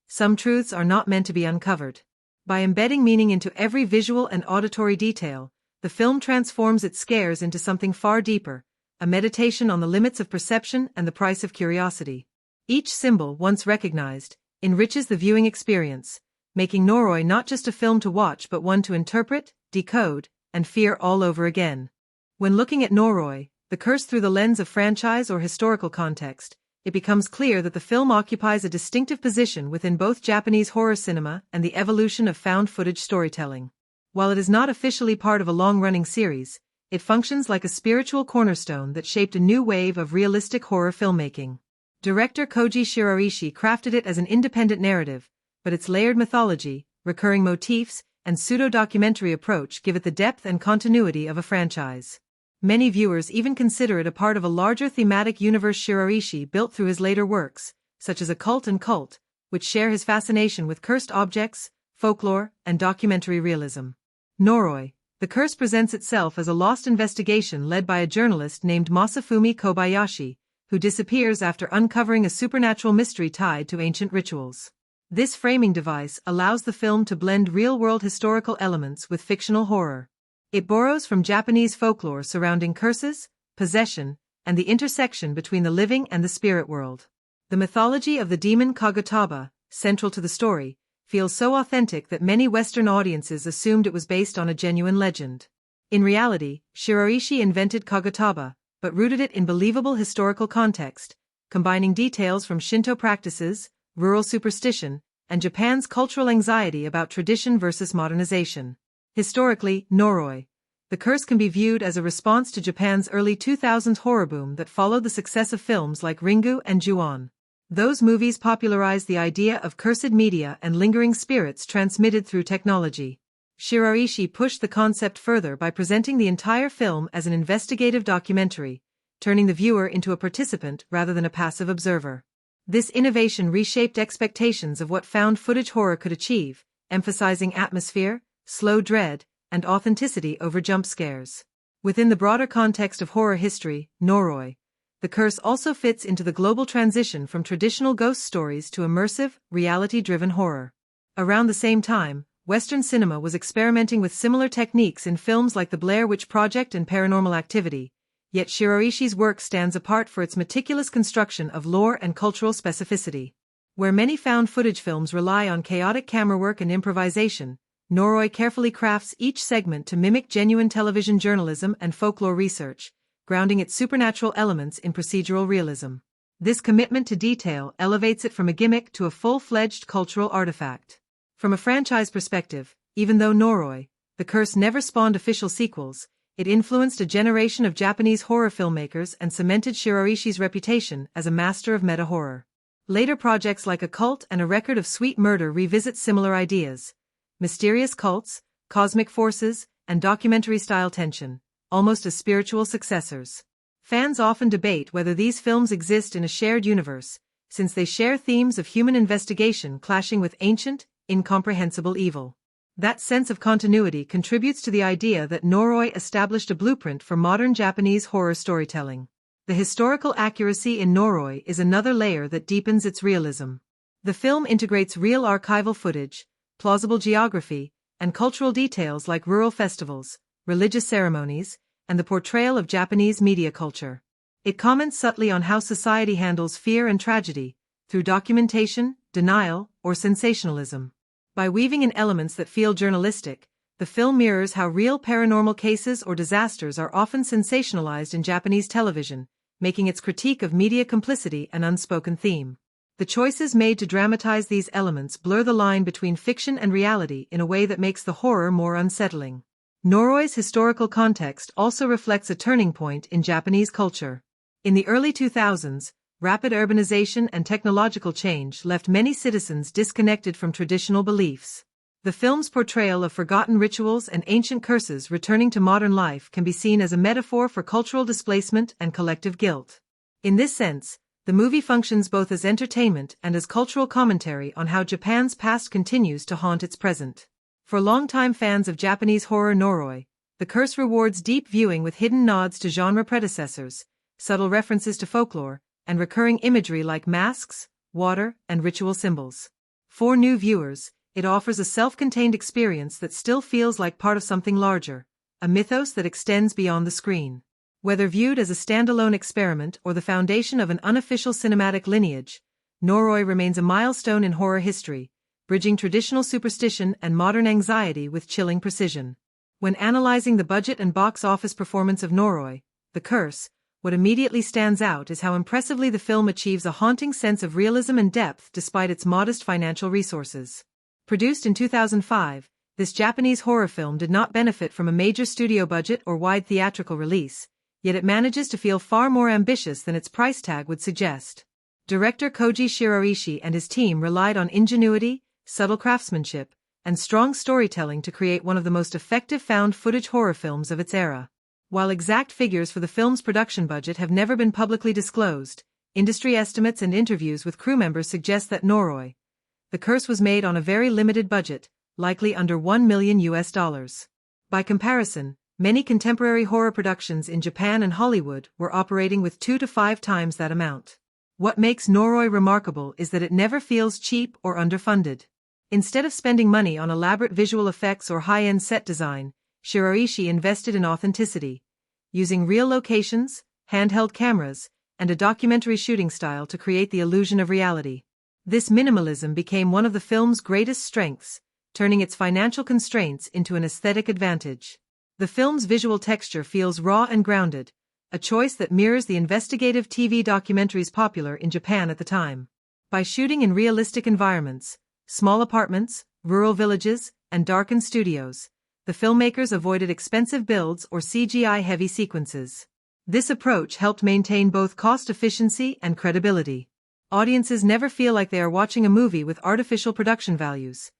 Some truths are not meant to be uncovered. By embedding meaning into every visual and auditory detail, the film transforms its scares into something far deeper, a meditation on the limits of perception and the price of curiosity. Each symbol, once recognized, enriches the viewing experience, making Noroi not just a film to watch but one to interpret, decode, and fear all over again. When looking at Noroi, the Curse through the lens of franchise or historical context, it becomes clear that the film occupies a distinctive position within both Japanese horror cinema and the evolution of found footage storytelling. While it is not officially part of a long-running series, it functions like a spiritual cornerstone that shaped a new wave of realistic horror filmmaking. Director Kōji Shiraishi crafted it as an independent narrative, but its layered mythology, recurring motifs, and pseudo-documentary approach give it the depth and continuity of a franchise. Many viewers even consider it a part of a larger thematic universe Shiraishi built through his later works, such as Occult and Cult, which share his fascination with cursed objects, folklore, and documentary realism. Noroi, the Curse presents itself as a lost investigation led by a journalist named Masafumi Kobayashi, who disappears after uncovering a supernatural mystery tied to ancient rituals. This framing device allows the film to blend real-world historical elements with fictional horror. It borrows from Japanese folklore surrounding curses, possession, and the intersection between the living and the spirit world. The mythology of the demon Kagutaba, central to the story, feels so authentic that many Western audiences assumed it was based on a genuine legend. In reality, Shiraishi invented Kagutaba, but rooted it in believable historical context, combining details from Shinto practices, rural superstition, and Japan's cultural anxiety about tradition versus modernization. Historically, Noroi, the Curse can be viewed as a response to Japan's early 2000s horror boom that followed the success of films like Ringu and Ju-on. Those movies popularized the idea of cursed media and lingering spirits transmitted through technology. Shiraishi pushed the concept further by presenting the entire film as an investigative documentary, turning the viewer into a participant rather than a passive observer. This innovation reshaped expectations of what found footage horror could achieve, emphasizing atmosphere, slow dread, and authenticity over jump scares. Within the broader context of horror history, Noroi, the Curse also fits into the global transition from traditional ghost stories to immersive, reality-driven horror. Around the same time, Western cinema was experimenting with similar techniques in films like The Blair Witch Project and Paranormal Activity, yet Shiraishi's work stands apart for its meticulous construction of lore and cultural specificity. Where many found footage films rely on chaotic camera work and improvisation, Noroi carefully crafts each segment to mimic genuine television journalism and folklore research, grounding its supernatural elements in procedural realism. This commitment to detail elevates it from a gimmick to a full-fledged cultural artifact. From a franchise perspective, even though Noroi, the Curse never spawned official sequels, it influenced a generation of Japanese horror filmmakers and cemented Shiraishi's reputation as a master of meta-horror. Later projects like Occult and A Record of Sweet Murder revisit similar ideas. Mysterious cults, cosmic forces, and documentary-style tension, almost as spiritual successors. Fans often debate whether these films exist in a shared universe, since they share themes of human investigation clashing with ancient, incomprehensible evil. That sense of continuity contributes to the idea that Noroi established a blueprint for modern Japanese horror storytelling. The historical accuracy in Noroi is another layer that deepens its realism. The film integrates real archival footage, plausible geography, and cultural details like rural festivals, religious ceremonies, and the portrayal of Japanese media culture. It comments subtly on how society handles fear and tragedy, through documentation, denial, or sensationalism. By weaving in elements that feel journalistic, the film mirrors how real paranormal cases or disasters are often sensationalized in Japanese television, making its critique of media complicity an unspoken theme. The choices made to dramatize these elements blur the line between fiction and reality in a way that makes the horror more unsettling. Noroi's historical context also reflects a turning point in Japanese culture. In the early 2000s, rapid urbanization and technological change left many citizens disconnected from traditional beliefs. The film's portrayal of forgotten rituals and ancient curses returning to modern life can be seen as a metaphor for cultural displacement and collective guilt. In this sense, the movie functions both as entertainment and as cultural commentary on how Japan's past continues to haunt its present. For longtime fans of Japanese horror Noroi, The Curse rewards deep viewing with hidden nods to genre predecessors, subtle references to folklore, and recurring imagery like masks, water, and ritual symbols. For new viewers, it offers a self-contained experience that still feels like part of something larger, a mythos that extends beyond the screen. Whether viewed as a standalone experiment or the foundation of an unofficial cinematic lineage, Noroi remains a milestone in horror history, bridging traditional superstition and modern anxiety with chilling precision. When analyzing the budget and box office performance of Noroi, The Curse, what immediately stands out is how impressively the film achieves a haunting sense of realism and depth despite its modest financial resources. Produced in 2005, this Japanese horror film did not benefit from a major studio budget or wide theatrical release, yet it manages to feel far more ambitious than its price tag would suggest. Director Kōji Shiraishi and his team relied on ingenuity, subtle craftsmanship, and strong storytelling to create one of the most effective found-footage horror films of its era. While exact figures for the film's production budget have never been publicly disclosed, industry estimates and interviews with crew members suggest that Noroi, The Curse was made on a very limited budget, likely under $1 million. By comparison, many contemporary horror productions in Japan and Hollywood were operating with 2 to 5 times that amount. What makes Noroi remarkable is that it never feels cheap or underfunded. Instead of spending money on elaborate visual effects or high-end set design, Shiraishi invested in authenticity, using real locations, handheld cameras, and a documentary shooting style to create the illusion of reality. This minimalism became one of the film's greatest strengths, turning its financial constraints into an aesthetic advantage. The film's visual texture feels raw and grounded, a choice that mirrors the investigative TV documentaries popular in Japan at the time. By shooting in realistic environments, small apartments, rural villages, and darkened studios, the filmmakers avoided expensive builds or CGI-heavy sequences. This approach helped maintain both cost efficiency and credibility. Audiences never feel like they are watching a movie with artificial production values.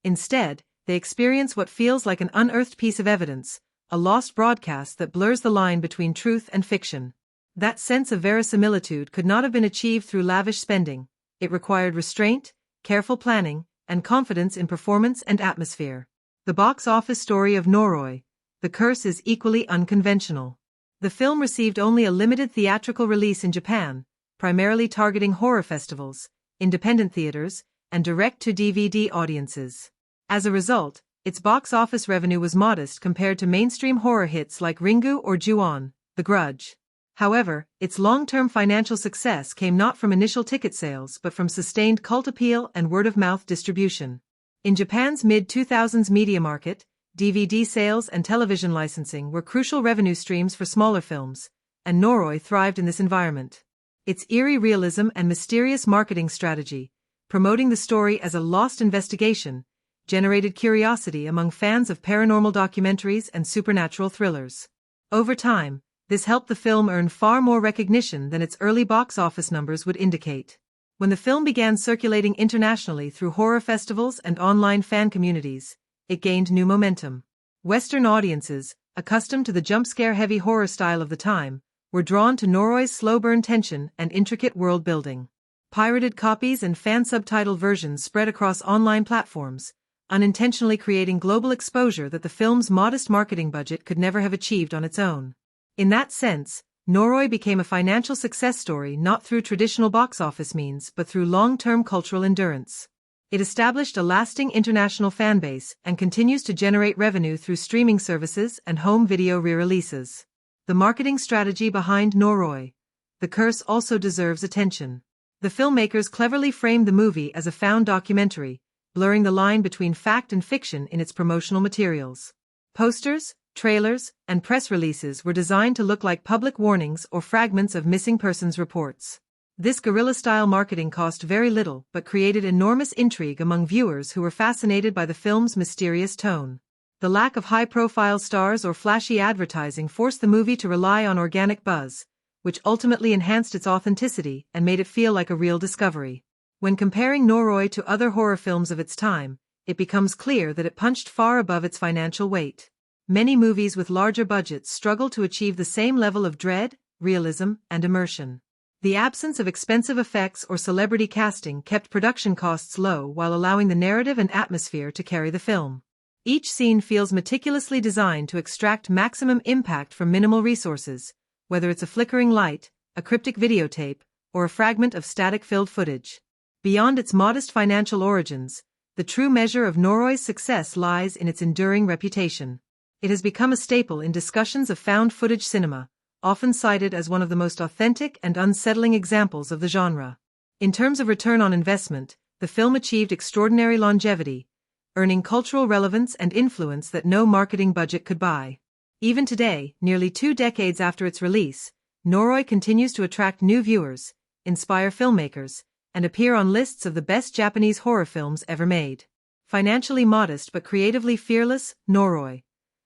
Instead, they experience what feels like an unearthed piece of evidence, a lost broadcast that blurs the line between truth and fiction. That sense of verisimilitude could not have been achieved through lavish spending. It required restraint, careful planning, and confidence in performance and atmosphere. The box office story of Noroi, The Curse is equally unconventional. The film received only a limited theatrical release in Japan, primarily targeting horror festivals, independent theaters, and direct-to-DVD audiences. As a result, its box office revenue was modest compared to mainstream horror hits like Ringu or Ju-on, The Grudge. However, its long-term financial success came not from initial ticket sales but from sustained cult appeal and word-of-mouth distribution. In Japan's mid-2000s media market, DVD sales and television licensing were crucial revenue streams for smaller films, and Noroi thrived in this environment. Its eerie realism and mysterious marketing strategy, promoting the story as a lost investigation, generated curiosity among fans of paranormal documentaries and supernatural thrillers. Over time, this helped the film earn far more recognition than its early box office numbers would indicate. When the film began circulating internationally through horror festivals and online fan communities, it gained new momentum. Western audiences, accustomed to the jump-scare-heavy horror style of the time, were drawn to Noroi's slow-burn tension and intricate world-building. Pirated copies and fan-subtitle versions spread across online platforms, unintentionally creating global exposure that the film's modest marketing budget could never have achieved on its own. In that sense, Noroi became a financial success story not through traditional box office means but through long-term cultural endurance. It established a lasting international fanbase and continues to generate revenue through streaming services and home video re-releases. The marketing strategy behind Noroi, The Curse, also deserves attention. The filmmakers cleverly framed the movie as a found documentary, blurring the line between fact and fiction in its promotional materials. Posters, trailers, and press releases were designed to look like public warnings or fragments of missing persons reports. This guerrilla-style marketing cost very little but created enormous intrigue among viewers who were fascinated by the film's mysterious tone. The lack of high-profile stars or flashy advertising forced the movie to rely on organic buzz, which ultimately enhanced its authenticity and made it feel like a real discovery. When comparing Noroi to other horror films of its time, it becomes clear that it punched far above its financial weight. Many movies with larger budgets struggle to achieve the same level of dread, realism, and immersion. The absence of expensive effects or celebrity casting kept production costs low while allowing the narrative and atmosphere to carry the film. Each scene feels meticulously designed to extract maximum impact from minimal resources, whether it's a flickering light, a cryptic videotape, or a fragment of static-filled footage. Beyond its modest financial origins, the true measure of Noroi's success lies in its enduring reputation. It has become a staple in discussions of found footage cinema, often cited as one of the most authentic and unsettling examples of the genre. In terms of return on investment, the film achieved extraordinary longevity, earning cultural relevance and influence that no marketing budget could buy. Even today, nearly 2 decades after its release, Noroi continues to attract new viewers, inspire filmmakers, and appear on lists of the best Japanese horror films ever made. Financially modest but creatively fearless, Noroi,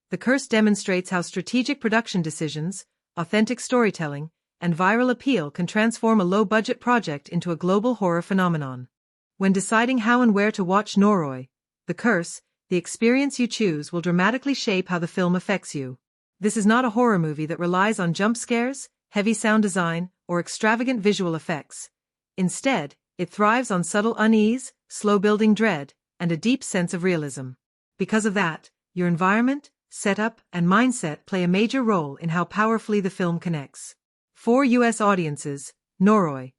The Curse demonstrates how strategic production decisions, authentic storytelling, and viral appeal can transform a low-budget project into a global horror phenomenon. When deciding how and where to watch Noroi, The Curse, the experience you choose will dramatically shape how the film affects you. This is not a horror movie that relies on jump scares, heavy sound design, or extravagant visual effects. Instead, it thrives on subtle unease, slow-building dread, and a deep sense of realism. Because of that, your environment, setup, and mindset play a major role in how powerfully the film connects. For U.S. audiences, Noroi,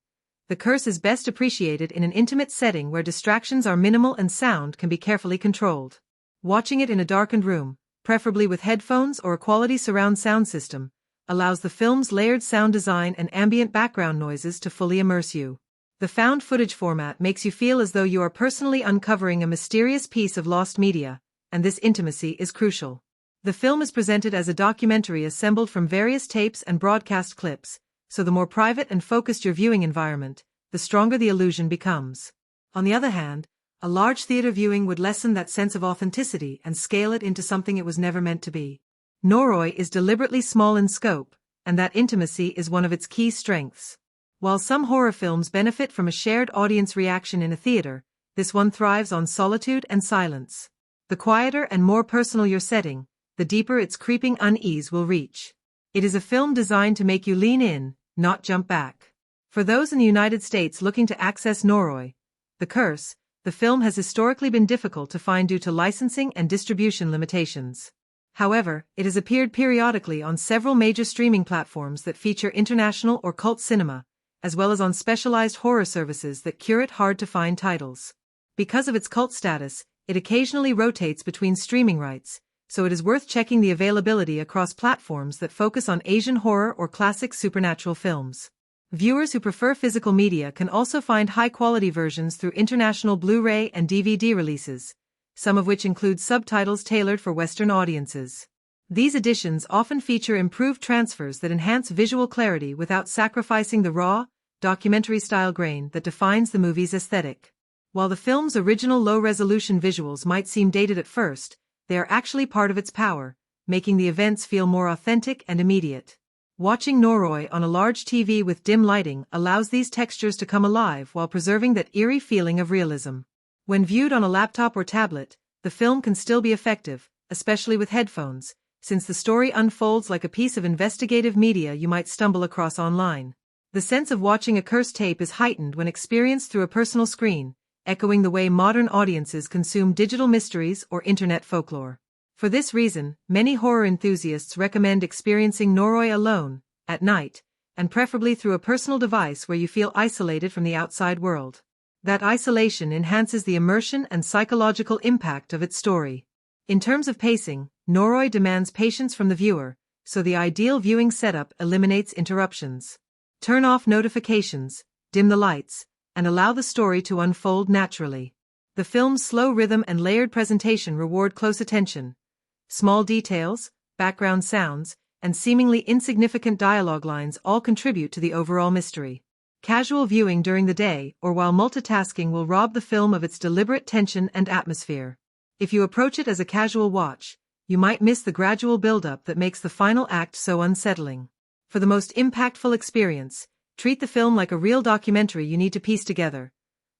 The Curse is best appreciated in an intimate setting where distractions are minimal and sound can be carefully controlled. Watching it in a darkened room, preferably with headphones or a quality surround sound system, allows the film's layered sound design and ambient background noises to fully immerse you. The found footage format makes you feel as though you are personally uncovering a mysterious piece of lost media, and this intimacy is crucial. The film is presented as a documentary assembled from various tapes and broadcast clips, so the more private and focused your viewing environment, the stronger the illusion becomes. On the other hand, a large theater viewing would lessen that sense of authenticity and scale it into something it was never meant to be. Noroi is deliberately small in scope, and that intimacy is one of its key strengths. While some horror films benefit from a shared audience reaction in a theater, this one thrives on solitude and silence. The quieter and more personal your setting, the deeper its creeping unease will reach. It is a film designed to make you lean in, not jump back. For those in the United States looking to access Noroi, The Curse, the film has historically been difficult to find due to licensing and distribution limitations. However, it has appeared periodically on several major streaming platforms that feature international or cult cinema, as well as on specialized horror services that curate hard-to-find titles. Because of its cult status, it occasionally rotates between streaming rights, so it is worth checking the availability across platforms that focus on Asian horror or classic supernatural films. Viewers who prefer physical media can also find high-quality versions through international Blu-ray and DVD releases, some of which include subtitles tailored for Western audiences. These editions often feature improved transfers that enhance visual clarity without sacrificing the raw, documentary-style grain that defines the movie's aesthetic. While the film's original low-resolution visuals might seem dated at first, they are actually part of its power, making the events feel more authentic and immediate. Watching Noroi on a large TV with dim lighting allows these textures to come alive while preserving that eerie feeling of realism. When viewed on a laptop or tablet, the film can still be effective, especially with headphones, since the story unfolds like a piece of investigative media you might stumble across online. The sense of watching a cursed tape is heightened when experienced through a personal screen, echoing the way modern audiences consume digital mysteries or internet folklore. For this reason, many horror enthusiasts recommend experiencing Noroi alone, at night, and preferably through a personal device where you feel isolated from the outside world. That isolation enhances the immersion and psychological impact of its story. In terms of pacing, Noroi demands patience from the viewer, so the ideal viewing setup eliminates interruptions. Turn off notifications, dim the lights, and allow the story to unfold naturally. The film's slow rhythm and layered presentation reward close attention. Small details, background sounds, and seemingly insignificant dialogue lines all contribute to the overall mystery. Casual viewing during the day or while multitasking will rob the film of its deliberate tension and atmosphere. If you approach it as a casual watch, you might miss the gradual build-up that makes the final act so unsettling. For the most impactful experience, treat the film like a real documentary you need to piece together.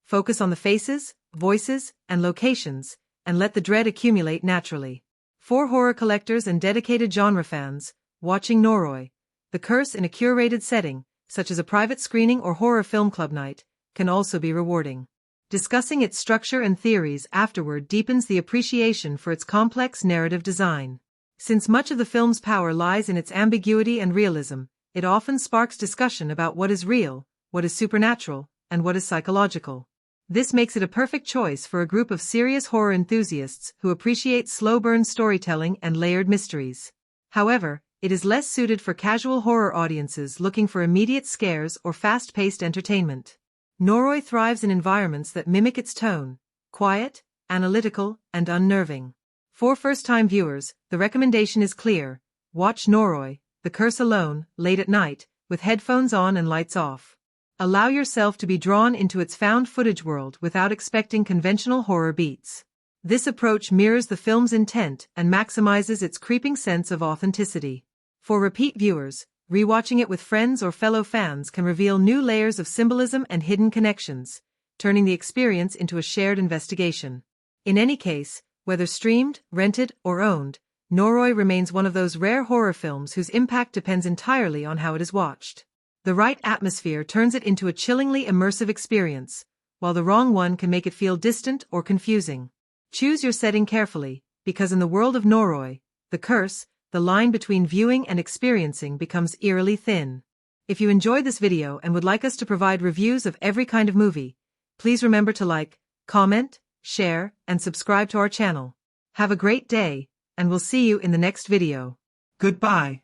Focus on the faces, voices, and locations, and let the dread accumulate naturally. For horror collectors and dedicated genre fans, watching Noroi, The Curse in a curated setting, such as a private screening or horror film club night, can also be rewarding. Discussing its structure and theories afterward deepens the appreciation for its complex narrative design. Since much of the film's power lies in its ambiguity and realism, it often sparks discussion about what is real, what is supernatural, and what is psychological. This makes it a perfect choice for a group of serious horror enthusiasts who appreciate slow-burn storytelling and layered mysteries. However, it is less suited for casual horror audiences looking for immediate scares or fast-paced entertainment. Noroi thrives in environments that mimic its tone, quiet, analytical, and unnerving. For first-time viewers, the recommendation is clear: watch Noroi, The Curse alone, late at night, with headphones on and lights off. Allow yourself to be drawn into its found footage world without expecting conventional horror beats. This approach mirrors the film's intent and maximizes its creeping sense of authenticity. For repeat viewers, rewatching it with friends or fellow fans can reveal new layers of symbolism and hidden connections, turning the experience into a shared investigation. In any case, whether streamed, rented, or owned, Noroi remains one of those rare horror films whose impact depends entirely on how it is watched. The right atmosphere turns it into a chillingly immersive experience, while the wrong one can make it feel distant or confusing. Choose your setting carefully, because in the world of Noroi, The Curse, the line between viewing and experiencing becomes eerily thin. If you enjoyed this video and would like us to provide reviews of every kind of movie, please remember to like, comment, share, and subscribe to our channel. Have a great day, and we'll see you in the next video. Goodbye.